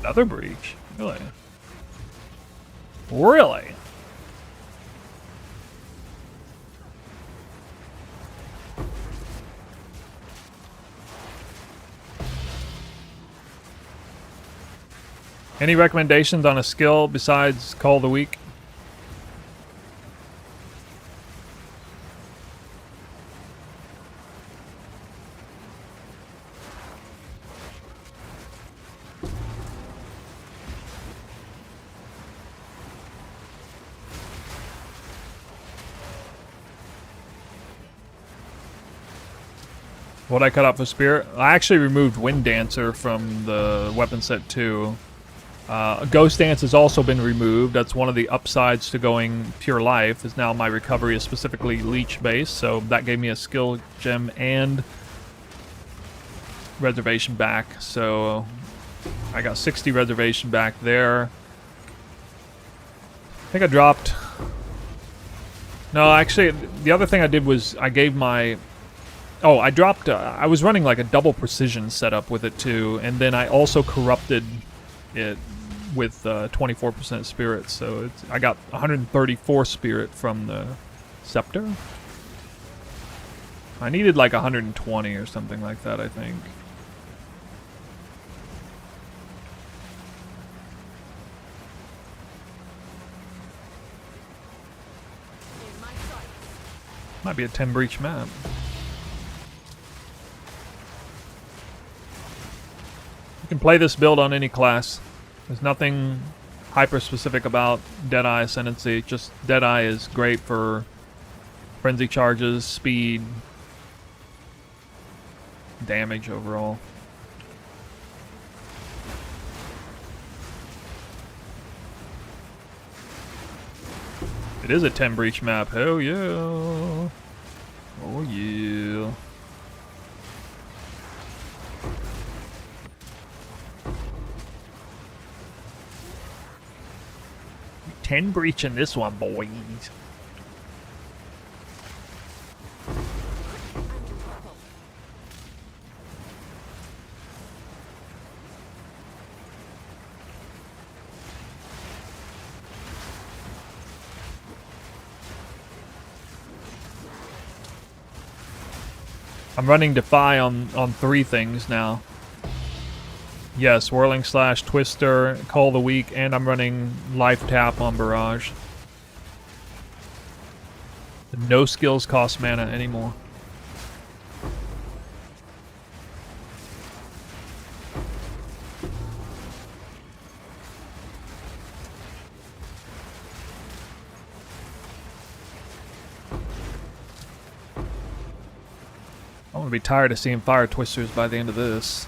Another breach. Really? Really? Any recommendations on a skill besides Call of the Week? What I cut out for Spirit? I actually removed Wind Dancer from the weapon set too. Ghost Dance has also been removed. That's one of the upsides to going Pure Life, is now my recovery is specifically Leech based, so that gave me a skill gem and reservation back. So I got 60 reservation back there. I think I dropped... No, actually, the other thing I did was I gave my... Oh, I dropped... I was running like a double precision setup with it too, and then I also corrupted it with 24% spirit, so I got 134 spirit from the scepter. I needed like 120 or something like that, I think. Might be a 10 breach map. You can play this build on any class. There's nothing hyper-specific about Deadeye Ascendancy. Just Deadeye is great for frenzy charges, speed, damage overall. It is a 10 breach map. Hell yeah. Oh yeah. Ten breach in this one, boys. I'm running Defy on 3 things now. Yes, Whirling Slash, Twister, Call the Weak, and I'm running Life Tap on Barrage. No skills cost mana anymore. I'm gonna be tired of seeing Fire Twisters by the end of this.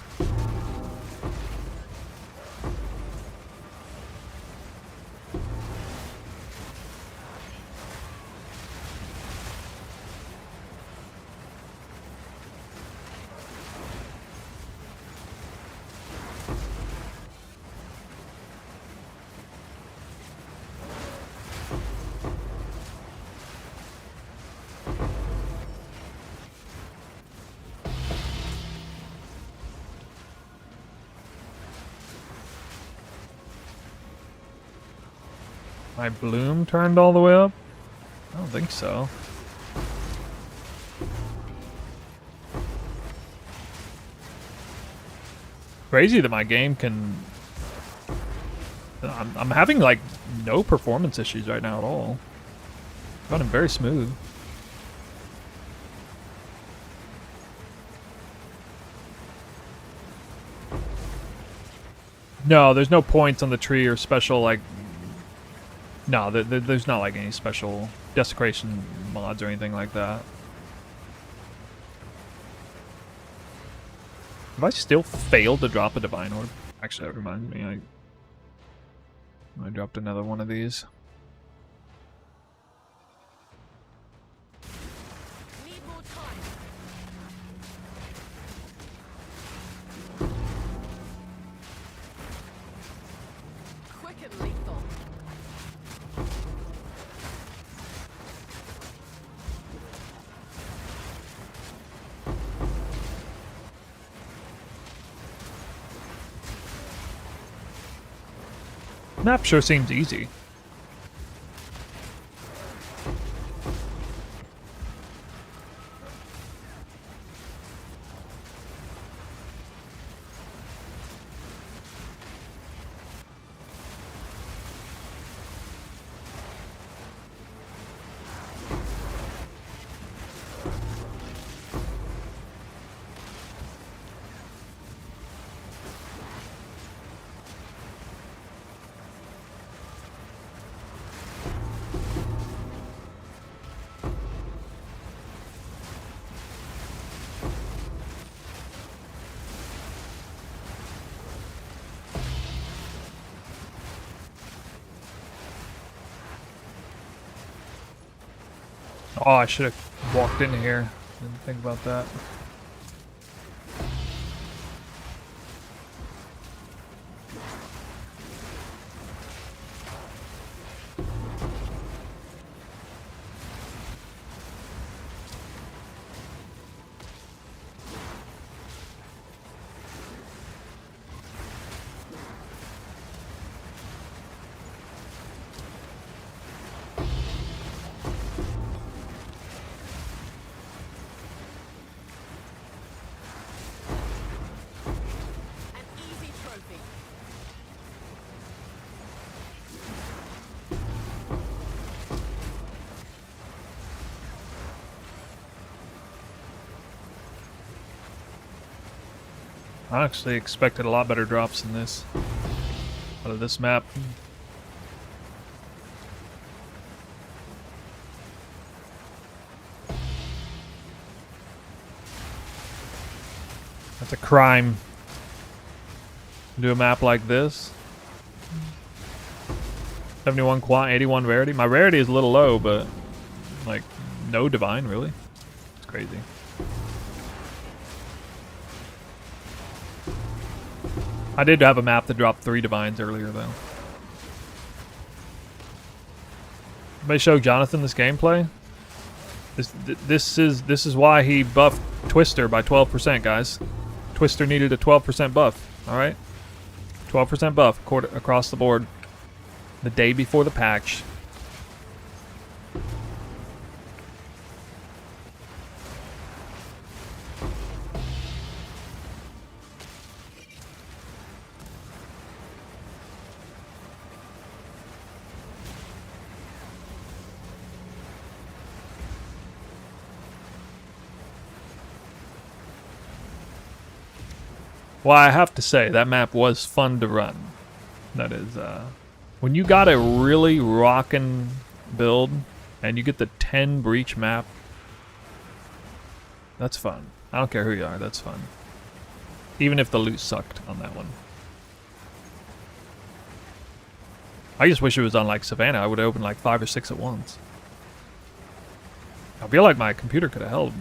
My bloom turned all the way up? I don't think so. Crazy that my game can... I'm having like no performance issues right now at all. Running very smooth. No, there's no points on the tree or special like... No, there's not like any special desecration mods or anything like that. Have I still failed to drop a Divine Orb? Actually, that reminds me, I dropped another one of these. Need more time. Quick and lethal. Map sure seems easy. Oh, I should have walked in here. Didn't think about that. An easy trophy. I actually expected a lot better drops than this out of this map. That's a crime. Do a map like this. 71 quant, 81 rarity. My rarity is a little low, but like no divine really. It's crazy. I did have a map that dropped 3 divines earlier though. Anybody show Jonathan this gameplay? This is why he buffed Twister by 12%, guys. Twister needed a 12% buff. All right, 12% buff across the board. The day before the patch. Well, I have to say, that map was fun to run. That is, when you got a really rockin' build, and you get the 10 breach map, that's fun. I don't care who you are, that's fun. Even if the loot sucked on that one. I just wish it was on, like, Savannah. I would have opened, like, 5 or 6 at once. I feel like my computer could have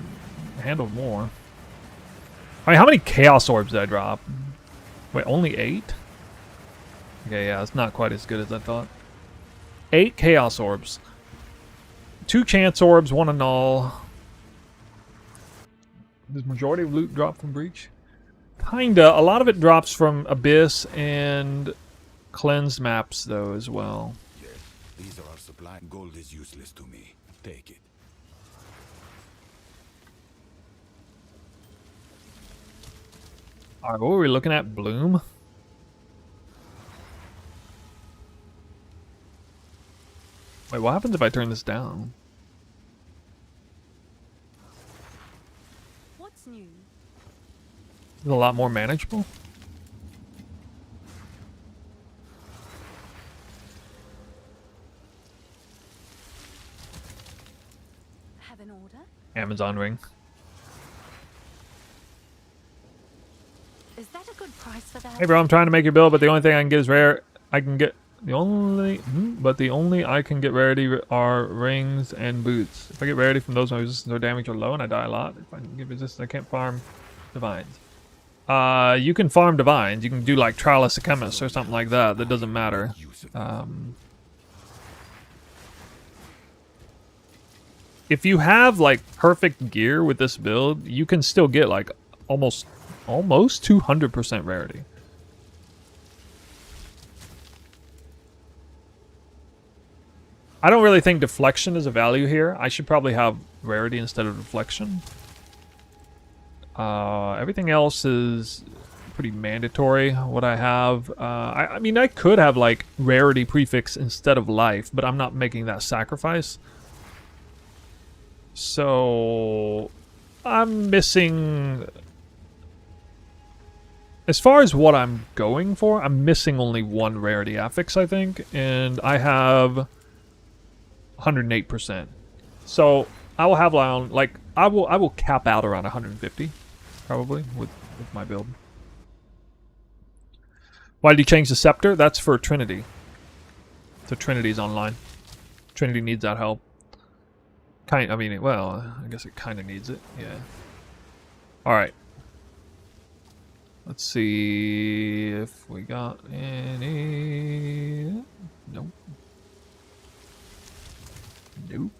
handled more. I mean, how many Chaos Orbs did I drop? Wait, only 8? Okay, yeah, it's not quite as good as I thought. 8 Chaos Orbs. 2 Chance Orbs, 1 Annul. Does majority of loot drop from Breach? Kinda. A lot of it drops from Abyss and Cleansed maps, though, as well. Yes, these are our supply. Gold is useless to me. Take it. Alright, what were we looking at? Bloom? Wait, what happens if I turn this down? What's new? Is it a lot more manageable? Have an order? Amazon ring. Is that a good price for that? Hey bro, I'm trying to make your build, but the only thing I can get is rare. I can get the only I can get rarity are rings and boots. If I get rarity from those, my resistance or damage are low, and I die a lot. If I can get resistance, I can't farm divines. You can farm divines. You can do like Trialist of Chemist or something like that. That doesn't matter. If you have like perfect gear with this build, you can still get like almost 200% rarity. I don't really think deflection is a value here. I should probably have rarity instead of deflection. Everything else is pretty mandatory. What I have, I mean, I could have like rarity prefix instead of life, but I'm not making that sacrifice. So I'm missing, as far as what I'm going for, I'm missing only one rarity affix, I think, and I have 108%. So I will have like I will cap out around 150, probably with my build. Why did you change the scepter? That's for Trinity. So Trinity's online. Trinity needs that help. I mean, well, I guess it kind of needs it. Yeah. All right. Let's see if we got any. Nope. Nope.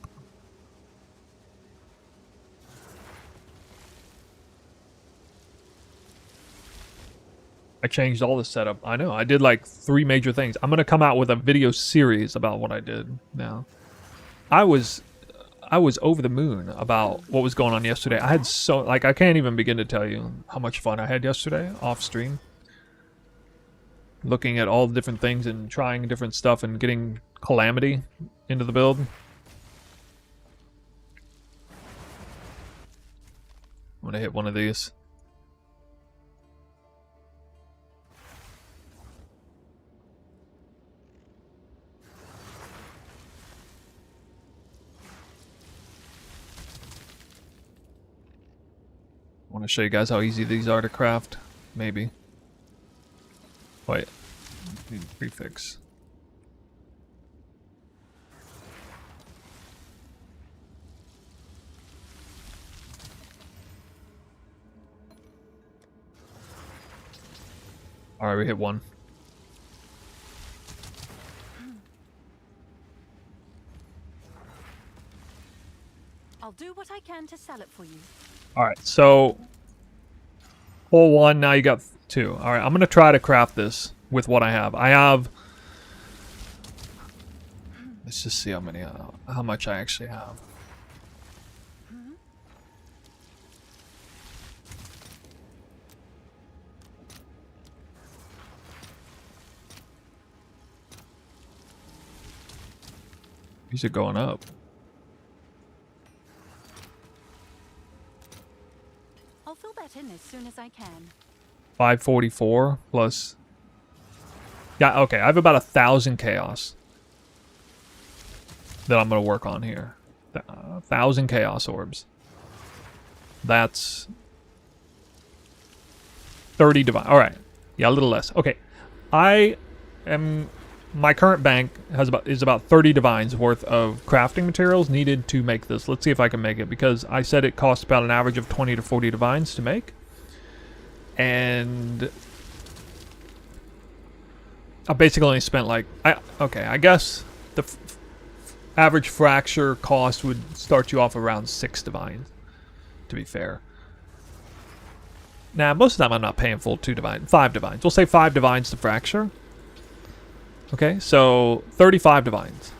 I changed all the setup. I know. I did like 3 major things. I'm going to come out with a video series about what I did now. I was over the moon about what was going on yesterday. I had I can't even begin to tell you how much fun I had yesterday off stream. Looking at all the different things and trying different stuff and getting calamity into the build. I'm going to hit one of these. I want to show you guys how easy these are to craft. Maybe. Wait. Need a prefix. Alright, we hit one. I'll do what I can to sell it for you. Alright, so hole 1, now you got 2. Alright, I'm gonna try to craft this with what I have. I have, let's just see how much I actually have. These are going up. I'll fill that in as soon as I can. 544 plus. Yeah, okay. I have about 1,000 chaos that I'm going to work on here. 1,000 chaos orbs. That's 30 divine. All right. Yeah, a little less. Okay. My current bank is about 30 divines worth of crafting materials needed to make this. Let's see if I can make it, because I said it costs about an average of 20 to 40 divines to make. And I basically only spent like, I guess the average fracture cost would start you off around 6 divines, to be fair. Now, most of the time I'm not paying full 5 divines. We'll say 5 divines to fracture. Okay, so 35 divines.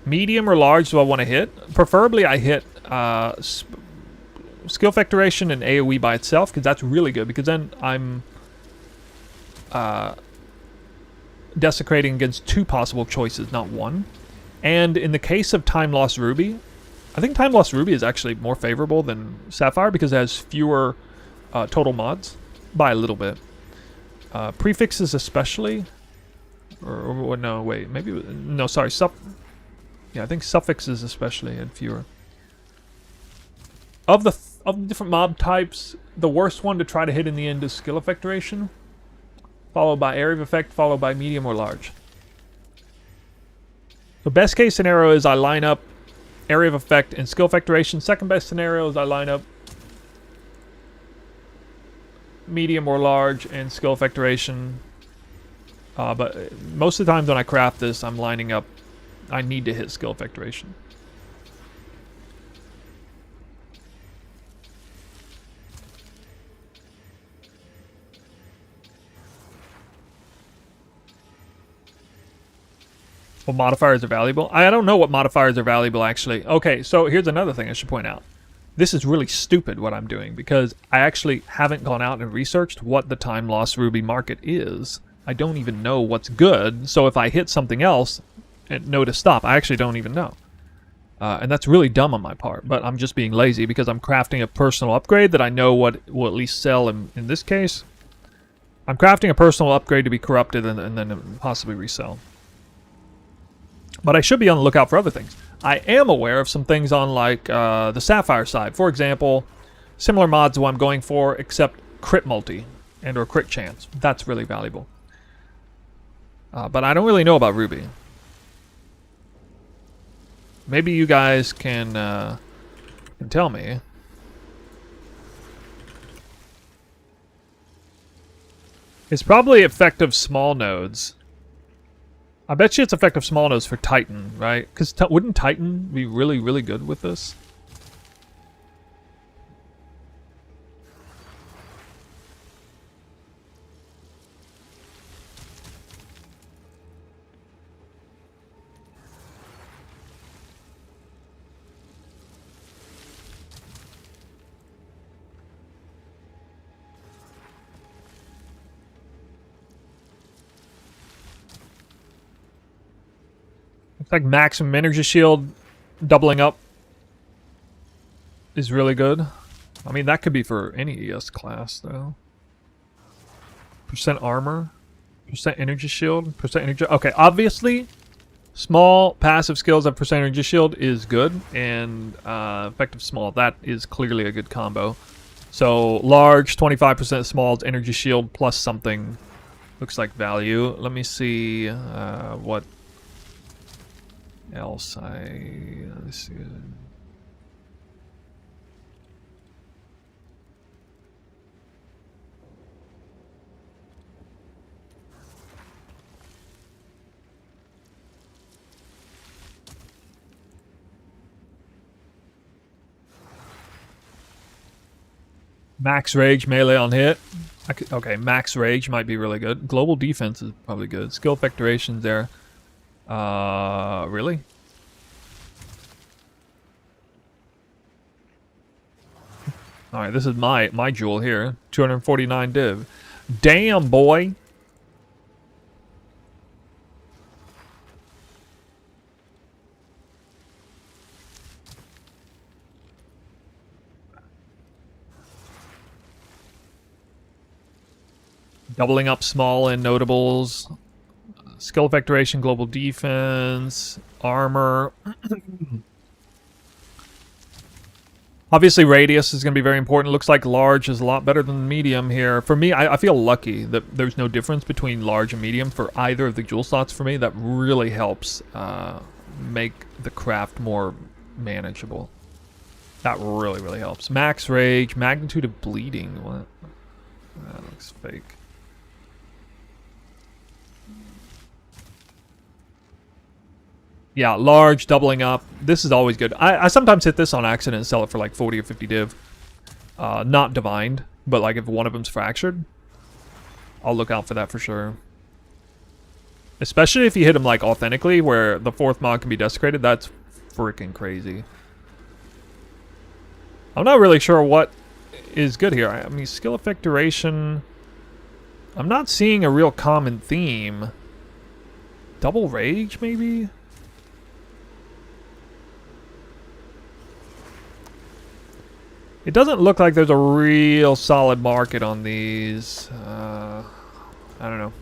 Medium or large do I want to hit? Preferably I hit skill factoration and AoE by itself, because that's really good, because then I'm desecrating against 2 possible choices, not 1. And in the case of Time Lost Ruby, I think Time Lost Ruby is actually more favorable than Sapphire because it has fewer total mods by a little bit. Prefixes especially, or no, wait, maybe, no, sorry, yeah, I think suffixes especially had fewer. Of the different mob types, the worst one to try to hit in the end is skill effectoration, followed by area of effect, followed by medium or large. The best case scenario is I line up area of effect and skill effectoration. Second best scenario is I line up medium or large and skill effectoration. But most of the times when I craft this, I'm lining up, I need to hit skill effectoration. What modifiers are valuable? I don't know what modifiers are valuable, actually. Okay, so here's another thing I should point out. This is really stupid what I'm doing, because I actually haven't gone out and researched what the time loss ruby market is. I don't even know what's good, so if I hit something else and know to stop, I actually don't even know. And that's really dumb on my part, but I'm just being lazy because I'm crafting a personal upgrade that I know what will at least sell in this case. I'm crafting a personal upgrade to be corrupted and then possibly resell. But I should be on the lookout for other things. I am aware of some things on like the Sapphire side. For example, similar mods to what I'm going for, except crit multi and or crit chance. That's really valuable. But I don't really know about Ruby. Maybe you guys can tell me. It's probably effective small nodes. I bet you it's effective small nodes for Titan, right? Because wouldn't Titan be really, really good with this? Looks like maximum energy shield doubling up is really good. I mean, that could be for any ES class, though. Percent armor, percent energy shield, percent energy. Okay, obviously, small passive skills of percent energy shield is good, and effective small, that is clearly a good combo. So large, 25% small's energy shield plus something looks like value. Let me see what else let's see. Max rage melee on hit. Okay, max rage might be really good. Global defense is probably good. Skill effectuation's there. Really? Alright, this is my jewel here. 249 div. Damn, boy! Doubling up small and notables. Skill effectuation, global defense, armor. Obviously, radius is going to be very important. Looks like large is a lot better than medium here. For me, I feel lucky that there's no difference between large and medium for either of the jewel slots for me. That really helps make the craft more manageable. That really, really helps. Max rage, magnitude of bleeding. What? That looks fake. Yeah, large, doubling up. This is always good. I sometimes hit this on accident and sell it for like 40 or 50 div. Not divined, but like if one of them's fractured, I'll look out for that for sure. Especially if you hit them like authentically, where the fourth mod can be desecrated. That's freaking crazy. I'm not really sure what is good here. I mean, skill effectuation. I'm not seeing a real common theme. Double rage, maybe? It doesn't look like there's a real solid market on these. I don't know.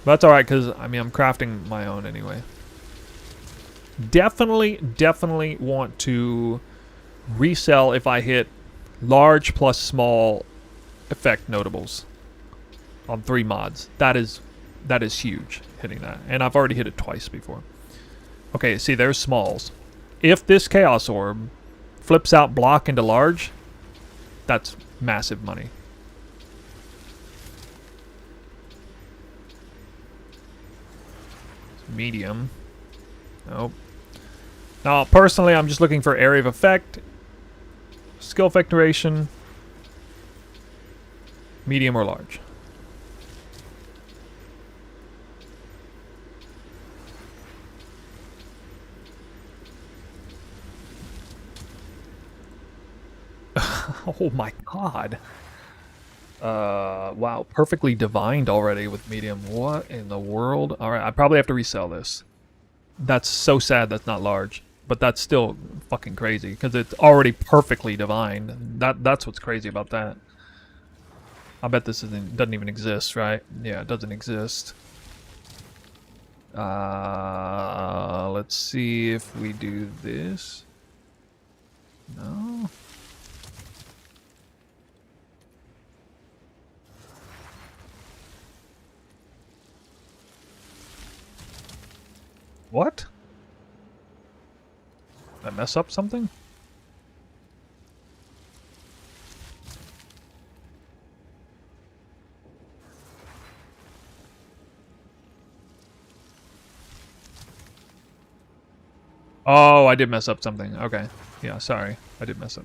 But that's alright, because, I mean, I'm crafting my own anyway. Definitely want to resell if I hit large plus small effect notables on 3 mods. That is huge, hitting that. And I've already hit it twice before. Okay, see, there's smalls. If this Chaos Orb flips out block into large, that's massive money. Medium. Nope. Now, personally, I'm just looking for area of effect, skill effectuation, medium or large. Oh my god. Wow, perfectly divined already with medium. What in the world? Alright, I probably have to resell this. That's so sad that's not large. But that's still fucking crazy, because it's already perfectly divine. That's what's crazy about that. I bet this doesn't even exist, right? Yeah, it doesn't exist. Let's see if we do this. No. What? Did I mess up something? Oh, I did mess up something. Okay. Yeah, sorry. I did mess up.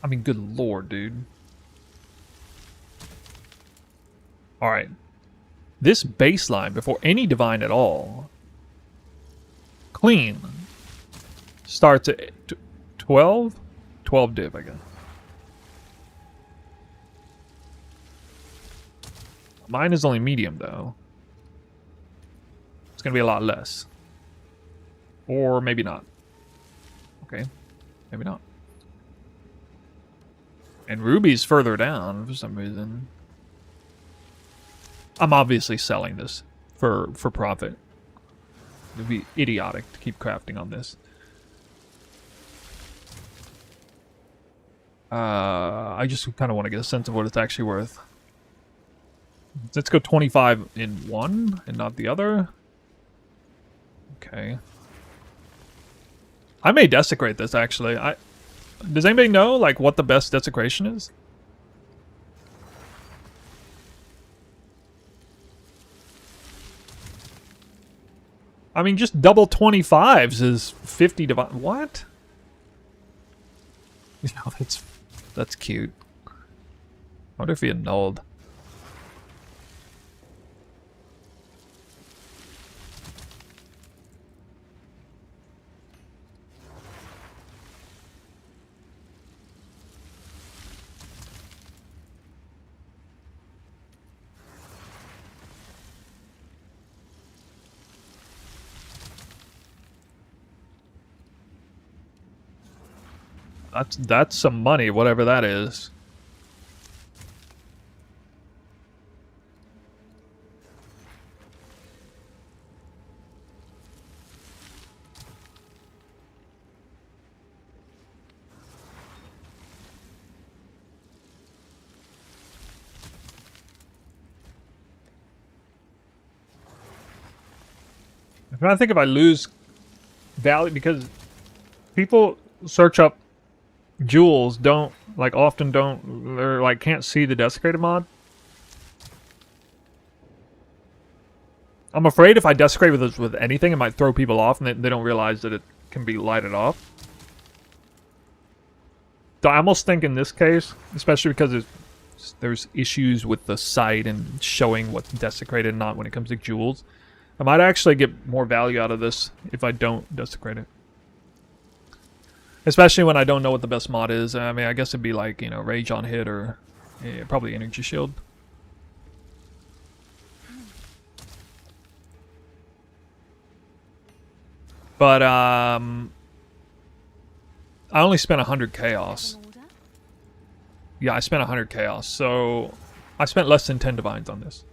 I mean, good lord, dude. Alright. This baseline, before any divine at all, clean, starts at 12? 12 div, I guess. Mine is only medium, though. It's going to be a lot less. Or maybe not. Okay. Maybe not. And Ruby's further down for some reason. I'm obviously selling this for profit. It'd be idiotic to keep crafting on this. I just kind of want to get a sense of what it's actually worth. Let's go 25 in one and not the other. Okay. I may desecrate this, actually. Does anybody know, like, what the best desecration is? I mean, just double 25s is 50 divine. What? You know, that's cute. I wonder if he annulled. That's some money, whatever that is. I'm trying to think if I lose value, because people search up jewels often don't, they're like can't see the desecrated mod. I'm afraid if I desecrate with anything, it might throw people off, and they don't realize that it can be lighted off. So I almost think in this case, especially because there's issues with the site and showing what's desecrated and not when it comes to jewels, I might actually get more value out of this if I don't desecrate it. Especially when I don't know what the best mod is. I mean, I guess it'd be like, you know, Rage on Hit or probably Energy Shield. But, I only spent 100 Chaos. Yeah, I spent 100 Chaos, so I spent less than 10 Divines on this.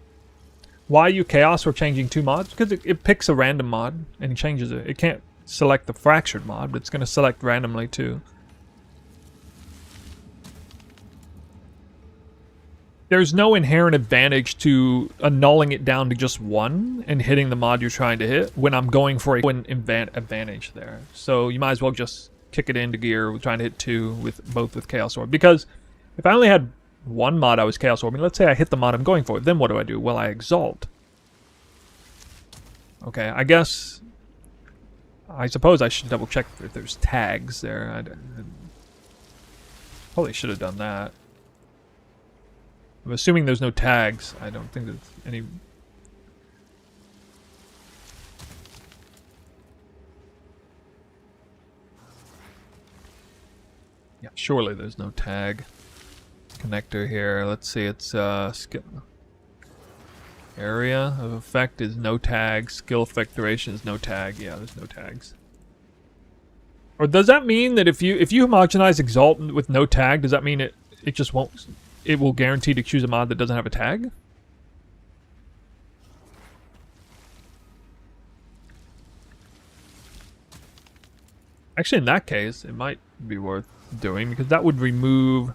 Why you Chaos for changing 2 mods? Because it picks a random mod and changes it. It can't select the Fractured mod, but it's going to select randomly too. There's no inherent advantage to annulling it down to just 1 and hitting the mod you're trying to hit when I'm going for a advantage there. So you might as well just kick it into gear with trying to hit 2 both with Chaos Orb. Because if I only had 1 mod I was Chaos Orbing, let's say I hit the mod I'm going for, then what do? Well, I Exalt. Okay, I suppose I should double check if there's tags there. Probably should have done that. I'm assuming there's no tags. I don't think there's any... Yeah, surely there's no tag connector here. Let's see, it's area of effect is no tag. Skill effect duration is no tag. Yeah, there's no tags. Or does that mean that if you homogenize Exalt with no tag, does that mean it just won't? It will guarantee to choose a mod that doesn't have a tag? Actually, in that case, it might be worth doing because that would remove...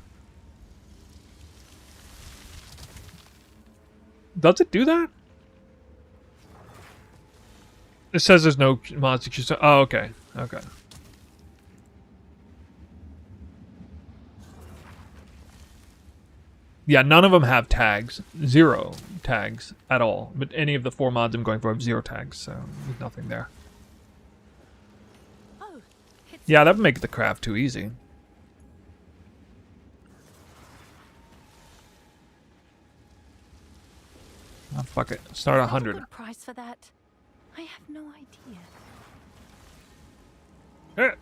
Does it do that? It says there's no mods to choose. Oh, okay. Okay. Yeah, none of them have tags. 0 tags at all. But any of the 4 mods I'm going for have 0 tags, so there's nothing there. Oh, Yeah, that would make the craft too easy. Oh, fuck it. Start is that a 100. good price for that? I have no idea. Hey.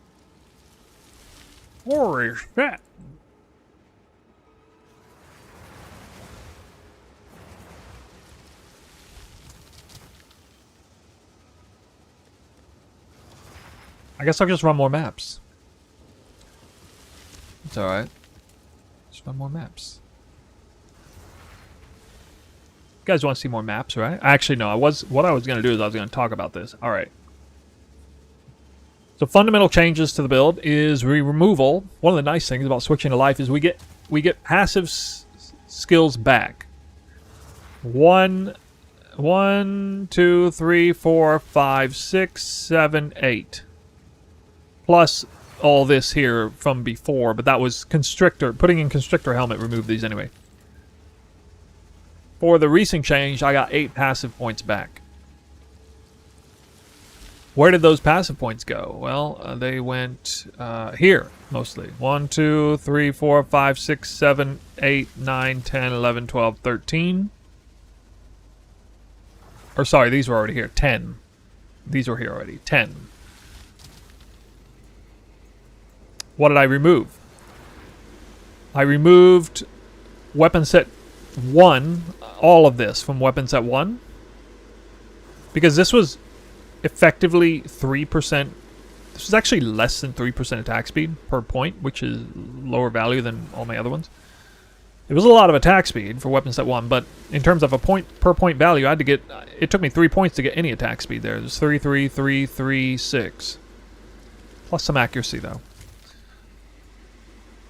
Holy shit. I guess I'll just run more maps. It's alright. Just run more maps. You guys want to see more maps, right? Actually, no. What I was going to do is I was going to talk about this. Alright. So fundamental changes to the build is removal. One of the nice things about switching to life is we get passive skills back. 1, 2, 3, 4, 5, 6, 7, 8. Plus all this here from before, but that was Constrictor. Putting in Constrictor Helmet removed these anyway. For the recent change, I got 8 passive points back. Where did those passive points go? Well, they went here, mostly. 1, 2, 3, 4, 5, 6, 7, 8, 9, 10, 11, 12, 13. Or sorry, these were already here. 10. These were here already. 10. What did I remove? I removed weapon set 1, all of this from weapon set 1. Because this was effectively 3%. This is actually less than 3% attack speed per point, which is lower value than all my other ones. It was a lot of attack speed for weapon set 1, but in terms of a point per point value, I had to get... It took me 3 points to get any attack speed there. There's 3, 3, 3, 3, 6. Plus some accuracy, though.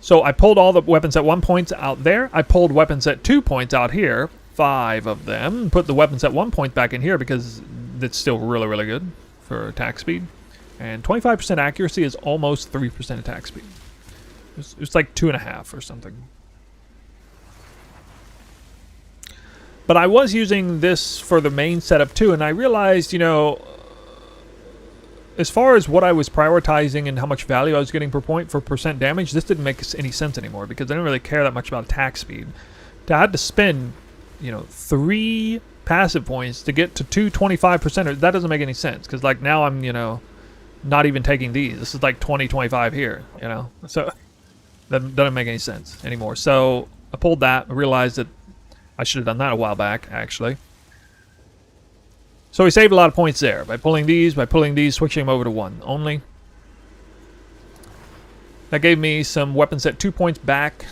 So I pulled all the weapon set 1 points out there. I pulled weapon set 2 points out here. 5 of them. Put the weapon set 1 point back in here because it's still really, really good for attack speed. And 25% accuracy is almost 3% attack speed. It's like 2.5 or something. But I was using this for the main setup too, and I realized, you know, as far as what I was prioritizing and how much value I was getting per point for percent damage, this didn't make any sense anymore because I didn't really care that much about attack speed. I had to spend, you know, 3 passive points to get to 225%. That doesn't make any sense because, like, now I'm, you know, not even taking these. This is like 20, 25 here, you know. So that doesn't make any sense anymore. So I pulled that. I realized that I should have done that a while back, actually. So we saved a lot of points there by pulling these, switching them over to 1 only. That gave me some weapon set 2 points back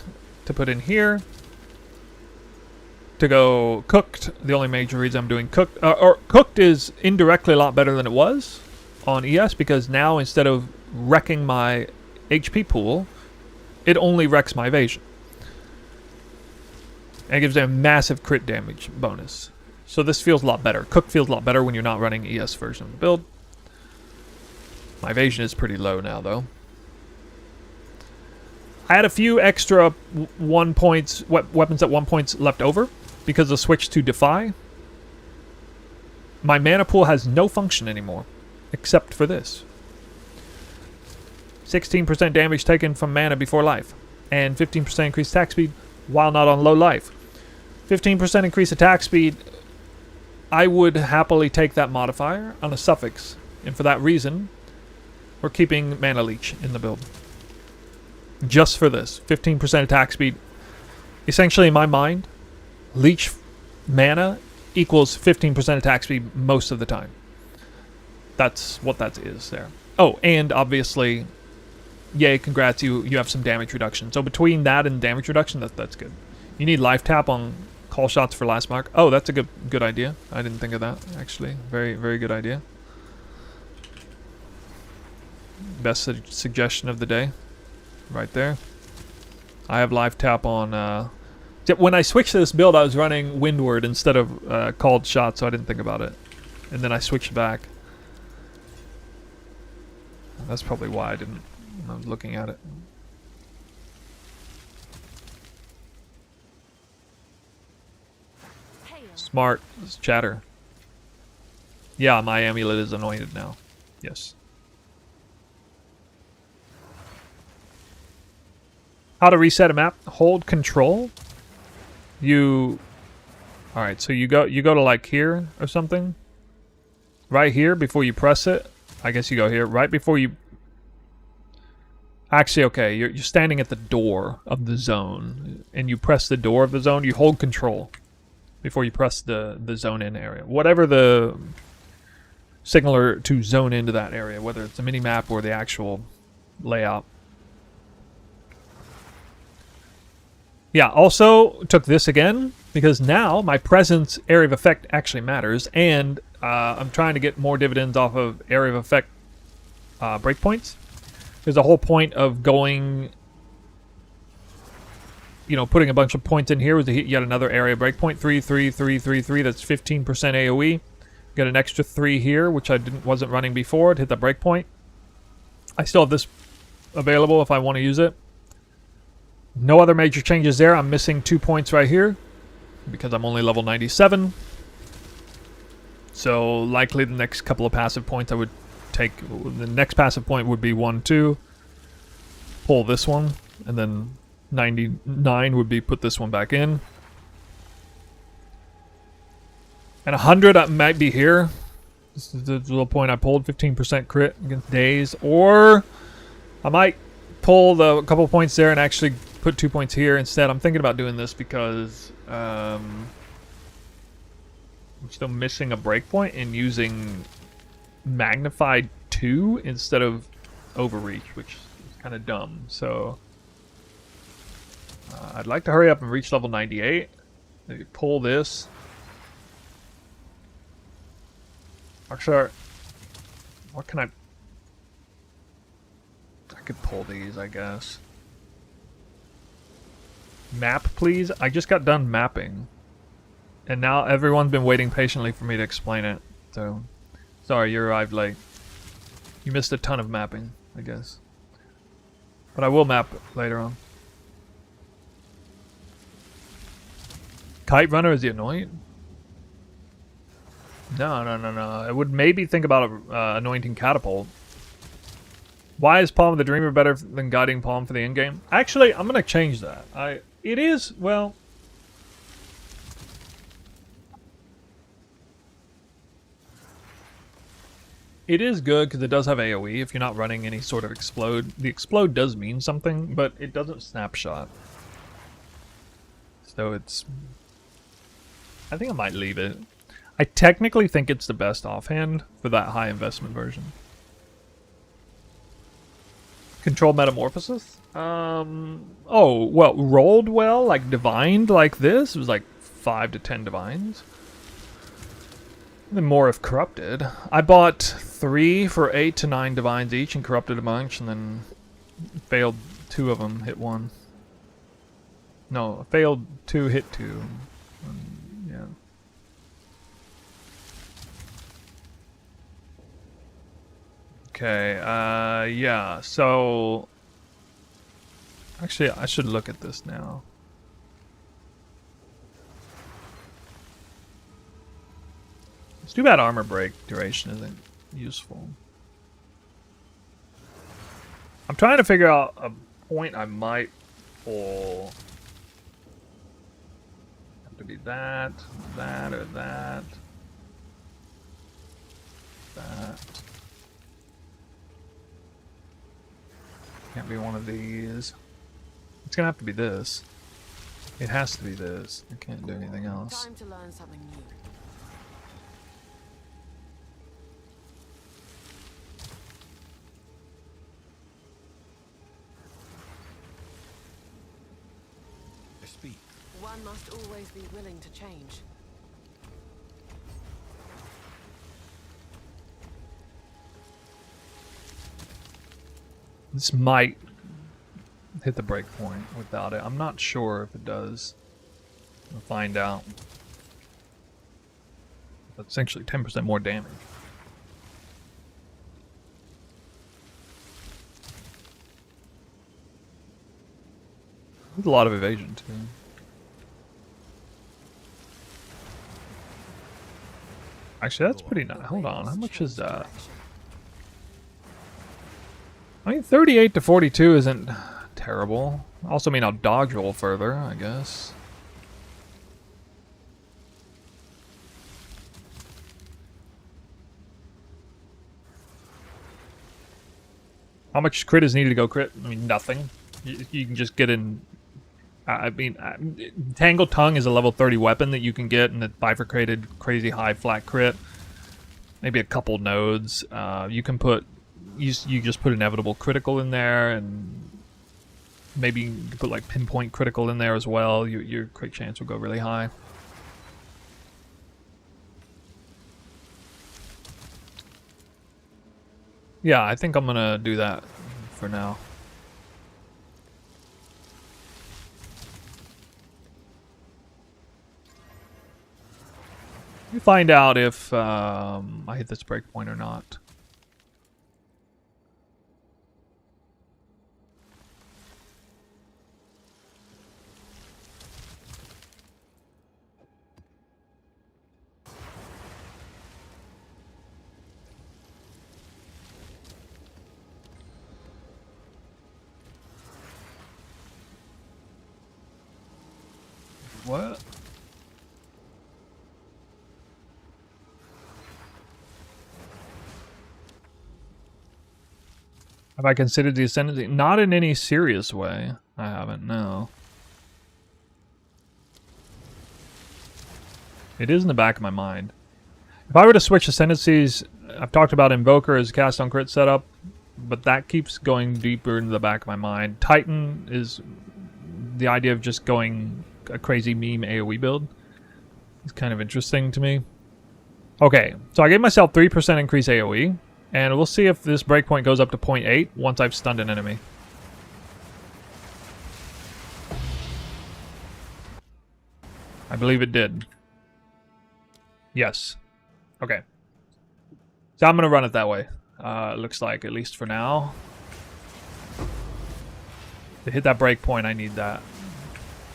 to put in here. To go cooked. The only major reason I'm doing cooked, or cooked is indirectly a lot better than it was on ES because now instead of wrecking my HP pool, it only wrecks my evasion. And it gives a massive crit damage bonus. So this feels a lot better. Cooked feels a lot better when you're not running ES version of the build. My evasion is pretty low now, though. I had a few extra 1 points, weapons at 1 points left over because of the switch to Defy. My mana pool has no function anymore, except for this. 16% damage taken from mana before life. and 15% increased attack speed while not on low life. 15% increased attack speed, I would happily take that modifier on a suffix. And for that reason, we're keeping Mana Leech in the build. Just for this. 15% attack speed. Essentially, in my mind, Leech mana equals 15% attack speed most of the time. That's what that is there. Oh, and obviously, yay, congrats, you have some damage reduction. So between that and damage reduction, that's good. You need life tap on call shots for last mark. Oh, that's a good idea. I didn't think of that, actually. Very, very good idea. Best suggestion of the day. Right there. I have life tap on... when I switched to this build, I was running Windward instead of called shots, so I didn't think about it. And then I switched back. That's probably why I didn't when I was looking at it. Smart chatter. Yeah, my amulet is anointed now. Yes. How to reset a map? Hold control. You. All right, so you go to like here or something. Right here before you press it. I guess you go here right before you. Actually, okay, you're standing at the door of the zone, and you press the door of the zone. You hold control before you press the zone in area. Whatever the signaler to zone into that area, whether it's a mini map or the actual layout. Yeah, also took this again because now my presence area of effect actually matters, and I'm trying to get more dividends off of area of effect breakpoints. There's a whole point of going, putting a bunch of points in here was to hit yet another area breakpoint. 3, 3, 3, 3, 3. That's 15% AOE. Get an extra 3 here, which I wasn't running before to hit the breakpoint. I still have this available if I want to use it. No other major changes there. I'm missing 2 points right here because I'm only level 97. So likely the next couple of passive points I would take. The next passive point would be 1, 2. Pull this one, and then 99 would be put this one back in. And 100 might be here. This is the little point I pulled. 15% crit against days, or I might pull a couple points there and actually put 2 points here instead. I'm thinking about doing this because I'm still missing a breakpoint and using magnified 2 instead of overreach, which is kind of dumb. So I'd like to hurry up and reach level 98. Maybe pull this. Actually, what can I could pull these, I guess. Map, please. I just got done mapping. And now everyone's been waiting patiently for me to explain it. So, sorry, you arrived late. You missed a ton of mapping, I guess. But I will map later on. Kite Runner, is he annoying? No. I would maybe think about anointing Catapult. Why is Palm of the Dreamer better than Guiding Palm for the endgame? Actually, I'm going to change that. It is, well... It is good because it does have AoE if you're not running any sort of explode. The explode does mean something, but it doesn't snapshot. So it's... I think I might leave it. I technically think it's the best offhand for that high investment version. Control Metamorphosis? Oh, well, rolled well, like divined like this. It was like 5 to 10 divines. Then more if corrupted. I bought 3 for 8 to 9 divines each and corrupted a bunch, and then failed 2 of them, hit 1. No, failed 2, hit 2. Yeah. Okay, yeah, so... Actually, I should look at this now. It's too bad armor break duration isn't useful. I'm trying to figure out a point I might pull. Have to be that, that, or that. That. Can't be one of these. It's gonna have to be this. It has to be this. I can't do anything else. Time to learn something new. Speak. One must always be willing to change. This might hit the break point without it. I'm not sure if it does. We'll find out. That's essentially 10% more damage. There's a lot of evasion too. Actually, that's pretty nice. Hold on, how much is that? I mean, 38 to 42 isn't terrible. Also mean I'll dodge roll further, I guess. How much crit is needed to go crit? I mean, nothing. You can just get in... Tangled Tongue is a level 30 weapon that you can get in a bifurcated, crazy high flat crit. Maybe a couple nodes. You can put... You just put Inevitable Critical in there, and maybe you can put like Pinpoint Critical in there as well. Your crit chance will go really high. Yeah, I think I'm gonna do that for now. Let me find out if I hit this breakpoint or not. What? Have I considered the ascendancy? Not in any serious way. I haven't, no. It is in the back of my mind. If I were to switch ascendancies, I've talked about Invoker as cast on crit setup, but that keeps going deeper into the back of my mind. Titan is the idea of just going a crazy meme AoE build. It's kind of interesting to me. Okay, so I gave myself 3% increase AoE, and we'll see if this breakpoint goes up to 0.8 once I've stunned an enemy. I believe it did. Yes. Okay. So I'm going to run it that way. It looks like, at least for now. To hit that breakpoint, I need that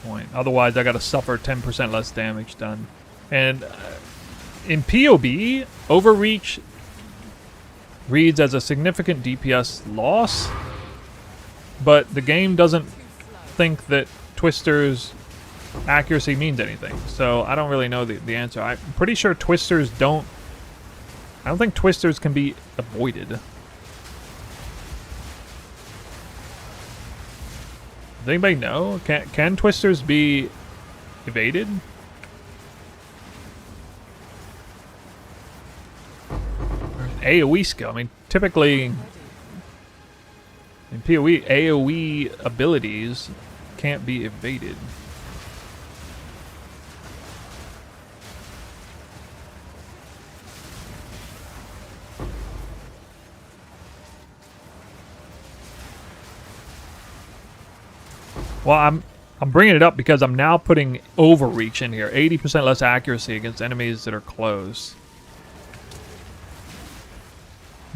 point. Otherwise, I got to suffer 10% less damage done. And in POB, Overreach reads as a significant DPS loss, but the game doesn't think that Twister's accuracy means anything. So I don't really know the answer. I'm pretty sure Twisters don't... I don't think Twisters can be avoided. Does anybody know? Can Twisters be evaded? AoE skill. I mean, typically in PoE, AoE abilities can't be evaded. Well, I'm bringing it up because I'm now putting Overreach in here. 80% less accuracy against enemies that are close.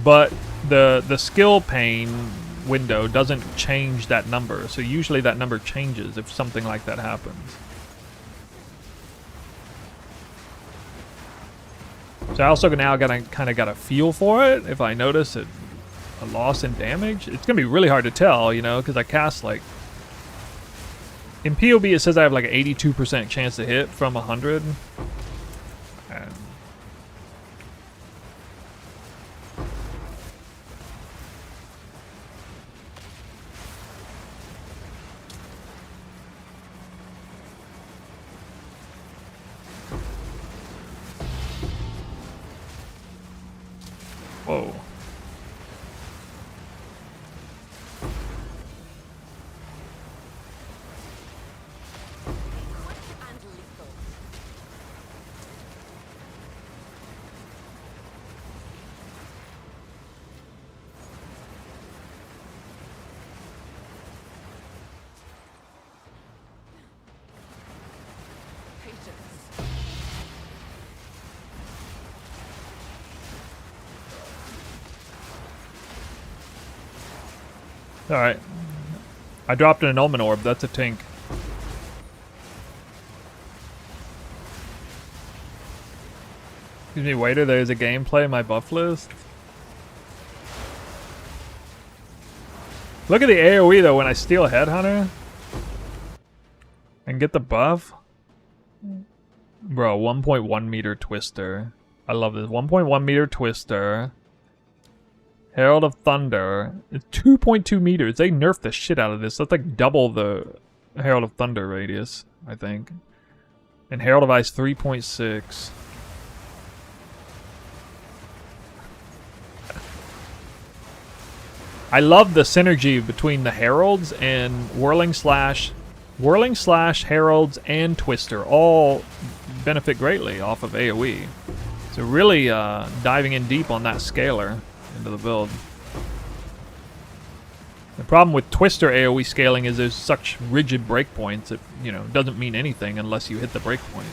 But the skill pane window doesn't change that number, so usually that number changes if something like that happens. So I also now kind of got a feel for it. If I notice a loss in damage, it's gonna be really hard to tell, you know, because I cast like In POB it says I have like an 82% chance to hit from 100. And whoa. And lethal. Patience. Alright. I dropped an annulment orb. That's a tink. Excuse me, waiter, there's a gameplay in my buff list. Look at the AoE though when I steal Headhunter. And get the buff. Bro, 1.1 meter twister. I love this. 1.1 meter twister. Herald of Thunder. It's 2.2 meters. They nerfed the shit out of this. That's like double the Herald of Thunder radius, I think. And Herald of Ice 3.6. I love the synergy between the Heralds and Whirling Slash, Heralds, and Twister all benefit greatly off of AoE. So really diving in deep on that scaler into the build. The problem with Twister AoE scaling is there's such rigid breakpoints that, you know, doesn't mean anything unless you hit the breakpoint.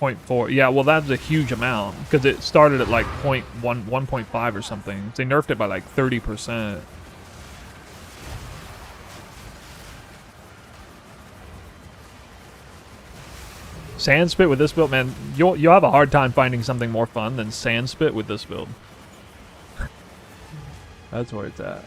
.4. Yeah, well that's a huge amount because it started at like 1.5 or something. They nerfed it by like 30%. Sandspit with this build, man, you'll have a hard time finding something more fun than Sandspit with this build. That's where it's at.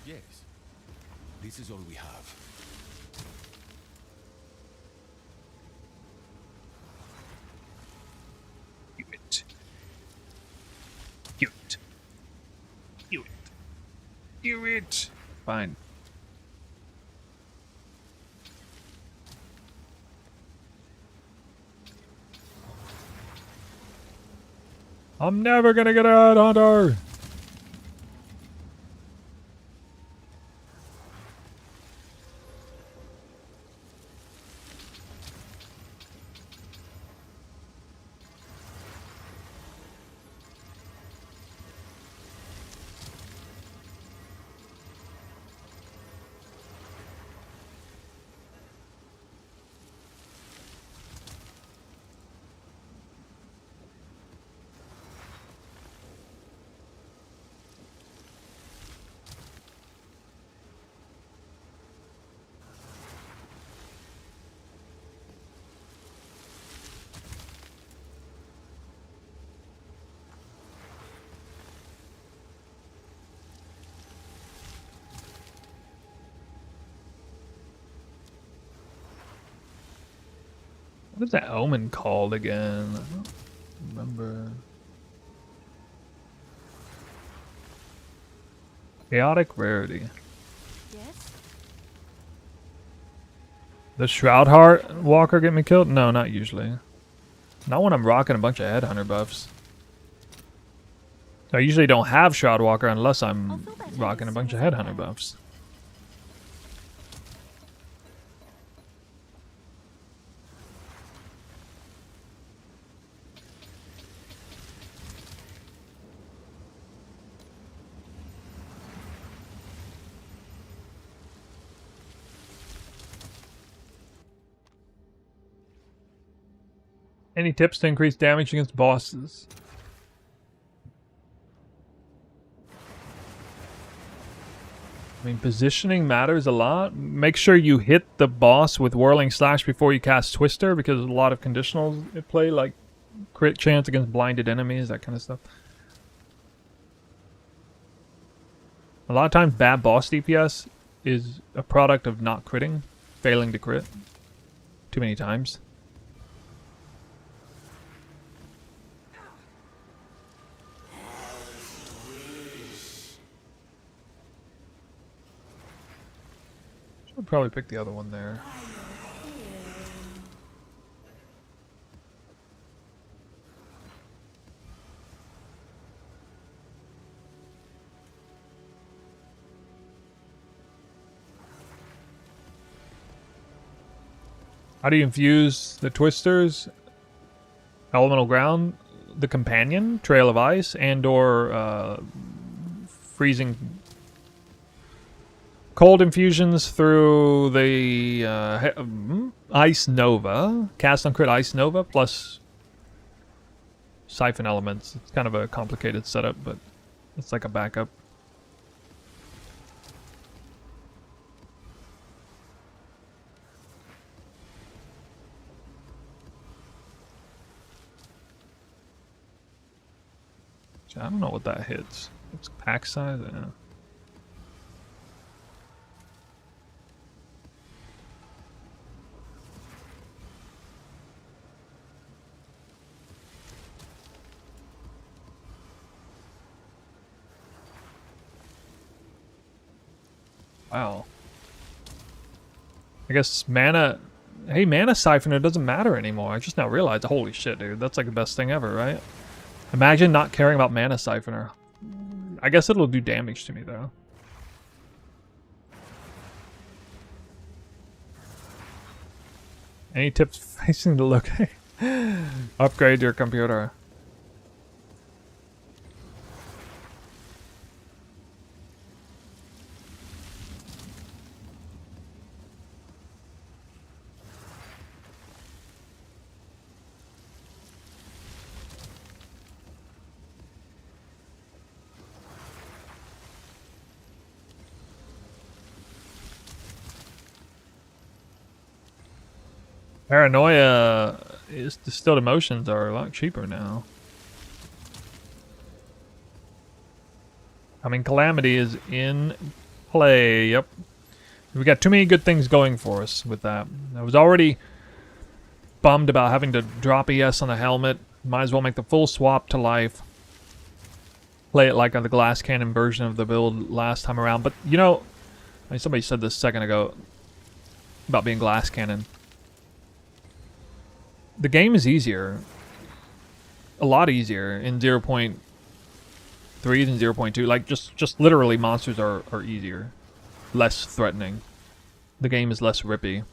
Yes. This is all we have. Do it. Do it. Do it. Do it. Fine. I'm never gonna get a headhunter. What is that omen called again? I don't remember. Chaotic rarity. Yes? Does Shroud Heart Walker get me killed? No, not usually. Not when I'm rocking a bunch of Headhunter buffs. I usually don't have Shroud Walker unless I'm rocking a bunch of Headhunter buffs. Any tips to increase damage against bosses? I mean, positioning matters a lot. Make sure you hit the boss with Whirling Slash before you cast Twister, because there's a lot of conditionals at play, like crit chance against blinded enemies, that kind of stuff. A lot of times, bad boss DPS is a product of not critting, failing to crit too many times. Should probably pick the other one there. How do you infuse the twisters? Elemental Ground, the Companion, Trail of Ice, and or freezing cold infusions through the Ice Nova. Cast on crit Ice Nova plus Siphon Elements. It's kind of a complicated setup, but it's like a backup. I don't know what that hits. It's pack size? Yeah. Wow. I guess mana... Hey, Mana Siphoner doesn't matter anymore. I just now realized. Holy shit, dude. That's like the best thing ever, right? Imagine not caring about Mana Siphoner. I guess it'll do damage to me, though. Any tips facing the look? Upgrade your computer. Paranoia is distilled emotions are a lot cheaper now. I mean, Calamity is in play. Yep. We got too many good things going for us with that. I was already bummed about having to drop ES on the helmet. Might as well make the full swap to life. Play it like on the glass cannon version of the build last time around. But, you know, I mean, somebody said this a second ago about being glass cannon. The game is easier. A lot easier in 0.3 than 0.2. Like, just literally monsters are easier. Less threatening. The game is less rippy.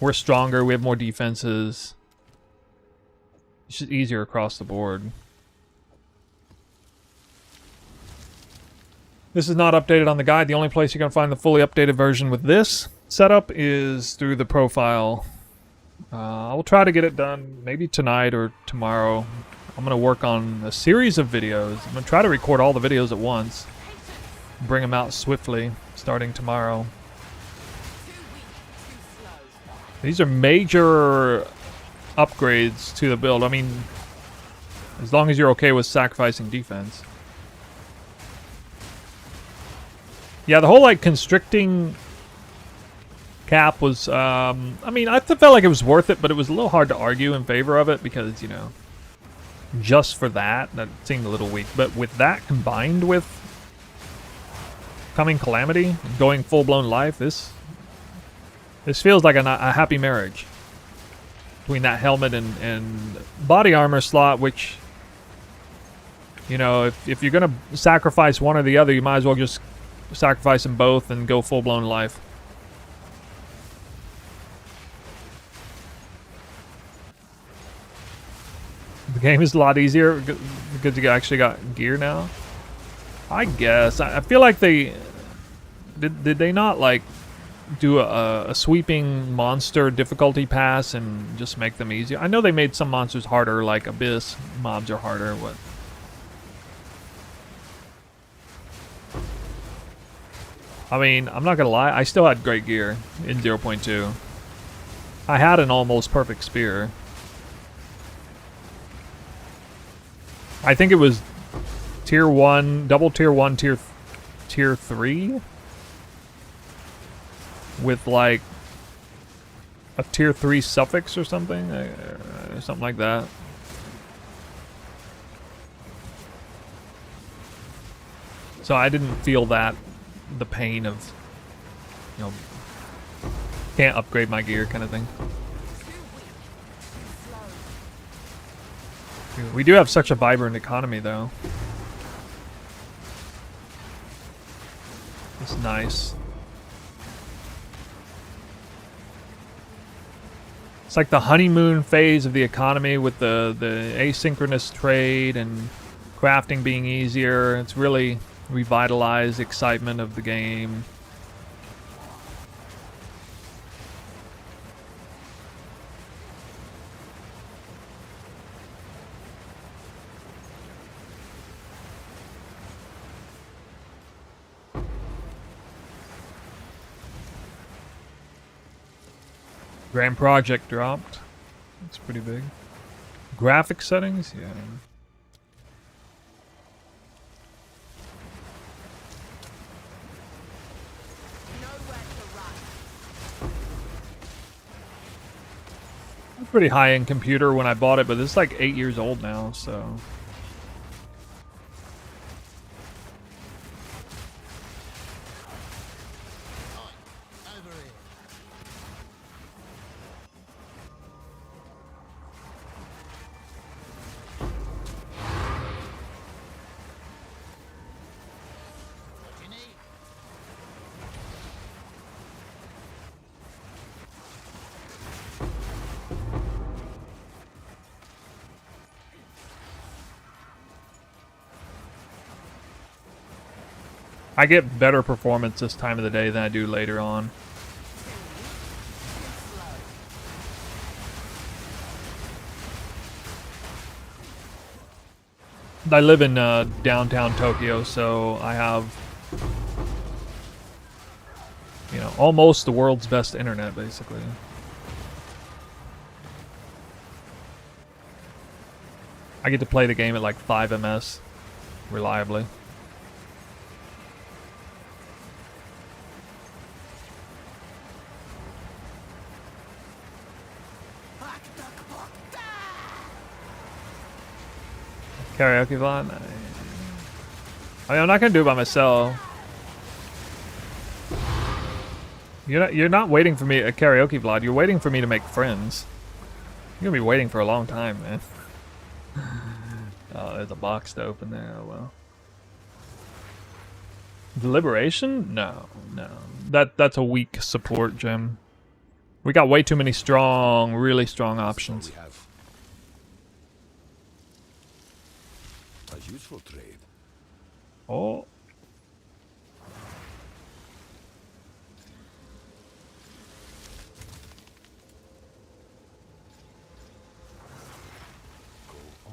We're stronger, we have more defenses. It's just easier across the board. This is not updated on the guide. The only place you're going to find the fully updated version with this setup is through the profile. I'll try to get it done maybe tonight or tomorrow. I'm going to work on a series of videos. I'm going to try to record all the videos at once. Bring them out swiftly, starting tomorrow. These are major upgrades to the build. I mean, as long as you're okay with sacrificing defense. Yeah, the whole, like, constricting cap was, I mean, I felt like it was worth it, but it was a little hard to argue in favor of it because, you know, just for that seemed a little weak. But with that combined with coming Calamity, going full-blown life, this feels like a happy marriage between that helmet and body armor slot, which, you know, if you're going to sacrifice one or the other, you might as well just sacrifice them both and go full-blown life. The game is a lot easier because you actually got gear now. I guess. I feel like they... Did they not, like, do a sweeping monster difficulty pass and just make them easier. I know they made some monsters harder, like Abyss mobs are harder. What? I mean, I'm not gonna lie, I still had great gear in 0.2. I had an almost perfect spear. I think it was tier 1, double tier 1, tier 3 with like a tier 3 suffix or something, something like that. So I didn't feel that the pain of, you know, can't upgrade my gear kind of thing. We do have such a vibrant economy though. It's nice. It's like the honeymoon phase of the economy with the asynchronous trade and crafting being easier. It's really revitalized the excitement of the game. Grand Project dropped. That's pretty big. Graphic settings? Yeah. Pretty high-end computer when I bought it, but it's like 8 years old now, so... I get better performance this time of the day than I do later on. I live in downtown Tokyo, so I have, you know, almost the world's best internet, basically. I get to play the game at like 5 ms reliably. Karaoke VOD? I mean, I'm not gonna do it by myself. You're not waiting for me a karaoke VOD. You're waiting for me to make friends. You're gonna be waiting for a long time, man. Oh, there's a box to open there. Oh well. Deliberation? No. That's a weak support gem. We got way too many strong, really strong options. A useful trade. Oh.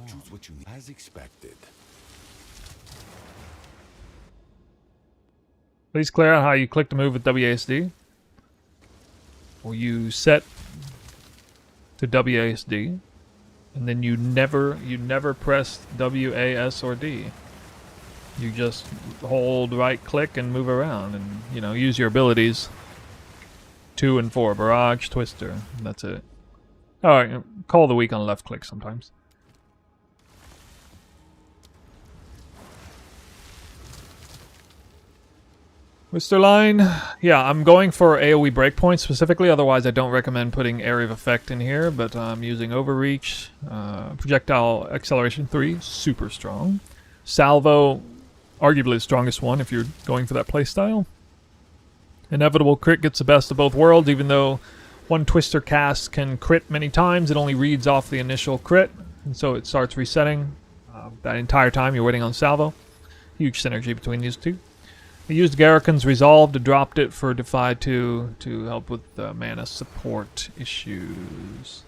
Choose what you need as expected. Please clear out how you click to move with WASD. Well, you set to WASD. And then you never press WAS or D. You just hold right click and move around and, you know, use your abilities. 2 and 4, Barrage, Twister. That's it. Alright, call of the week on left click sometimes. Mr. Line, yeah, I'm going for AoE breakpoints specifically, otherwise I don't recommend putting Area of Effect in here, but I'm using Overreach, Projectile Acceleration 3, super strong. Salvo, arguably the strongest one if you're going for that playstyle. Inevitable Crit gets the best of both worlds, even though one Twister cast can crit many times, it only reads off the initial crit, and so it starts resetting. That entire time you're waiting on Salvo. Huge synergy between these two. I used Garrican's Resolve to drop it for Defy 2 to help with mana support issues.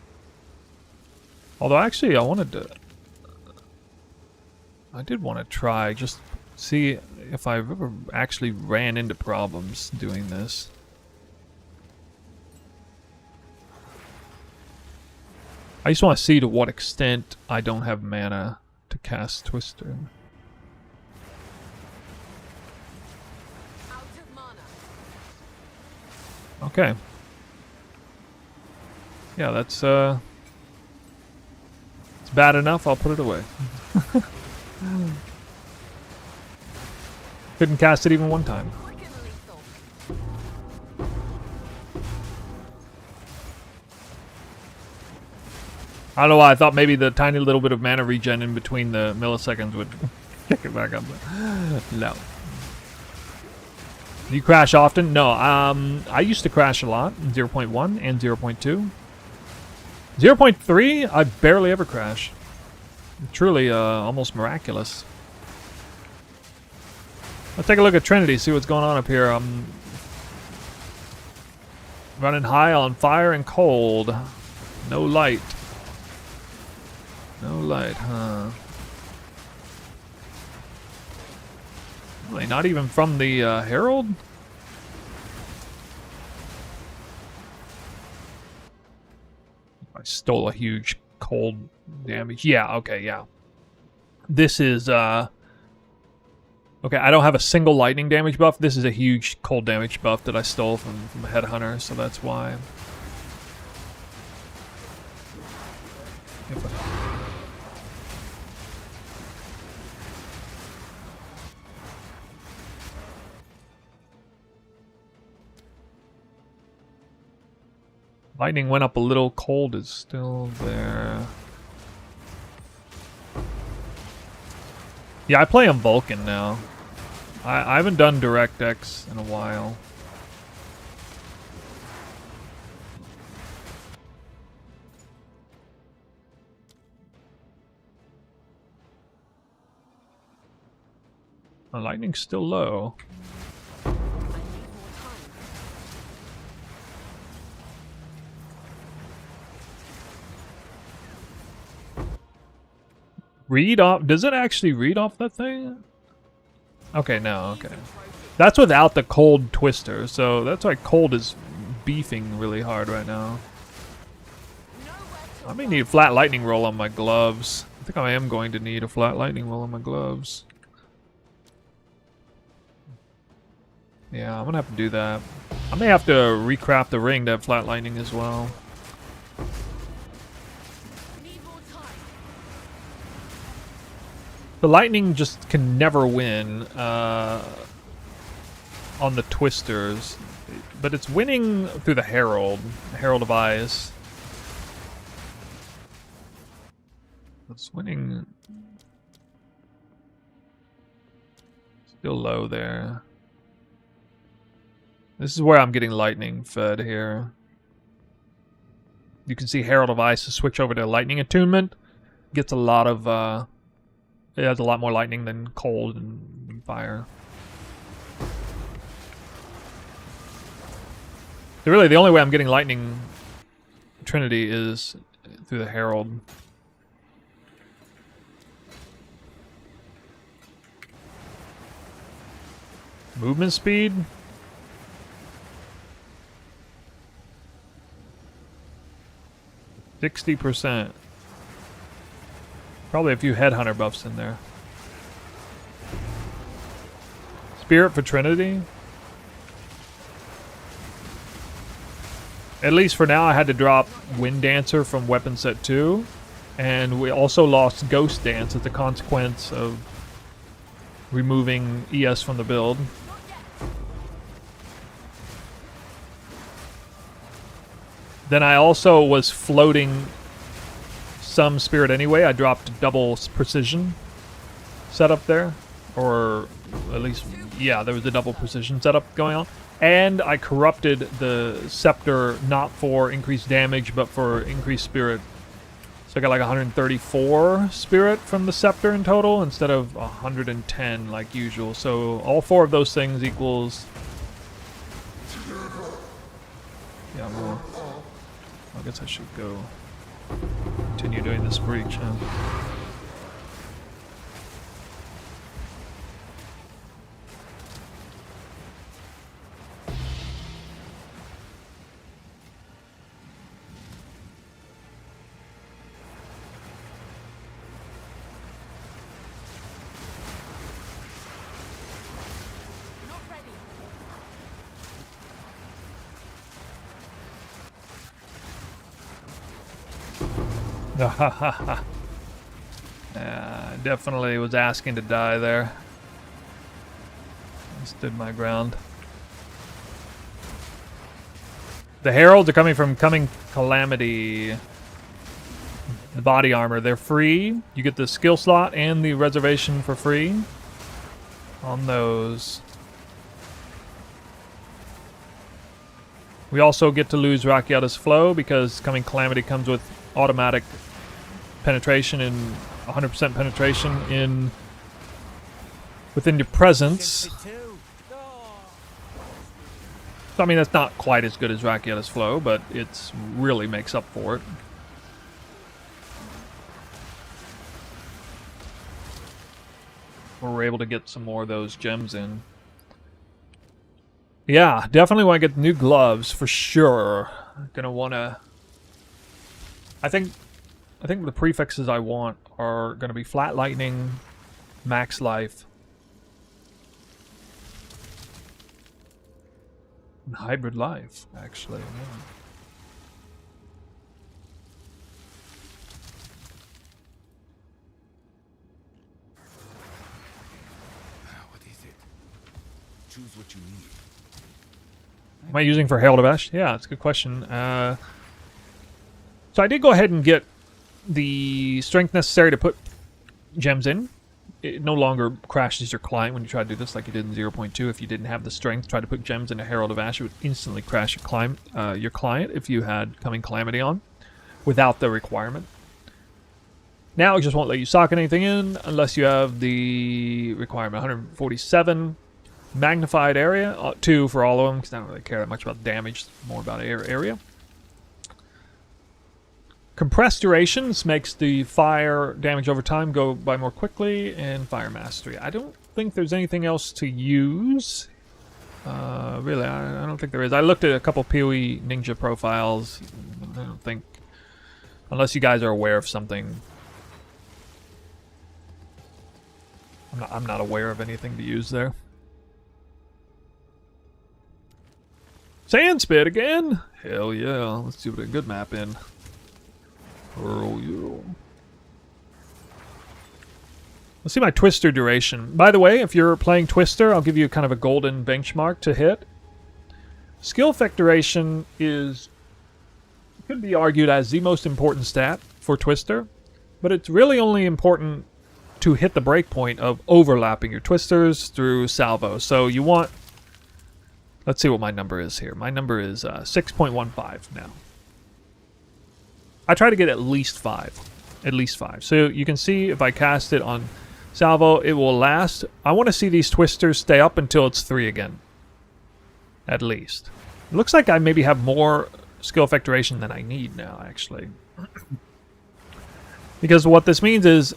Although actually I did want to try just see if I've ever actually ran into problems doing this. I just want to see to what extent I don't have mana to cast Twister. Out of mana. Okay. Yeah, that's it's bad enough, I'll put it away. Couldn't cast it even one time. Quick and lethal. I don't know why I thought maybe the tiny little bit of mana regen in between the milliseconds would kick it back up, but no. Do you crash often? No, I used to crash a lot in 0.1 and 0.2. 0.3, I barely ever crash. Truly almost miraculous. Let's take a look at Trinity, see what's going on up here. I'm running high on fire and cold. No light. No light, huh? Really, not even from the Herald? I stole a huge cold damage. Yeah, okay, yeah. This is, okay, I don't have a single lightning damage buff. This is a huge cold damage buff that I stole from Headhunter, so that's why. Lightning went up a little, cold is still there. Yeah, I play on Vulcan now. I haven't done DirectX in a while. The lightning's still low. I need more time. Read off? Does it actually read off that thing? Okay, no, okay. That's without the cold twister, so that's why cold is beefing really hard right now. I may need a flat lightning roll on my gloves. I think I am going to need a flat lightning roll on my gloves. Yeah, I'm gonna have to do that. I may have to recraft the ring to have flat lightning as well. Need more time. The lightning just can never win on the twisters, but it's winning through the Herald of Eyes. It's winning. Still low there. This is where I'm getting lightning fed here. You can see Herald of Ice to switch over to lightning attunement. Gets a lot of it has a lot more lightning than cold and fire. So really the only way I'm getting lightning Trinity is through the Herald. Movement speed? %60. Probably a few headhunter buffs in there. Spirit for Trinity? At least for now, I had to drop Wind Dancer from weapon set 2. And we also lost Ghost Dance as a consequence of removing ES from the build. Then I also was floating some spirit anyway. I dropped double precision setup there. Or at least, yeah, there was a double precision setup going on. And I corrupted the scepter not for increased damage, but for increased spirit So I got like 134 spirit from the scepter in total instead of 110 like usual. So all 4 of those things equals... Yeah, more. I guess I should go continue doing this breach, huh? Not ready. Yeah, definitely was asking to die there. I stood my ground. The heralds are coming from calamity. The body armor, they're free. You get the skill slot and the reservation for free on those. We also get to lose Rakiata's flow because coming calamity comes with automatic penetration and 100% penetration in within your presence. So, I mean, that's not quite as good as Rakiata's flow, but it's really makes up for it. We're able to get some more of those gems in. Yeah, definitely want to get new gloves for sure. Gonna want to. I think the prefixes I want are gonna be flat lightning, max life, and hybrid life. Actually, yeah. What is it? Choose what you need. Am I using for Herald of Ash? Yeah, that's a good question. So I did go ahead and get the strength necessary to put gems in. It no longer crashes your client when you try to do this like you did in 0.2. If you didn't have the strength, try to put gems into Herald of Ash, it would instantly crash your client if you had Coming Calamity on without the requirement. Now it just won't let you socket anything in unless you have the requirement. 147 magnified area, 2 for all of them because I don't really care that much about damage, more about area. Compressed durations makes the fire damage over time go by more quickly, and fire mastery. I don't think there's anything else to use. Really, I don't think there is. I looked at a couple PoE ninja profiles. I don't think, unless you guys are aware of something. I'm not aware of anything to use there. Sandspit again? Hell yeah. Let's see what a good map in. Oh, yeah. Let's see my Twister duration. By the way, if you're playing Twister, I'll give you kind of a golden benchmark to hit. Skill effect duration could be argued as the most important stat for Twister, but it's really only important to hit the breakpoint of overlapping your Twisters through salvo. So you want... Let's see what my number is here. My number is 6.15 now. I try to get at least 5. At least 5. So you can see if I cast it on salvo, it will last. I want to see these Twisters stay up until it's 3 again. At least. It looks like I maybe have more skill effect duration than I need now, actually. Because what this means is,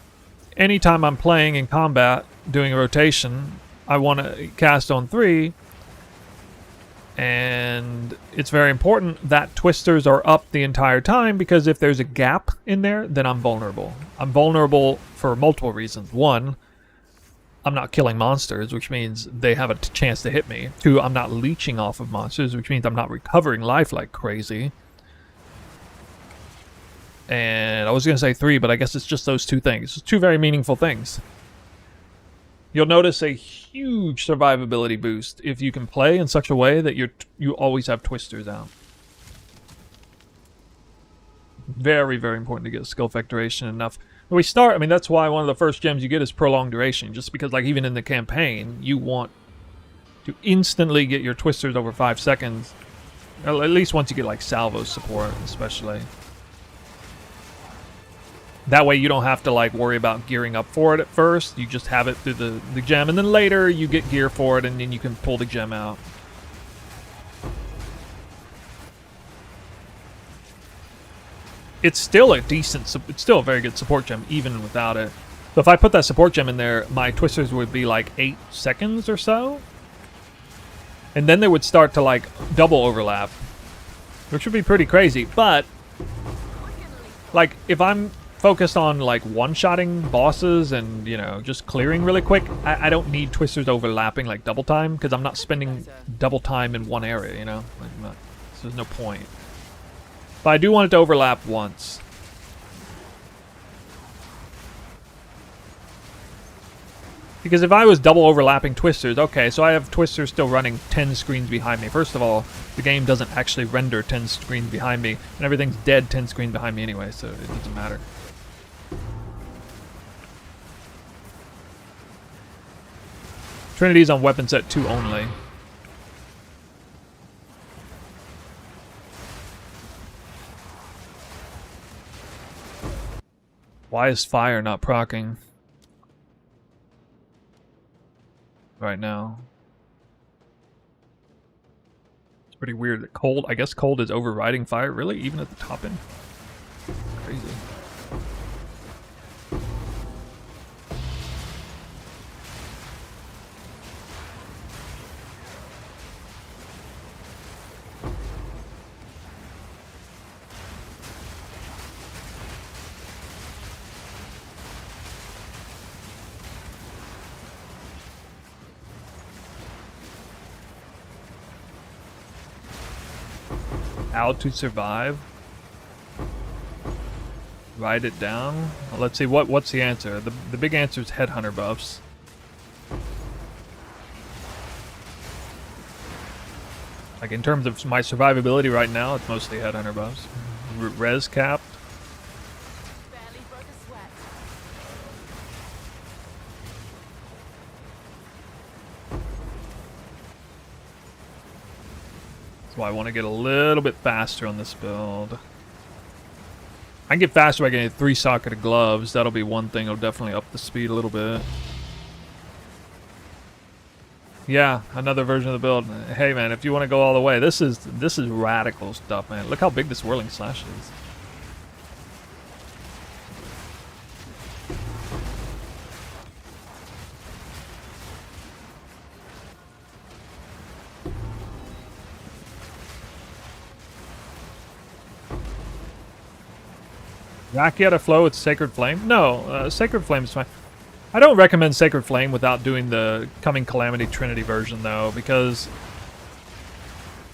anytime I'm playing in combat, doing a rotation, I want to cast on 3. And it's very important that Twisters are up the entire time, because if there's a gap in there, then I'm vulnerable. I'm vulnerable for multiple reasons. 1, I'm not killing monsters, which means they have a chance to hit me. 2, I'm not leeching off of monsters, which means I'm not recovering life like crazy. And I was going to say 3, but I guess it's just those 2 things. It's 2 very meaningful things. You'll notice a huge survivability boost if you can play in such a way that you always have Twisters out. Very, very important to get skill effect duration enough. When we start, I mean, that's why one of the first gems you get is prolonged duration. Just because, like, even in the campaign, you want to instantly get your Twisters over 5 seconds. At least once you get, like, salvo support, especially. That way you don't have to like worry about gearing up for it at first. You just have it through the gem, and then later you get gear for it, and then you can pull the gem out. It's still a decent, it's still a very good support gem even without it. So if I put that support gem in there, my twisters would be like 8 seconds or so. And then they would start to like double overlap, which would be pretty crazy. But like if I'm focused on like one-shotting bosses and, you know, just clearing really quick, I don't need twisters overlapping like double time, because I'm not spending double time in one area, you know? Like, so there's no point. But I do want it to overlap once. Because if I was double overlapping twisters, okay, so I have twisters still running 10 screens behind me. First of all, the game doesn't actually render 10 screens behind me, and everything's dead 10 screens behind me anyway, so it doesn't matter. Trinity's on weapon set 2 only. Why is fire not proccing right now? It's pretty weird that cold, I guess cold is overriding fire, really? Even at the top end? Crazy. How to survive? Write it down? Well, let's see, what's the answer? The big answer is headhunter buffs. Like in terms of my survivability right now, it's mostly headhunter buffs. Res capped. Barely broke a sweat. So I want to get a little bit faster on this build. I can get faster by getting 3-socketed gloves. That'll be one thing. It'll definitely up the speed a little bit. Yeah, another version of the build. Hey man, if you want to go all the way, this is radical stuff, man. Look how big this whirling slash is. Rakiata flow with Sacred Flame? No, Sacred Flame is fine. I don't recommend Sacred Flame without doing the coming Calamity Trinity version, though, because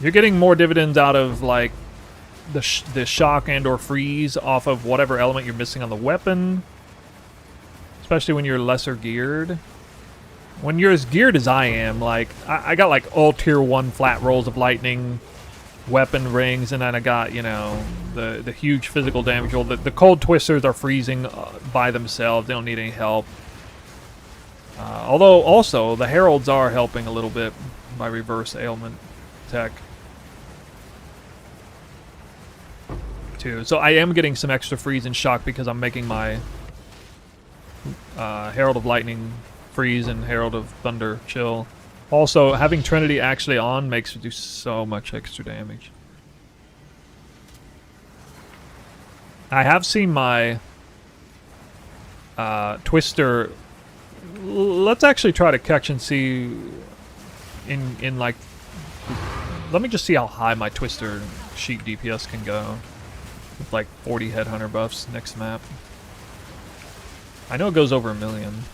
you're getting more dividends out of, like, the shock and or freeze off of whatever element you're missing on the weapon, especially when you're lesser geared. When you're as geared as I am, like, I got, like, all tier 1 flat rolls of lightning, weapon rings, and then I got, you know, the huge physical damage roll. The cold twisters are freezing by themselves. They don't need any help. Although also the heralds are helping a little bit by reverse ailment tech too. So I am getting some extra freeze and shock because I'm making my Herald of Lightning freeze and Herald of Thunder chill. Also, having Trinity actually on makes it do so much extra damage. I have seen my Twister. Let's actually try to catch and see in like. Let me just see how high my Twister sheet DPS can go with like 40 headhunter buffs next map. I know it goes over 1 million.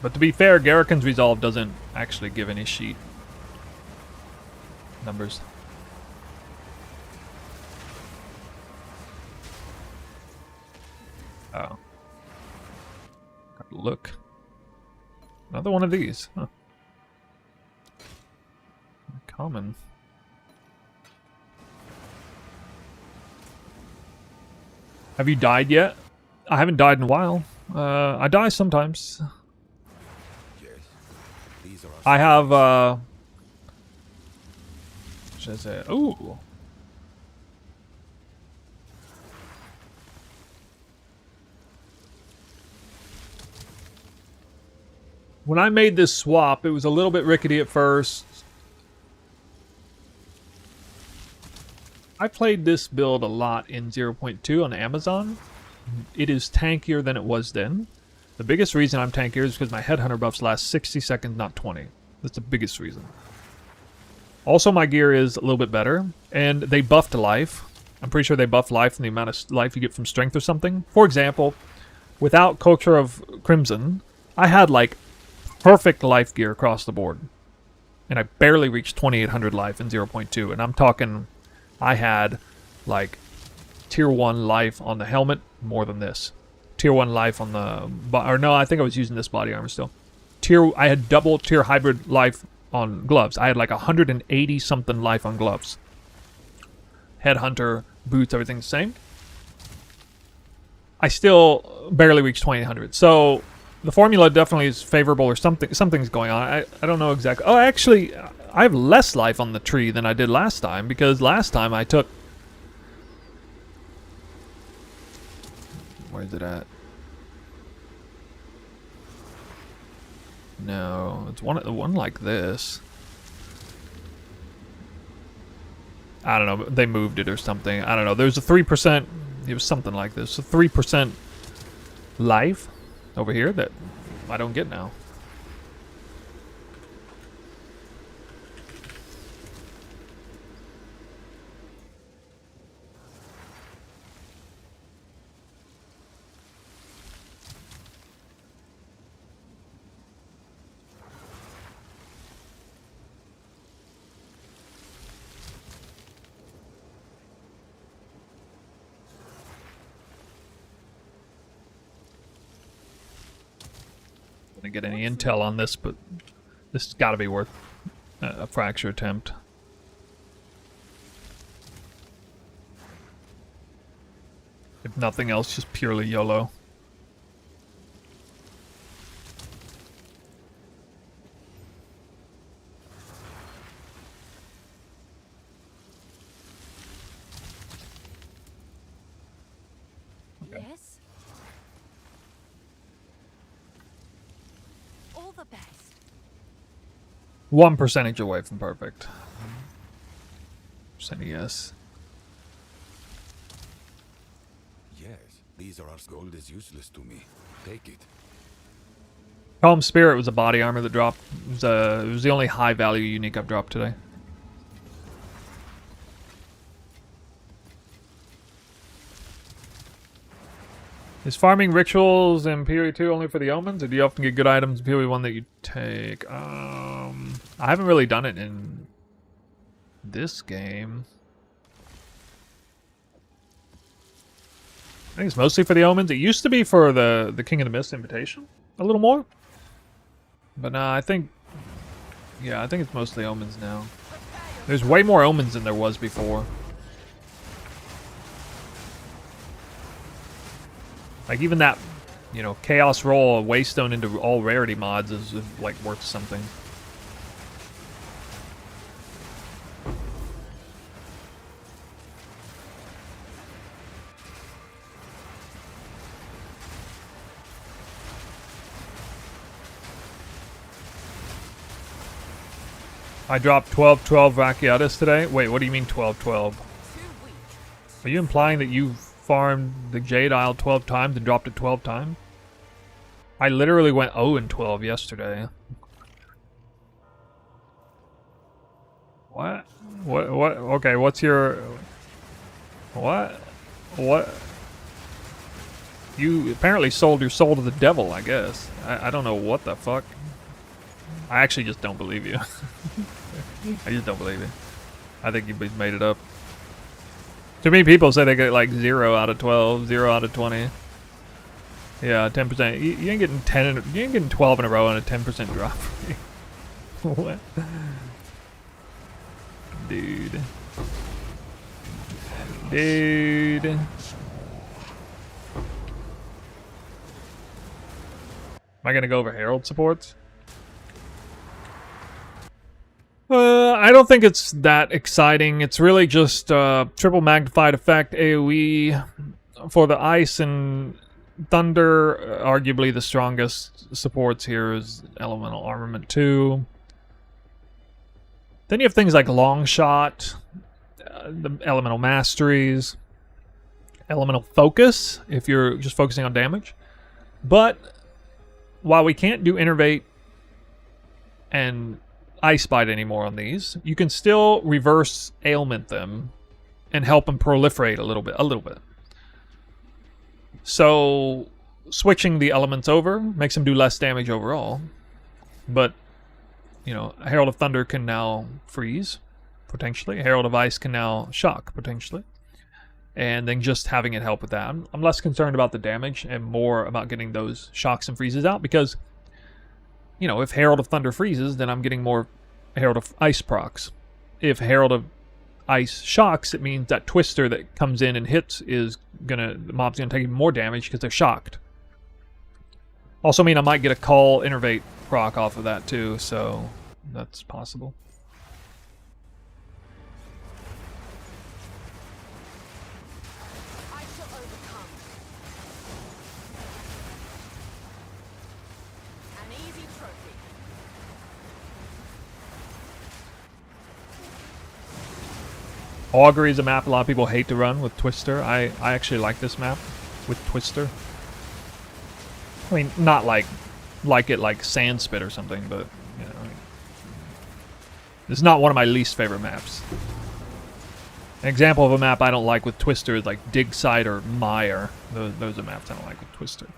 But to be fair, Garrican's Resolve doesn't actually give any sheet numbers. Oh. Gotta look. Another one of these. Huh. Common. Have you died yet? I haven't died in a while. I die sometimes. Yes. These are I have Should I say? Ooh. When I made this swap, it was a little bit rickety at first. I played this build a lot in 0.2 on Amazon. It is tankier than it was then. The biggest reason I'm tankier is because my headhunter buffs last 60 seconds, not 20. That's the biggest reason. Also, my gear is a little bit better, and they buffed life. I'm pretty sure they buff life and the amount of life you get from strength or something. For example, without Culture of Crimson, I had like perfect life gear across the board. And I barely reached 2800 life in 0.2. And I'm talking, I had like tier 1 life on the helmet, more than this. Tier 1 life on the, or no, I think I was using this body armor still. I had double tier hybrid life on gloves. I had like 180 something life on gloves. Headhunter, boots, everything the same. I still barely reached 2800. So the formula definitely is favorable, or something's going on. I don't know exactly. Oh, actually, I have less life on the tree than I did last time, because last time I took... Where's it at? No, it's one like this. I don't know, they moved it or something. I don't know. There's a 3%, it was something like this. A 3% life over here that I don't get now. Didn't get any intel on this, but this has got to be worth a fracture attempt. If nothing else, just purely YOLO. Yes. All the best. 1% away from perfect. Percent yes. Yes, these are our gold is useless to me. Take it. Calm Spirit was a body armor that dropped. It was the only high value unique I've dropped today. Is farming rituals in PoE 2 only for the omens, or do you often get good items in PoE 1 that you take? I haven't really done it in this game. I think it's mostly for the omens. It used to be for the King of the Mist invitation, a little more. But nah, I think it's mostly omens now. There's way more omens than there was before. Like even that, you know, chaos roll a waystone into all rarity mods is like worth something. I dropped 12-12 Vaciatus today. Wait, what do you mean 12-12? Are you implying that you farmed the Jade Isle 12 times and dropped it 12 times? I literally went 0-12 yesterday. What? What? Okay, what's your... What? What? You apparently sold your soul to the devil, I guess. I don't know what the fuck. I actually just don't believe you. I just don't believe it. I think you made it up. Too many people say they get like 0 out of 12, 0 out of 20. Yeah, 10%. You ain't getting 10. You ain't getting 12 in a row on a 10% drop. What? Dude. Dude. Am I gonna go over Herald supports? I don't think it's that exciting. It's really just triple magnified effect AoE for the ice and thunder. Arguably the strongest supports here is elemental armament 2. Then you have things like long shot, the elemental masteries, elemental focus if you're just focusing on damage. But while we can't do innervate and ice bite anymore on these, you can still reverse ailment them and help them proliferate a little bit. So switching the elements over makes them do less damage overall. But you know, Herald of Thunder can now freeze, potentially. Herald of Ice can now shock, potentially. And then just having it help with that. I'm less concerned about the damage and more about getting those shocks and freezes out because, you know, if Herald of Thunder freezes, then I'm getting more Herald of Ice procs. If Herald of Ice shocks, it means that Twister that comes in and hits the mob's gonna take even more damage because they're shocked. Also mean I might get a Call Innervate proc off of that too, so that's possible. I shall overcome. An easy trophy. Augury is a map a lot of people hate to run with Twister. I actually like this map with Twister. I mean, not like it like Sandspit or something, but you know, it's not one of my least favorite maps. An example of a map I don't like with Twister is like Dig Site or Mire. Those are maps I don't like with Twister.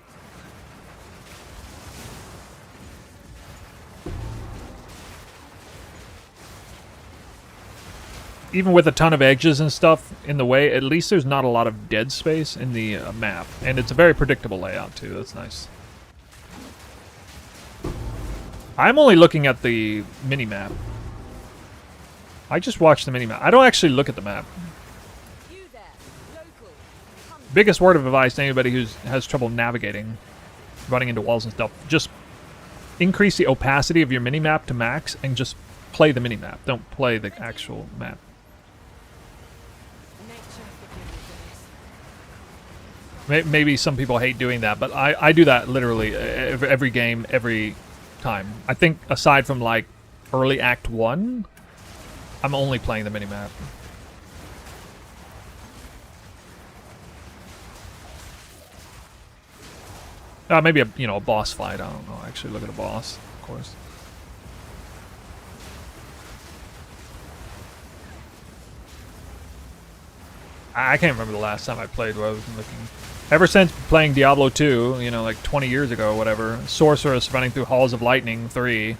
Even with a ton of edges and stuff in the way, at least there's not a lot of dead space in the map. And it's a very predictable layout too, that's nice. I'm only looking at the mini-map. I just watch the mini-map. I don't actually look at the map. You there, local. Come Biggest word of advice to anybody who has trouble navigating, running into walls and stuff, just increase the opacity of your mini-map to max and just play the mini-map. Don't play the actual map. nature forgive me for this. Maybe some people hate doing that, but I do that literally every game, every time. I think aside from like early Act 1, I'm only playing the minimap. Maybe a boss fight. I don't know. Actually, look at a boss, of course. I can't remember the last time I played where I was looking. Ever since playing Diablo 2, like 20 years ago or whatever, Sorceress running through Halls of Lightning 3.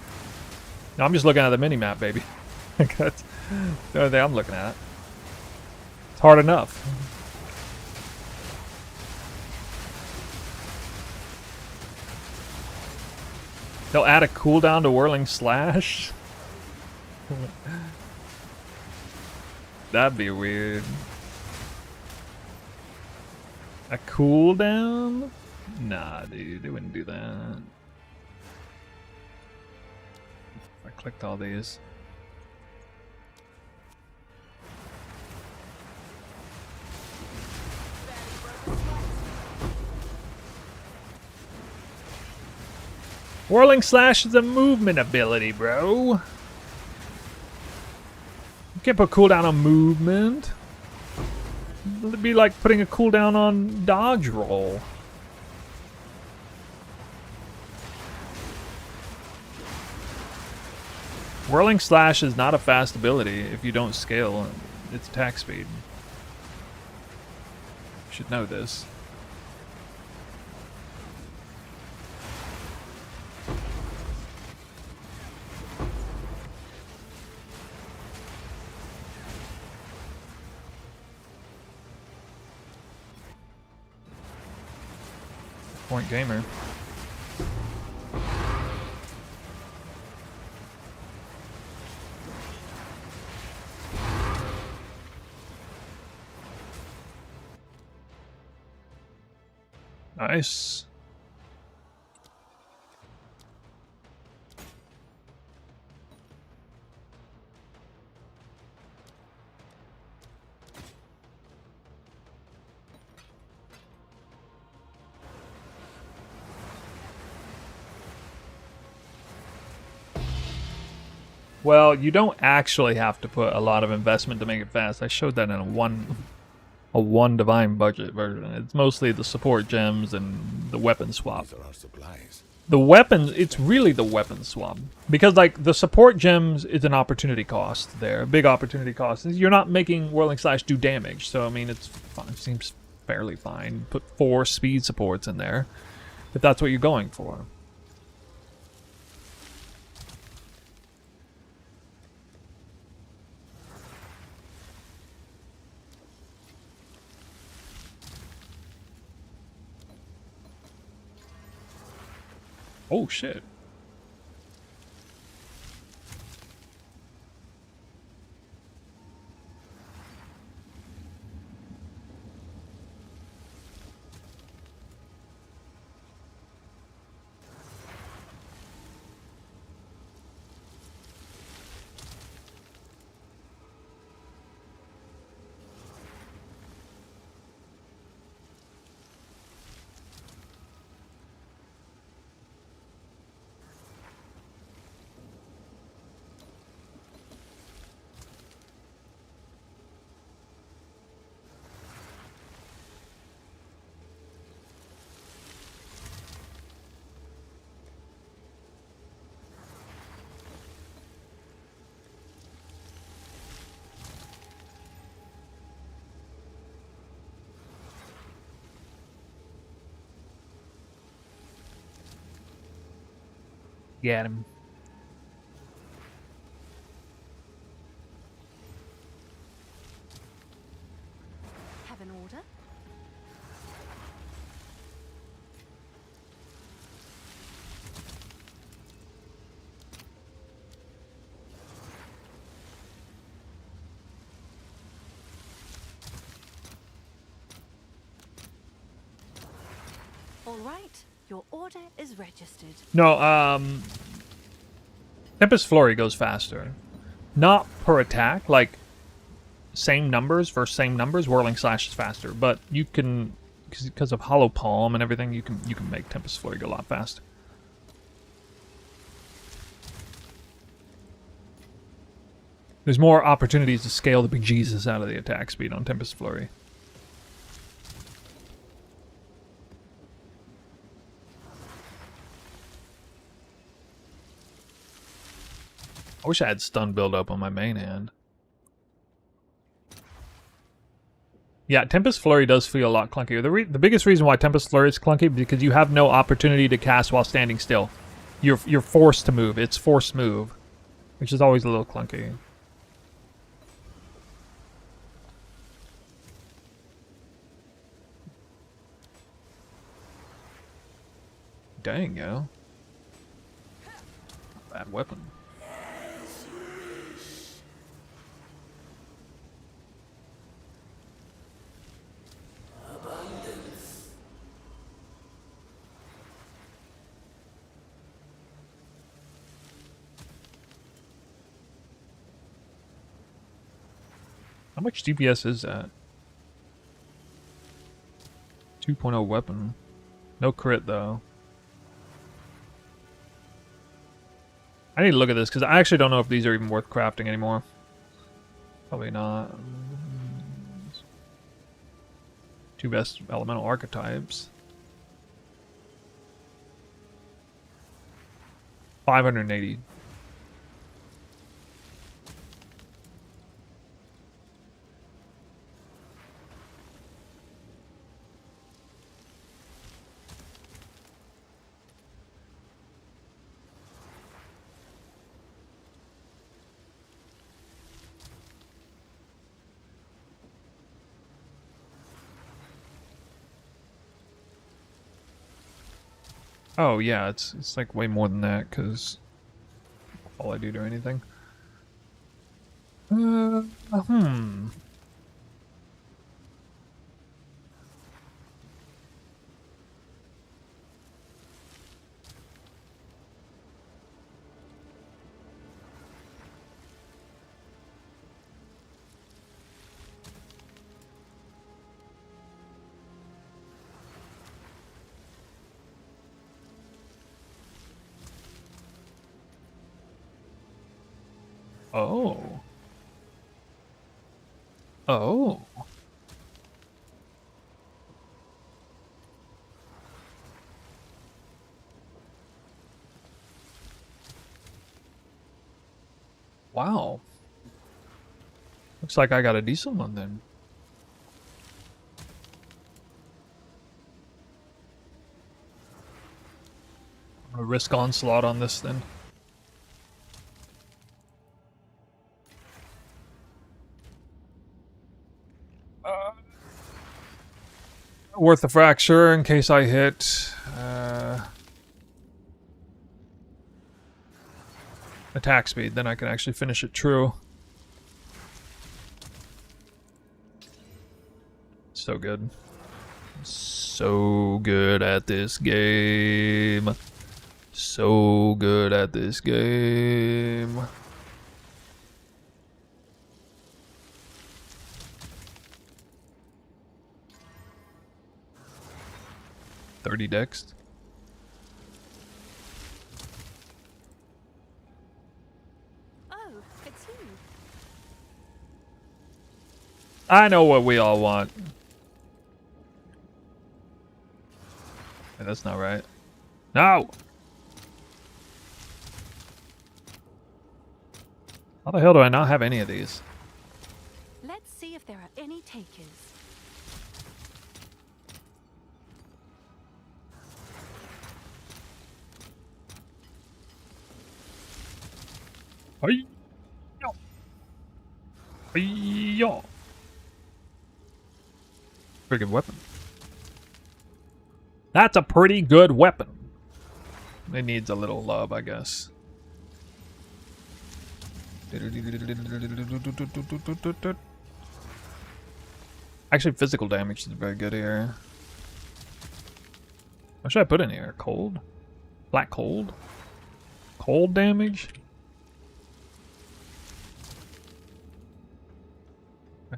Now I'm just looking at the minimap, baby. That's the only thing I'm looking at. It's hard enough. They'll add a cooldown to Whirling Slash? That'd be weird. A cooldown? Nah, dude, they wouldn't do that. I clicked all these. Whirling Slash is a movement ability, bro. You can't put cooldown on movement. It'd be like putting a cooldown on dodge roll. Whirling Slash is not a fast ability if you don't scale its attack speed. You should know this. Point gamer. Nice. Well, you don't actually have to put a lot of investment to make it fast. I showed that in a one divine budget version. It's mostly the support gems and the weapon swap. These are our supplies. The weapons, it's really the weapon swap. Because, like, the support gems is an opportunity cost there. A big opportunity cost. You're not making Whirling Slash do damage. So, I mean, it's fine. It seems fairly fine. Put 4 speed supports in there. If that's what you're going for. Oh, shit. Get him. Have an order? All right, your order is registered. No, Tempest Flurry goes faster. Not per attack, like same numbers versus same numbers, Whirling Slash is faster, but you can, because of Hollow Palm and everything, you can make Tempest Flurry go a lot faster. There's more opportunities to scale the bejesus out of the attack speed on Tempest Flurry. I wish I had stun build up on my main hand. Yeah, Tempest Flurry does feel a lot clunkier. The biggest reason why Tempest Flurry is clunky is because you have no opportunity to cast while standing still. You're forced to move. It's forced move, which is always a little clunky. Dang, yo. Bad weapon. How much DPS is that? 2.0 weapon. No crit, though. I need to look at this, because I actually don't know if these are even worth crafting anymore. Probably not. 2 best elemental archetypes. 580. Oh yeah, it's like way more than that, because all I do to anything. Hmm. Oh. Oh. Wow. Looks like I got a decent one then. I'm gonna risk onslaught on this then. Worth the fracture in case I hit attack speed, then I can actually finish it true. So good. So good at this game. So good at this game. $30 dex. Oh, it's you. I know what we all want. Hey, that's not right. No! How the hell do I not have any of these? Let's see if there are any takers. Hey-yo. Hey-yo. Pretty good weapon. That's a pretty good weapon. It needs a little love, I guess. Actually, physical damage is very good here. What should I put in here? Cold? Black cold? Cold damage?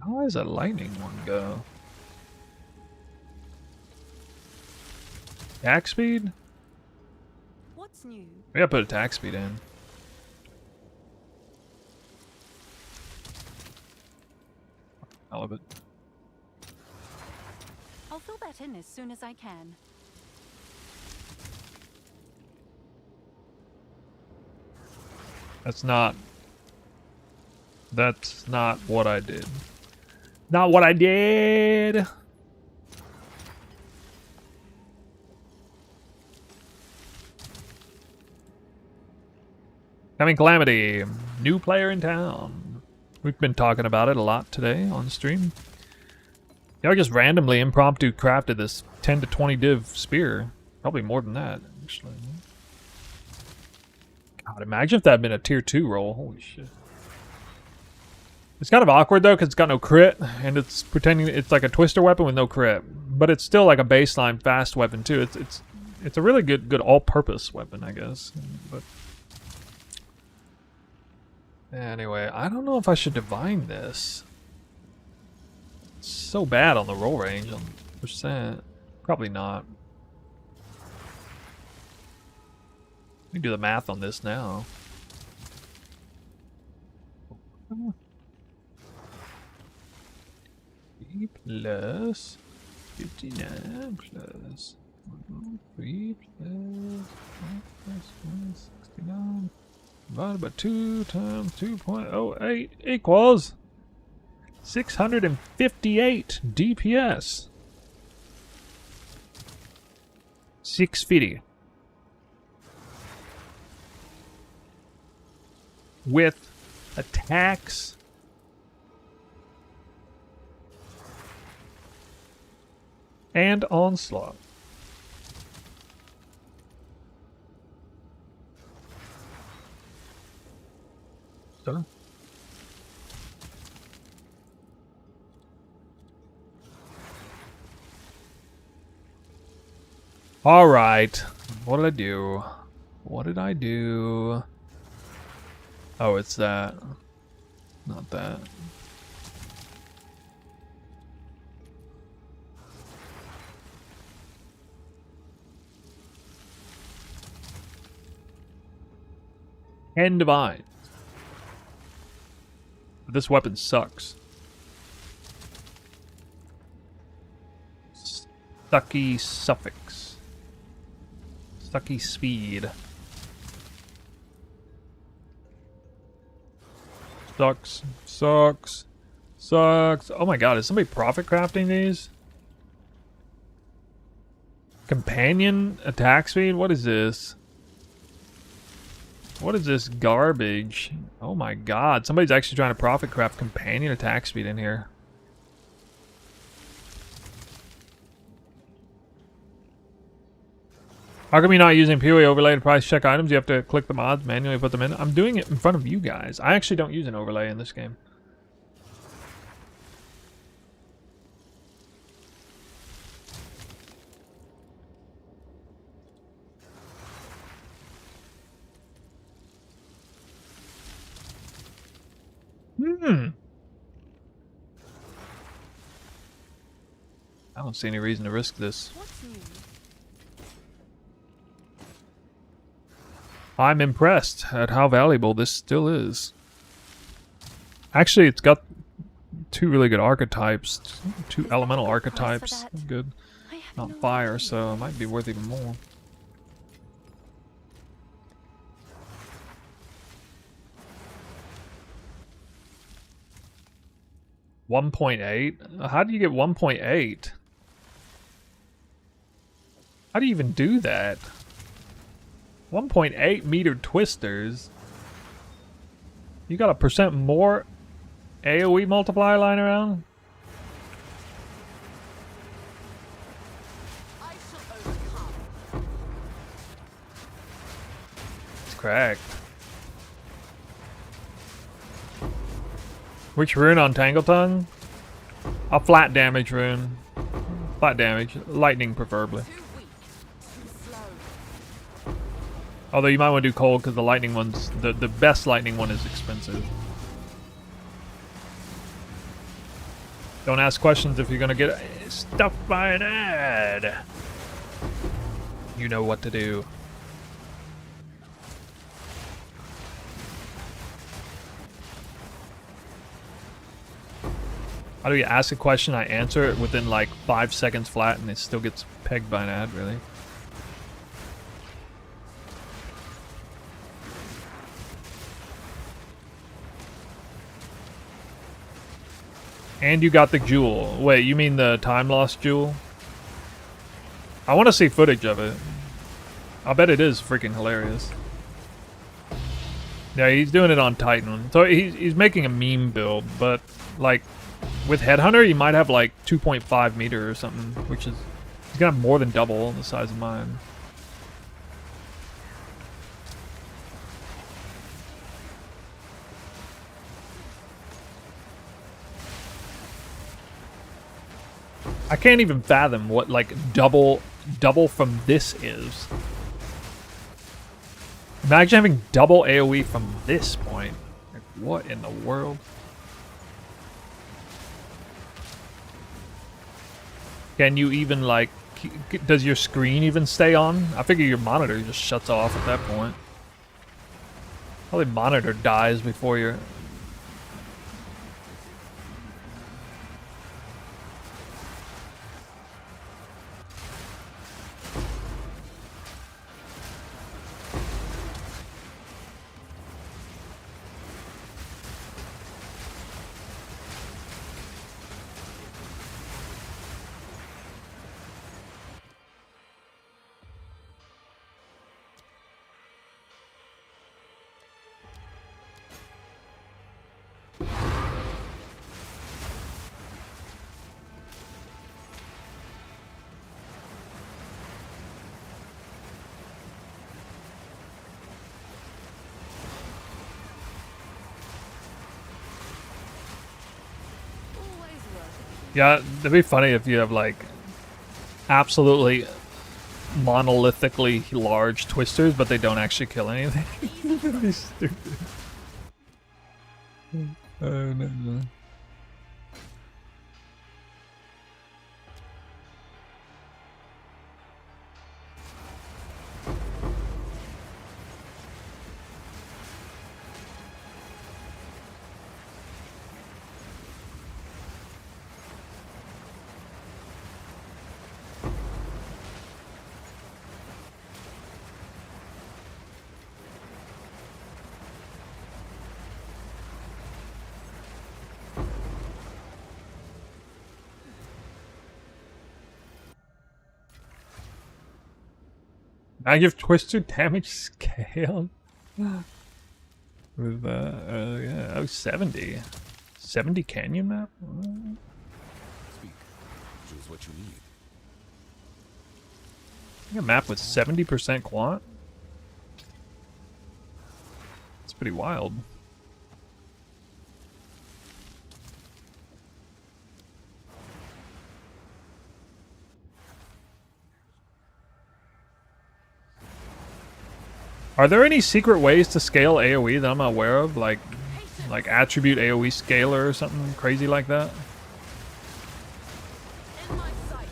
How does a lightning one go? Attack speed? What's new? We gotta put attack speed in. I love it. I'll fill that in as soon as I can. That's not what I did. Not what I did. Coming Calamity, new player in town. We've been talking about it a lot today on stream. Yeah, I just randomly impromptu crafted this 10 to 20 div spear. Probably more than that, actually. God, imagine if that had been a tier 2 roll. Holy shit. It's kind of awkward though, because it's got no crit, and it's pretending it's like a twister weapon with no crit. But it's still like a baseline fast weapon too. It's a really good all-purpose weapon, I guess. But anyway, I don't know if I should divine this. It's so bad on the roll range on percent. Probably not. Let me do the math on this now. Plus 59 plus 3 plus 1 plus 169 divided by 2 times 2.08 equals 658 DPS. 650. With attacks and onslaught. So. All right. What did I do? What did I do? Oh, it's that. Not that. And divine. this weapon sucks. Stucky suffix. Stucky speed. Sucks. Sucks. Sucks. Oh my god, is somebody profit crafting these? Companion attack speed? What is this? What is this garbage? Oh my god, somebody's actually trying to profit craft companion attack speed in here. How come you're not using PoE overlay to price check items? You have to click the mods, manually put them in. I'm doing it in front of you guys. I actually don't use an overlay in this game. I don't see any reason to risk this. What's new? I'm impressed at how valuable this still is. Actually, it's got two really good archetypes. Two elemental archetypes. that? Good. I have Not no fire, idea. so it might be worth even more. $1.8? How do you get 1.8? How do you even do that? 1.8 meter twisters. You got a % more AoE multiplier lying around? I shall overcome. It's cracked. Which rune on Tangletongue? A flat damage rune. Flat damage. Lightning preferably. Too weak. Too slow. Although you might want to do cold because the lightning one's the best lightning one is expensive. Don't ask questions if you're gonna get stuffed by an ad. You know what to do. How do you ask a question? I answer it within like 5 seconds flat, and it still gets pegged by an ad. Really? And you got the jewel. Wait, you mean the time lost jewel? I want to see footage of it. I bet it is freaking hilarious. Yeah, he's doing it on Titan. So he's making a meme build, but like with Headhunter, you might have like 2.5 meter or something, which is he's gonna have more than double the size of mine. I can't even fathom what like double from this is. Imagine having double AoE from this point. Like, what in the world? Can you even like, does your screen even stay on? I figure your monitor just shuts off at that point. Probably monitor dies before your... Always worth it. Yeah, it'd be funny if you have like absolutely monolithically large twisters, but they don't actually kill anything. That'd be stupid. Oh no. I give Twister damage scale. With yeah, oh, 70. 70 canyon map? Speak. Choose what you need. A map with 70% quant? It's pretty wild. Are there any secret ways to scale AoE that I'm not aware of? Like attribute AoE scaler or something crazy like that? In my sights.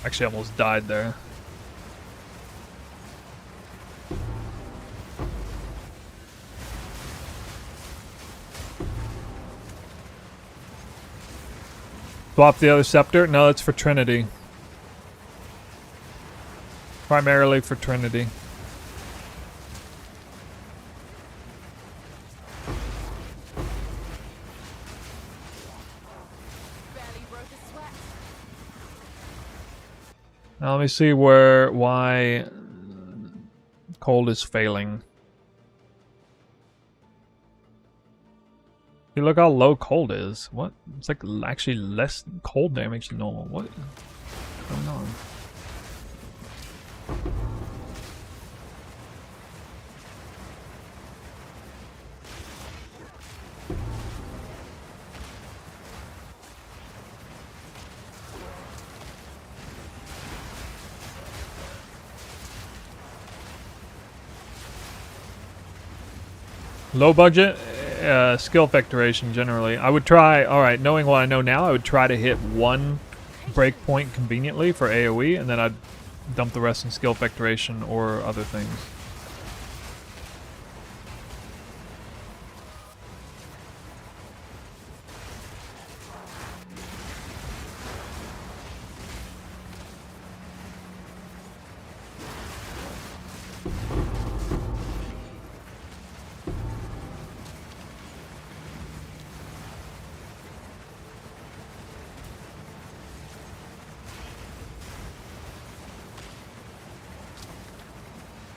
Actually, I almost died there. Swap the other scepter? No, it's for Trinity. Primarily for Trinity. Barely broke a sweat. Now let me see why cold is failing. You look how low cold is. What? It's like actually less cold damage than normal. What's going on? Low budget, skill effectoration generally. I would try, alright, knowing what I know now, I would try to hit one breakpoint conveniently for AoE, and then I'd dump the rest in skill effectoration or other things.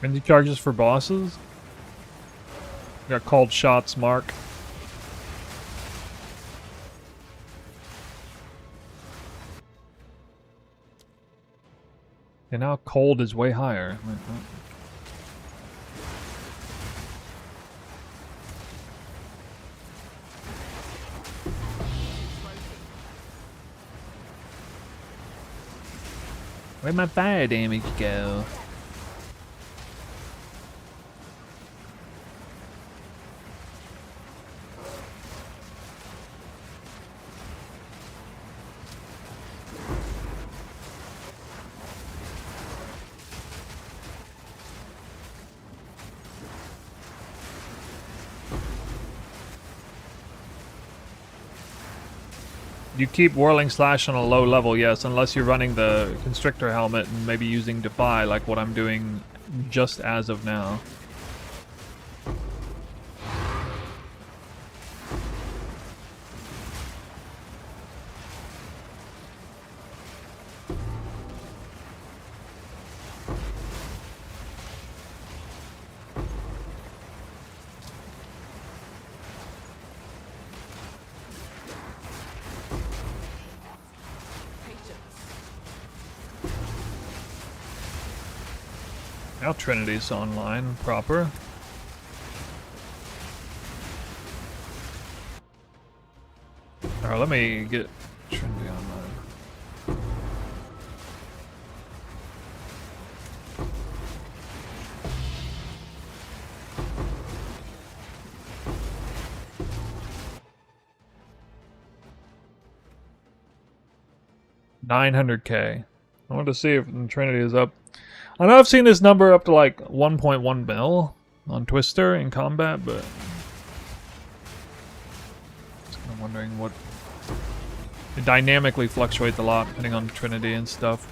Frenzy charges for bosses? Got called shots, Mark. And now cold is way higher. Where'd my fire damage go? You keep Whirling Slash on a low level, yes, unless you're running the Constrictor helmet and maybe using Defy like what I'm doing just as of now. Now Trinity's online proper. Alright, let me get Trinity online. $900K. I want to see if Trinity is up. I know I've seen this number up to like 1.1 mil on Twister in combat, but I'm wondering what it dynamically fluctuates a lot depending on Trinity and stuff.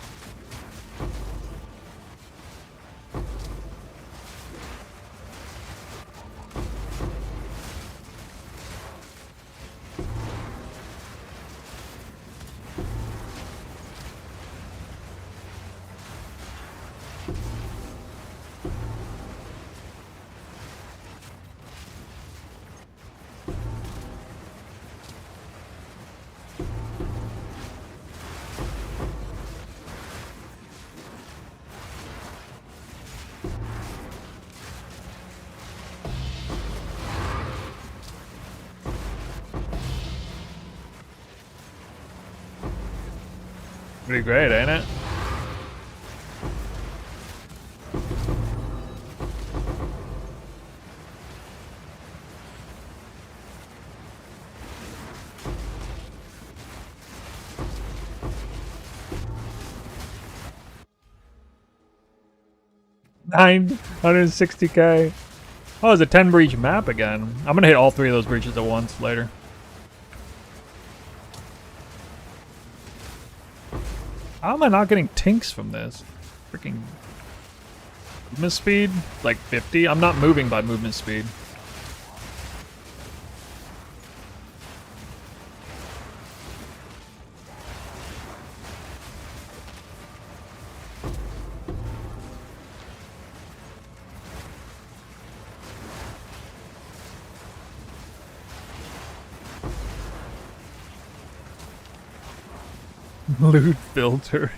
Pretty great, ain't it? $960K. Oh, it's a 10 breach map again. I'm gonna hit all 3 of those breaches at once later. How am I not getting tinks from this? Freaking movement speed? Like 50? I'm not moving by movement speed. Loot filter.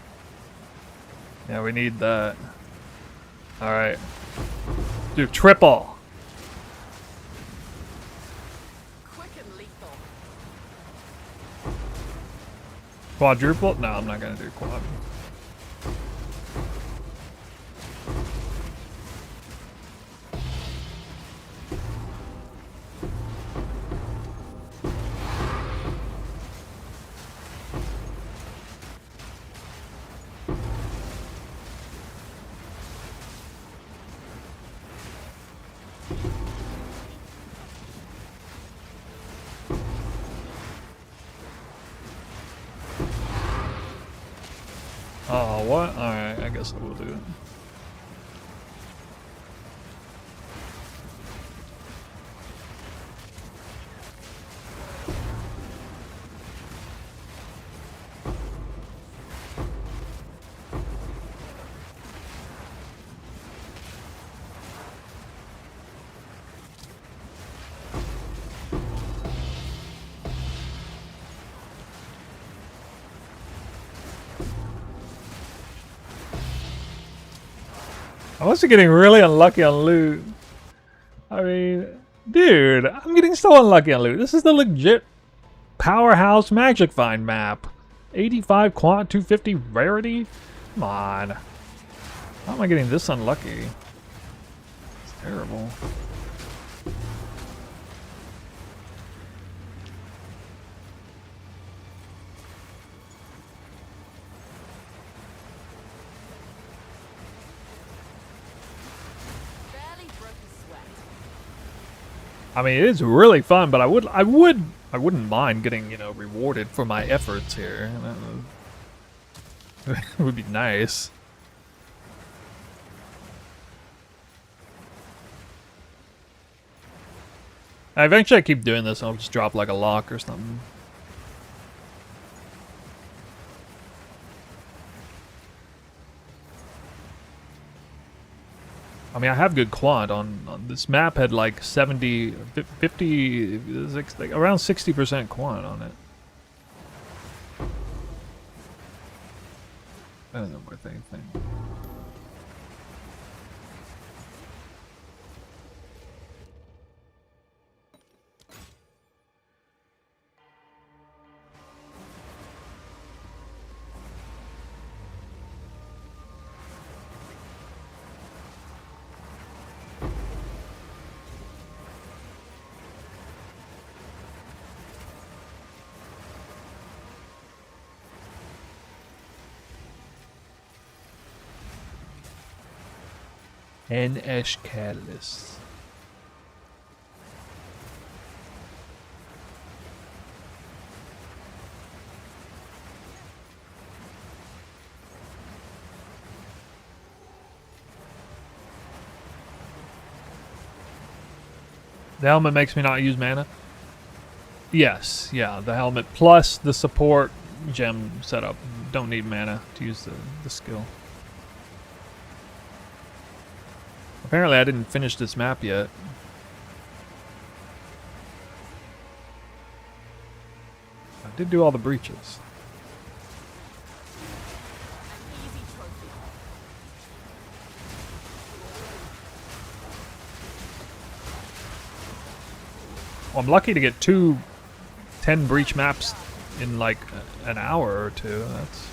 Yeah, we need that. Alright. Do triple. Quick and lethal. Quadruple? No, I'm not gonna do quad. Oh, what? Alright, I guess I will do it. I must be getting really unlucky on loot. I mean, dude, I'm getting so unlucky on loot. This is the legit powerhouse Magic Find map. 85 quant, 250 rarity? Come on. How am I getting this unlucky? It's terrible. Barely broke a sweat. I mean, it is really fun, but I wouldn't mind getting, you know, rewarded for my efforts here. It would be nice. Eventually I keep doing this, I'll just drop like a lock or something. I mean, I have good quant on this map. Had like 70, 50, like around 60% quant on it. That isn't worth anything. NS Catalyst. The helmet makes me not use mana? Yes, yeah, the helmet plus the support gem setup. Don't need mana to use the skill. Apparently I didn't finish this map yet. I did do all the breaches. Easy trophy. Well, I'm lucky to get 10 breach maps in like an hour or two. That's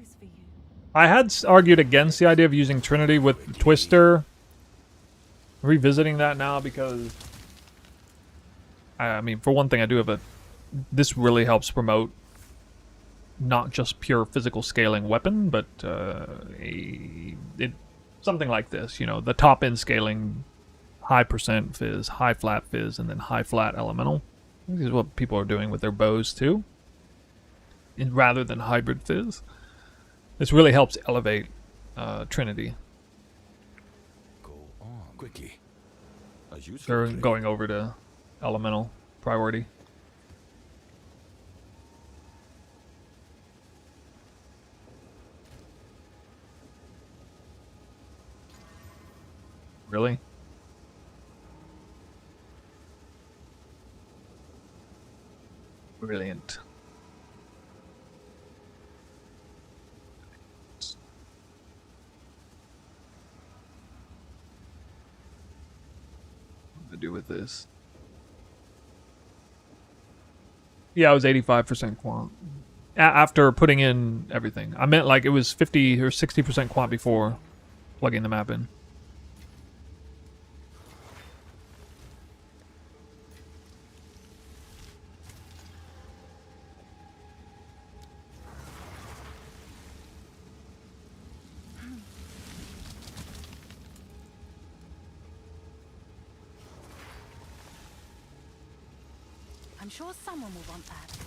news for you. I had argued against the idea of using Trinity with Twister. Revisiting that now because, I mean, for one thing, I do have a. This really helps promote not just pure physical scaling weapon, but something like this. You know, the top end scaling, high percent fizz, high flat fizz, and then high flat elemental. This is what people are doing with their bows too, rather than hybrid fizz. This really helps elevate Trinity. Go on. Quickly. A useful They're trade. going over to elemental priority. Really? Brilliant. What to do with this? Yeah, I was 85% quant. After putting in everything. I meant like it was 50 or 60% quant before plugging the map in. I'm sure someone will want that.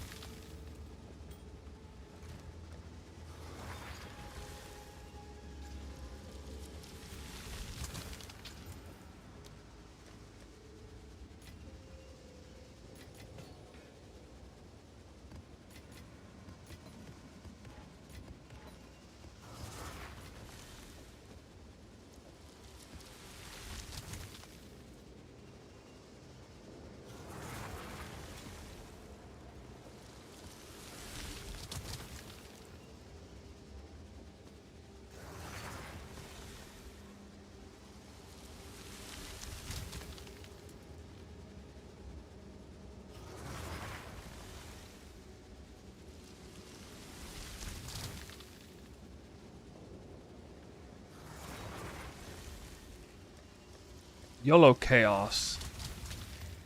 YOLO Chaos.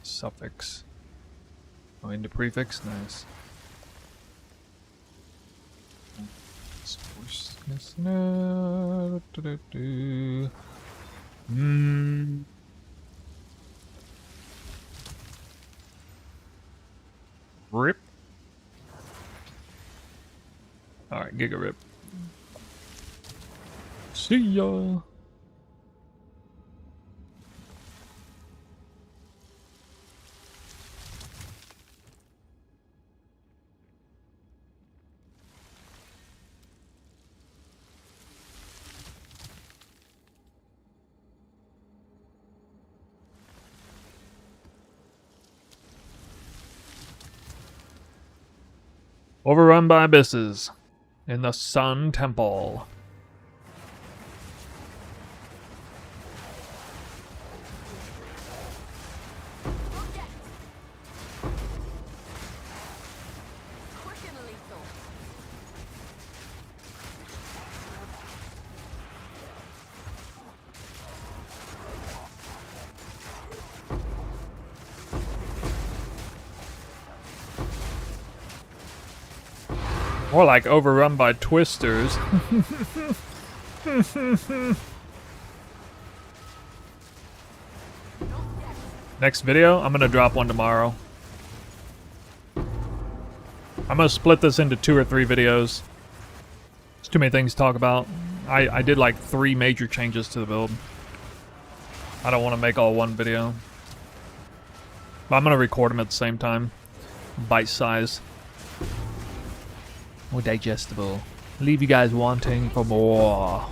Suffix. Oh, into prefix? Nice. Rip. Alright, Giga Rip. See ya. Overrun by abysses in the Sun Temple. Not yet. Quick and lethal. More like overrun by twisters. Next video, I'm gonna drop one tomorrow. I'm gonna split this into 2 or 3 videos. There's too many things to talk about. I did like 3 major changes to the build. I don't want to make all one video. But I'm gonna record them at the same time. Bite size. More digestible. Leave you guys wanting for more.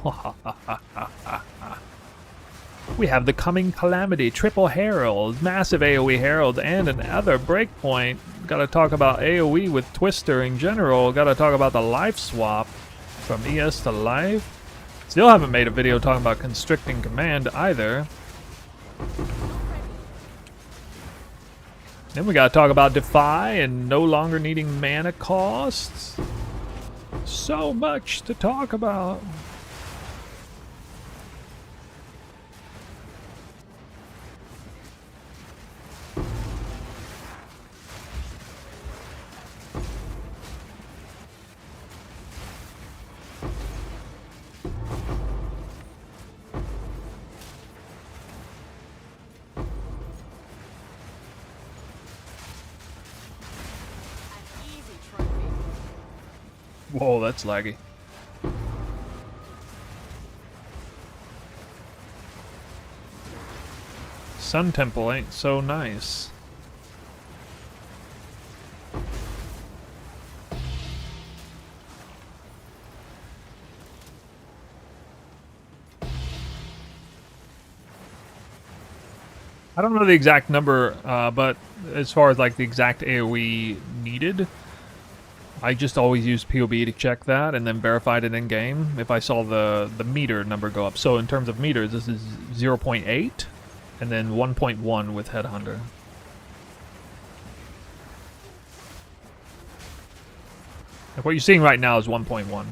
We have the coming calamity, triple herald, massive AoE herald, and another breakpoint. Gotta talk about AoE with Twister in general. Gotta talk about the life swap from ES to life. Still haven't made a video talking about constricting command either. Then we gotta talk about Defy and no longer needing mana costs. So much to talk about. An easy trophy. Whoa, that's laggy. Sun Temple ain't so nice. I don't know the exact number, but as far as like the exact AoE needed, I just always used POB to check that and then verified it in game if I saw the meter number go up. So in terms of meters, this is 0.8 and then 1.1 with Headhunter. Like what you're seeing right now is 1.1.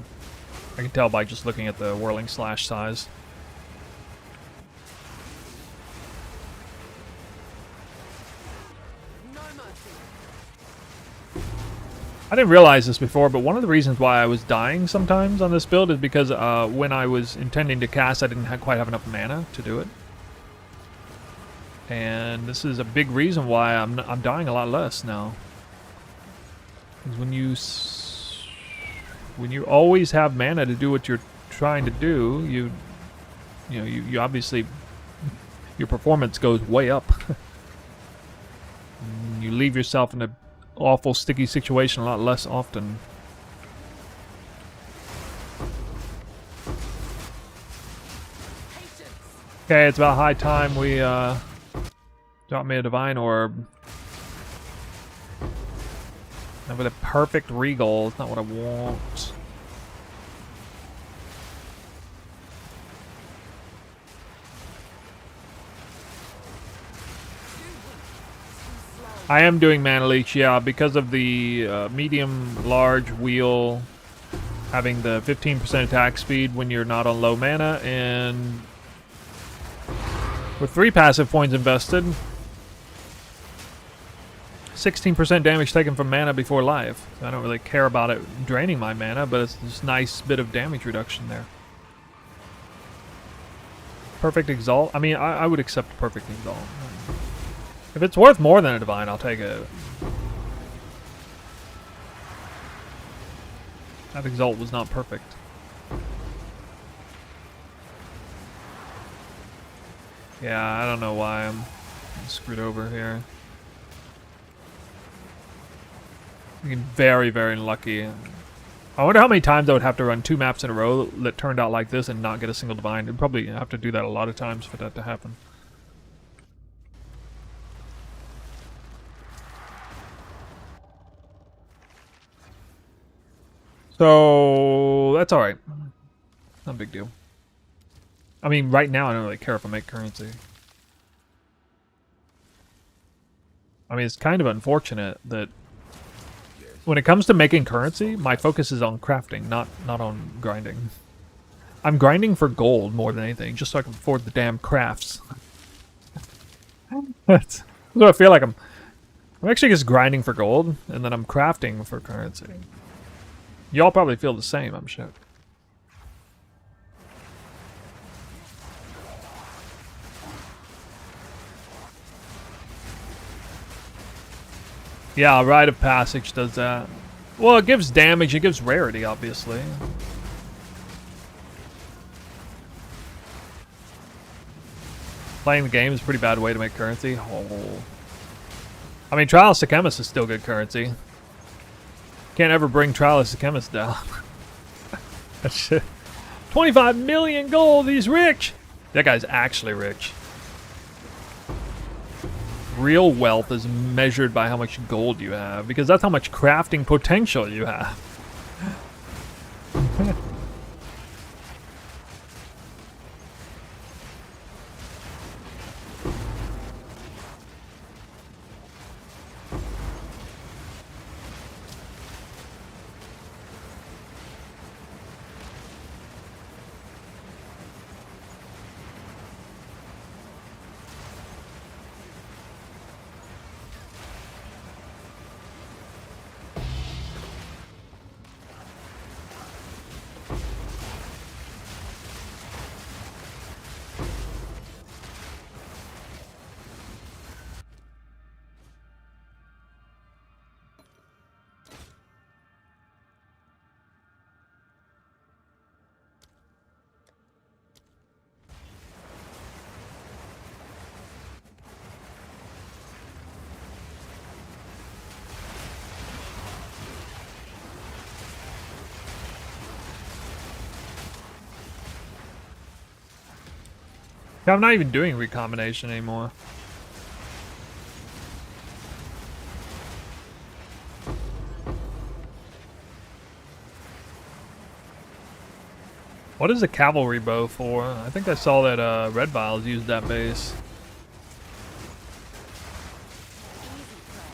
I can tell by just looking at the Whirling slash size. No mercy. I didn't realize this before, but one of the reasons why I was dying sometimes on this build is because when I was intending to cast, I didn't quite have enough mana to do it. And this is a big reason why I'm dying a lot less now. Because when you always have mana to do what you're trying to do, you obviously your performance goes way up. You leave yourself in a awful sticky situation a lot less often. Patience. Okay, it's about high time we drop me a divine orb. And with a perfect regal, it's not what I want. I am doing mana leech, yeah, because of the medium large wheel having the 15% attack speed when you're not on low mana, and with 3 passive points invested, 16% damage taken from mana before life. So I don't really care about it draining my mana, but it's just a nice bit of damage reduction there. Perfect Exalt? I mean, I would accept Perfect Exalt. If it's worth more than a divine, I'll take it. That Exalt was not perfect. Yeah, I don't know why I'm screwed over here. I'm getting very, very unlucky. I wonder how many times I would have to run 2 maps in a row that turned out like this and not get a single divine. I'd probably have to do that a lot of times for that to happen. So that's alright. Not a big deal. I mean, right now I don't really care if I make currency. I mean, it's kind of unfortunate that when it comes to making currency, my focus is on crafting, not on grinding. I'm grinding for gold more than anything, just so I can afford the damn crafts. That's what I feel like. I'm actually just grinding for gold, and then I'm crafting for currency. Y'all probably feel the same, I'm sure. Yeah, Rite of Passage does that. Well, it gives damage, it gives rarity, obviously. Playing the game is a pretty bad way to make currency. Oh. I mean, Trial of Sychemis is still good currency. Can't ever bring Trial of Sychemis down. That shit. 25 million gold, he's rich! That guy's actually rich. Real wealth is measured by how much gold you have, because that's how much crafting potential you have. Yeah, I'm not even doing recombination anymore. What is a cavalry bow for? I think I saw that Red Vials used that base. Easy prey.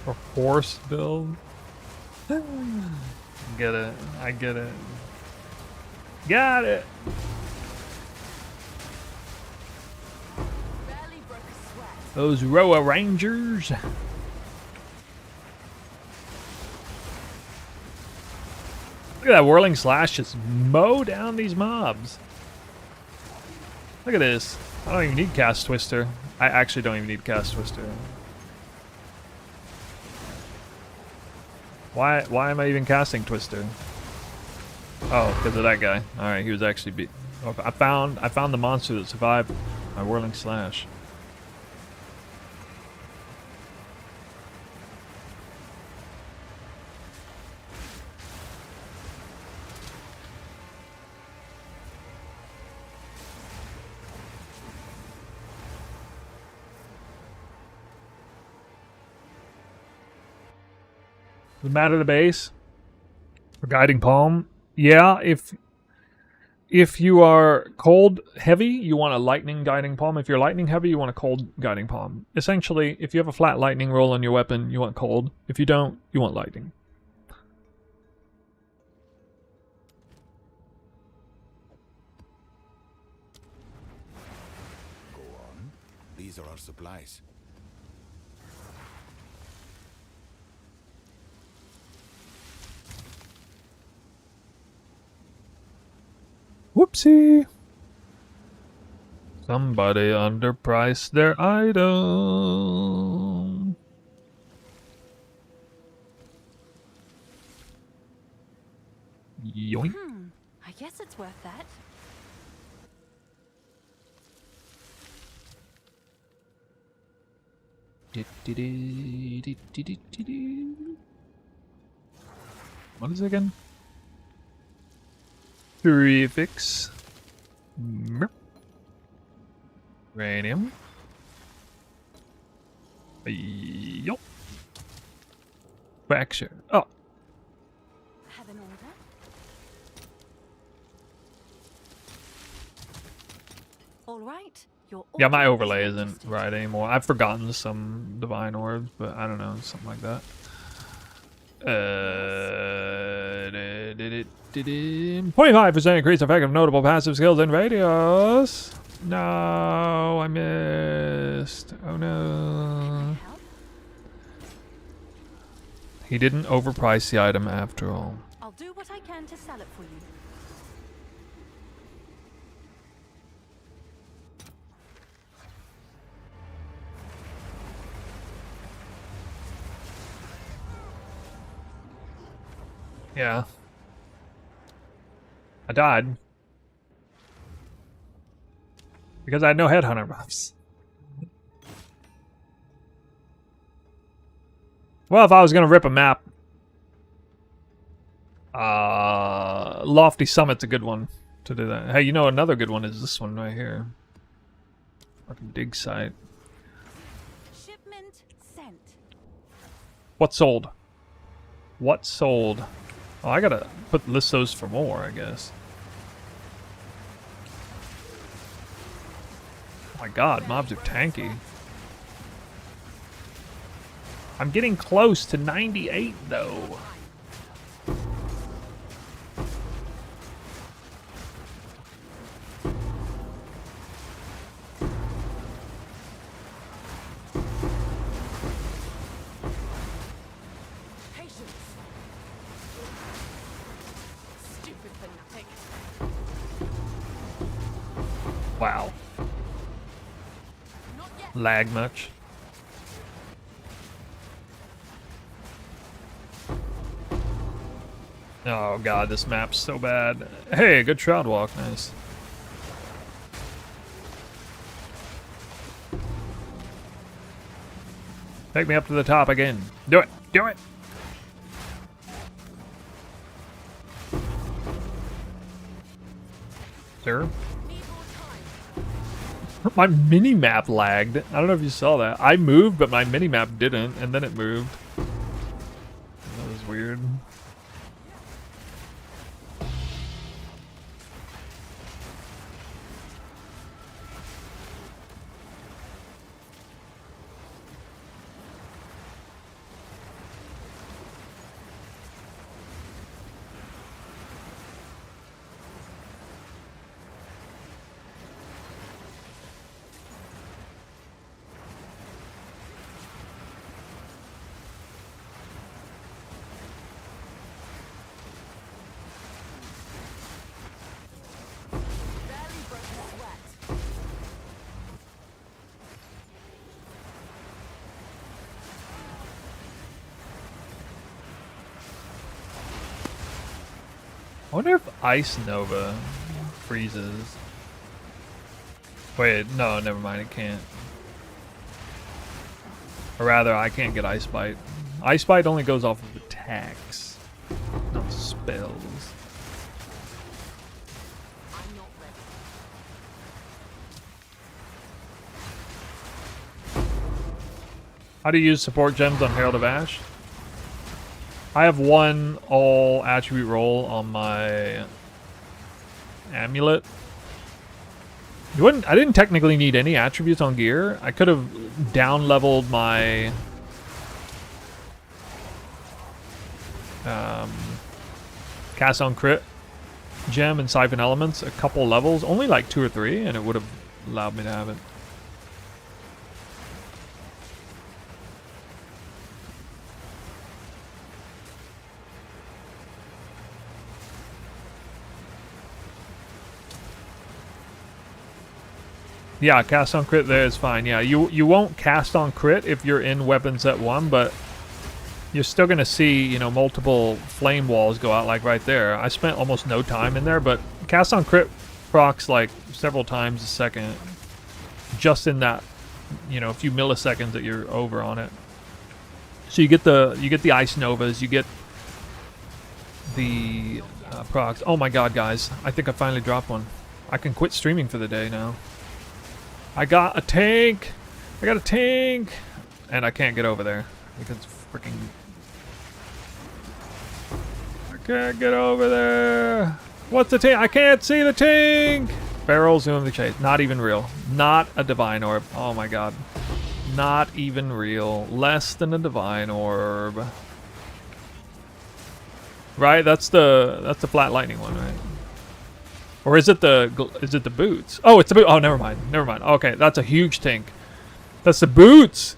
For horse build? Get it. I get it. Got it! Barely broke a sweat. Those Roa Rangers. Look at that Whirling Slash just mow down these mobs. Look at this. I don't even need Cast Twister. I actually don't even need Cast Twister. Why am I even casting Twister? Oh, because of that guy. Alright, he was actually beat. Okay, I found the monster that survived my Whirling Slash. Does it matter the base? For Guiding Palm? Yeah, if you are cold heavy, you want a lightning Guiding Palm. If you're lightning heavy, you want a cold Guiding Palm. Essentially, if you have a flat lightning roll on your weapon, you want cold. If you don't, you want lightning. Go on. These are our supplies. Whoopsie! Somebody underpriced their item. Yoink. I guess it's worth that. What is it again? Prefix. Uranium. Yup. Fracture. Oh. Have an order? All right. Yeah, my overlay isn't right anymore. I've forgotten some divine orbs, but I don't know, something like that. 25% increase effect of notable passive skills and radius. No, I missed. Oh no. He didn't overprice the item after all. I'll do what I can to sell it for you. Yeah. I died. Because I had no headhunter buffs. Well, if I was gonna rip a map, Lofty Summit's a good one to do that. Hey, you know another good one is this one right here. Fucking dig site. Shipment sent. What sold? What sold? Oh, I gotta list those for more, I guess. Oh my god, mobs are tanky. I'm getting close to 98 though. Stupid fanatic. Wow. Not yet. Lag much? Oh god, this map's so bad. Hey, good shroud walk, nice. Take me up to the top again. Do it. Do it. Sir? Need more time. My mini-map lagged. I don't know if you saw that. I moved, but my mini-map didn't, and then it moved. That was weird. Barely broke a sweat. I wonder if Ice Nova freezes. Wait, no, never mind, it can't. Or rather, I can't get Ice Bite. Ice Bite only goes off of attacks, not spells. I'm not ready. How do you use support gems on Herald of Ash? I have one all attribute roll on my amulet. I didn't technically need any attributes on gear. I could have down leveled my cast on crit gem and siphon elements a couple levels, only like 2 or 3, and it would have allowed me to have it. Yeah, cast on crit there is fine. Yeah, you won't cast on crit if you're in weapon set 1, but you're still going to see, you know, multiple flame walls go out like right there. I spent almost no time in there, but cast on crit procs like several times a second just in that, you know, a few milliseconds that you're over on it. So you get the Ice Novas, you get the procs. Oh my god, guys. I think I finally dropped one. I can quit streaming for the day now. I got a tank! I got a tank! And I can't get over there because freaking... I can't get over there! What's the tank? I can't see the tank! Barrel zoom the chase. Not even real. Not a divine orb. Oh my god. Not even real. Less than a divine orb. Right? That's the flat lightning one, right? Or is it the boots? Oh, it's the boot. Oh, never mind. Never mind. Okay, that's a huge tank. That's the boots.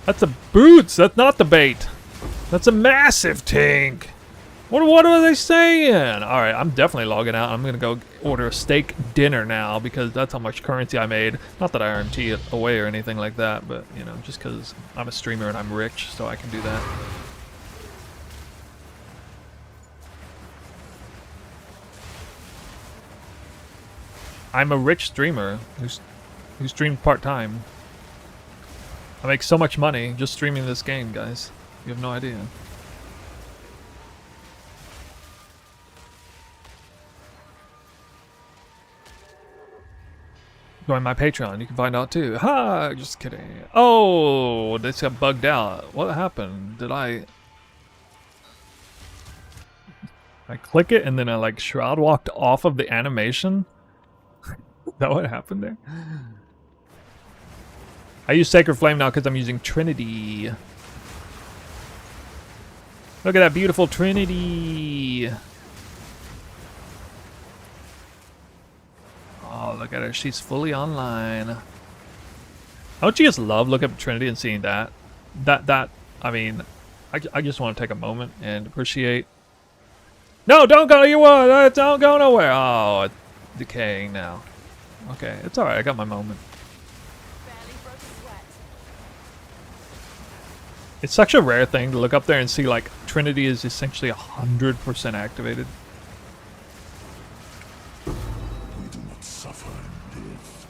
That's the boots. That's not the bait. That's a massive tank. What are they saying? All right, I'm definitely logging out. I'm gonna go order a steak dinner now because that's how much currency I made. Not that I RMT it away or anything like that, but you know, just because I'm a streamer and I'm rich, so I can do that. I'm a rich streamer who streams part-time. I make so much money just streaming this game, guys. You have no idea. Join my Patreon, you can find out too. Ha! Just kidding. Oh, this got bugged out. What happened? Did I click it and then I like shroud walked off of the animation? Is that what happened there? I use Sacred Flame now because I'm using Trinity. Look at that beautiful Trinity. Oh, look at her. She's fully online. Don't you just love looking at Trinity and seeing that? I mean, I just want to take a moment and appreciate. No, don't go. Don't go nowhere. Oh, it's decaying now. Okay, it's alright, I got my moment. Barely broke a sweat. It's such a rare thing to look up there and see like Trinity is essentially 100% activated. We do not suffer and live.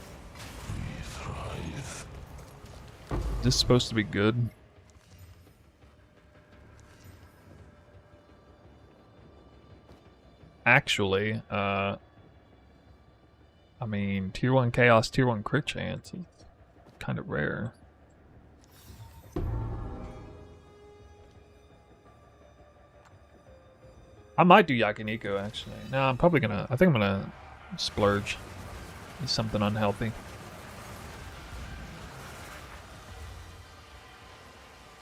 We thrive. this supposed to be good? Actually, I mean, tier 1 chaos, tier 1 crit chance is kind of rare. I might do Yakiniku actually. No, I'm probably gonna, I think I'm gonna splurge. It's something unhealthy.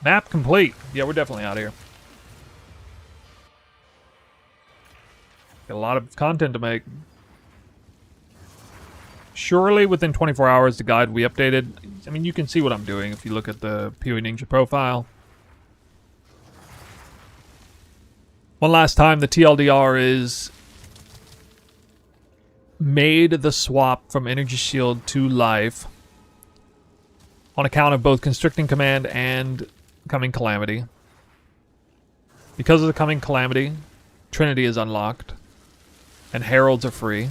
Map complete. Yeah, we're definitely out of here. Got a lot of content to make. Surely within 24 hours the guide will be updated. I mean, you can see what I'm doing if you look at the PoE Ninja profile. One last time, the TLDR is made the swap from Energy Shield to Life on account of both Constricting Command and Coming Calamity. Because of the Coming Calamity, Trinity is unlocked, and Heralds are free.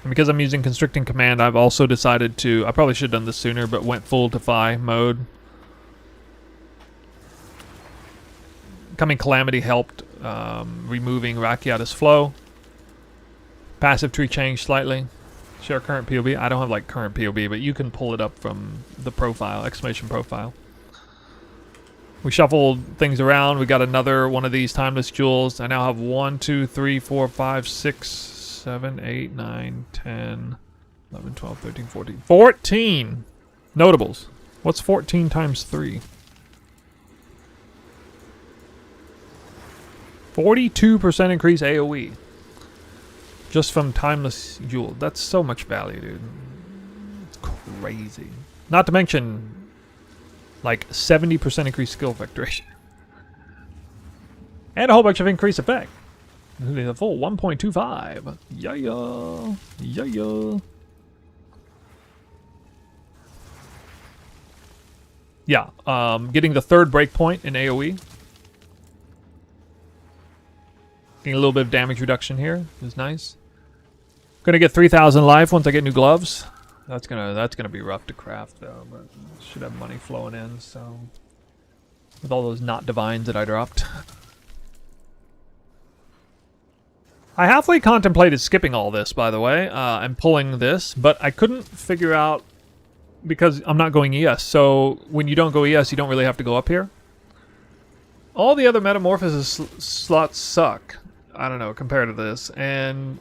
And because I'm using Constricting Command, I've also decided to, I probably should have done this sooner, but went full Defy mode. Coming Calamity helped removing Rakiata's flow. Passive tree changed slightly. Share current POB. I don't have like current POB, but you can pull it up from the profile, exclamation profile. We shuffled things around. We got another one of these timeless jewels. I now have 1, 2, 3, 4, 5, 6, 7, 8, 9, 10, 11, 12, 13, 14. 14 notables. What's 14 times 3? 42% increase AoE. Just from Timeless Jewel. That's so much value, dude. It's crazy. Not to mention, like, 70% increased skill effect duration. And a whole bunch of increased effect. The full 1.25. Yeah, yeah. Yeah, yeah. Yeah, getting the third breakpoint in AoE. Getting a little bit of damage reduction here is nice. Gonna get 3,000 life once I get new gloves. That's gonna be rough to craft though, but should have money flowing in. So with all those not divines that I dropped, I halfway contemplated skipping all this, by the way, and pulling this, but I couldn't figure out because I'm not going ES. So when you don't go ES, you don't really have to go up here. All the other metamorphosis slots suck. I don't know, compared to this. And,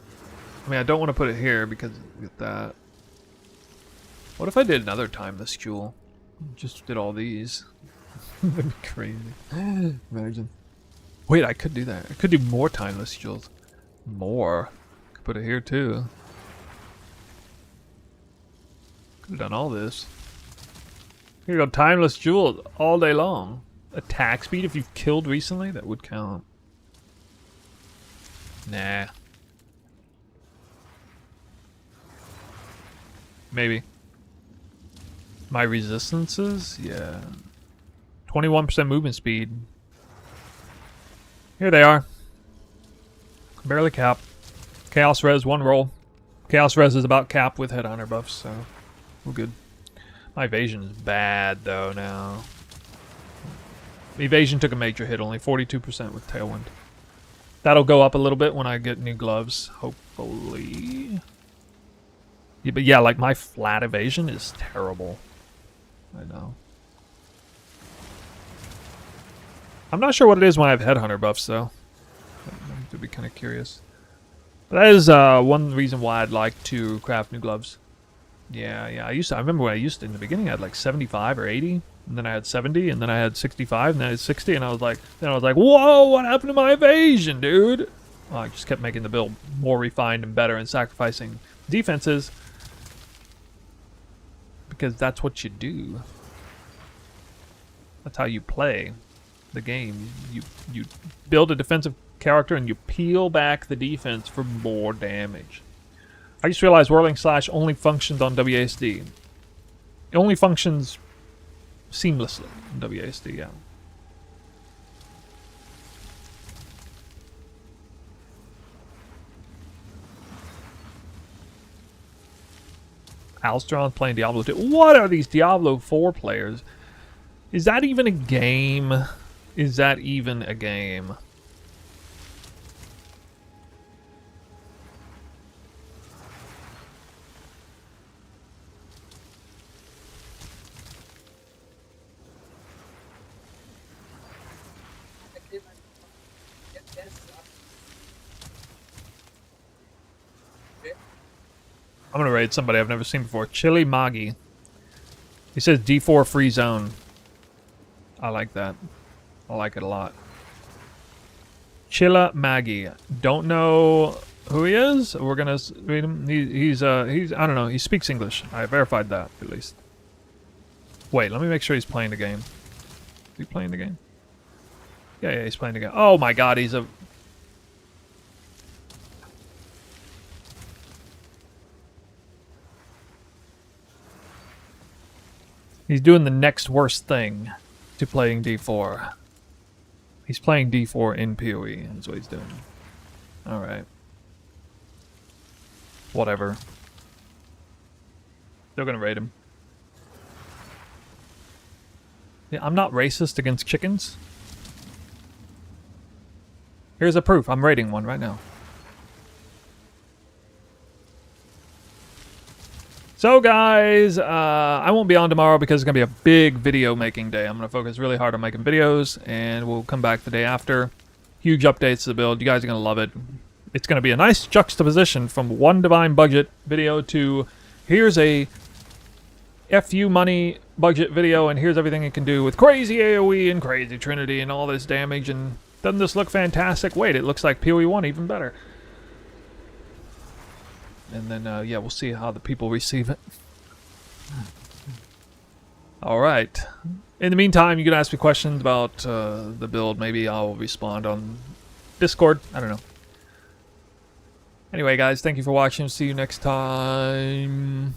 I mean, I don't want to put it here because with that. What if I did another timeless jewel? Just did all these. That'd be crazy. Imagine. Wait, I could do that. I could do more timeless jewels. More. Could put it here too. Could have done all this. Here you go, timeless jewels all day long. Attack speed if you've killed recently? That would count. Nah. Maybe. My resistances? Yeah. 21% movement speed. Here they are. Barely cap. Chaos res, 1 roll. Chaos res is about cap with headhunter buffs, so we're good. My evasion is bad though now. Evasion took a major hit, only 42% with Tailwind. That'll go up a little bit when I get new gloves, hopefully. Yeah, but yeah, like my flat evasion is terrible. I know. I'm not sure what it is when I have headhunter buffs though. I'd be kind of curious. But that is one reason why I'd like to craft new gloves. Yeah, I remember when I used to, in the beginning I had like 75 or 80. And then I had 70, and then I had 65, and then I had 60, and I was like, whoa, what happened to my evasion, dude? Well, I just kept making the build more refined and better and sacrificing defenses. Because that's what you do. That's how you play the game. You build a defensive character, and you peel back the defense for more damage. I just realized Whirling Slash only functions on WASD. It only functions seamlessly in WASD, yeah. Alstron's playing Diablo 2. What are these Diablo 4 players? Is that even a game? Is that even a game? I'm gonna raid somebody I've never seen before. Chili Magi. He says D4 free zone. I like that. I like it a lot. Chilla Maggie. Don't know who he is. We're gonna read him. He's I don't know. He speaks English. I verified that at least. Wait, let me make sure he's playing the game. Is he playing the game? Yeah, he's playing the game. Oh my God, he's a. He's doing the next worst thing to playing D4. He's playing D4 in PoE. That's what he's doing. Alright. Whatever. They're gonna raid him. Yeah, I'm not racist against chickens. Here's a proof. I'm raiding one right now. So guys, I won't be on tomorrow because it's going to be a big video making day. I'm going to focus really hard on making videos, and we'll come back the day after. Huge updates to the build. You guys are going to love it. It's going to be a nice juxtaposition from one Divine budget video to here's a FU money budget video, and here's everything it can do with crazy AoE and crazy Trinity and all this damage. And doesn't this look fantastic? Wait, it looks like PoE 1 even better. And then, yeah, we'll see how the people receive it. Alright. In the meantime, you can ask me questions about the build. Maybe I'll respond on Discord. I don't know. Anyway, guys, thank you for watching. See you next time.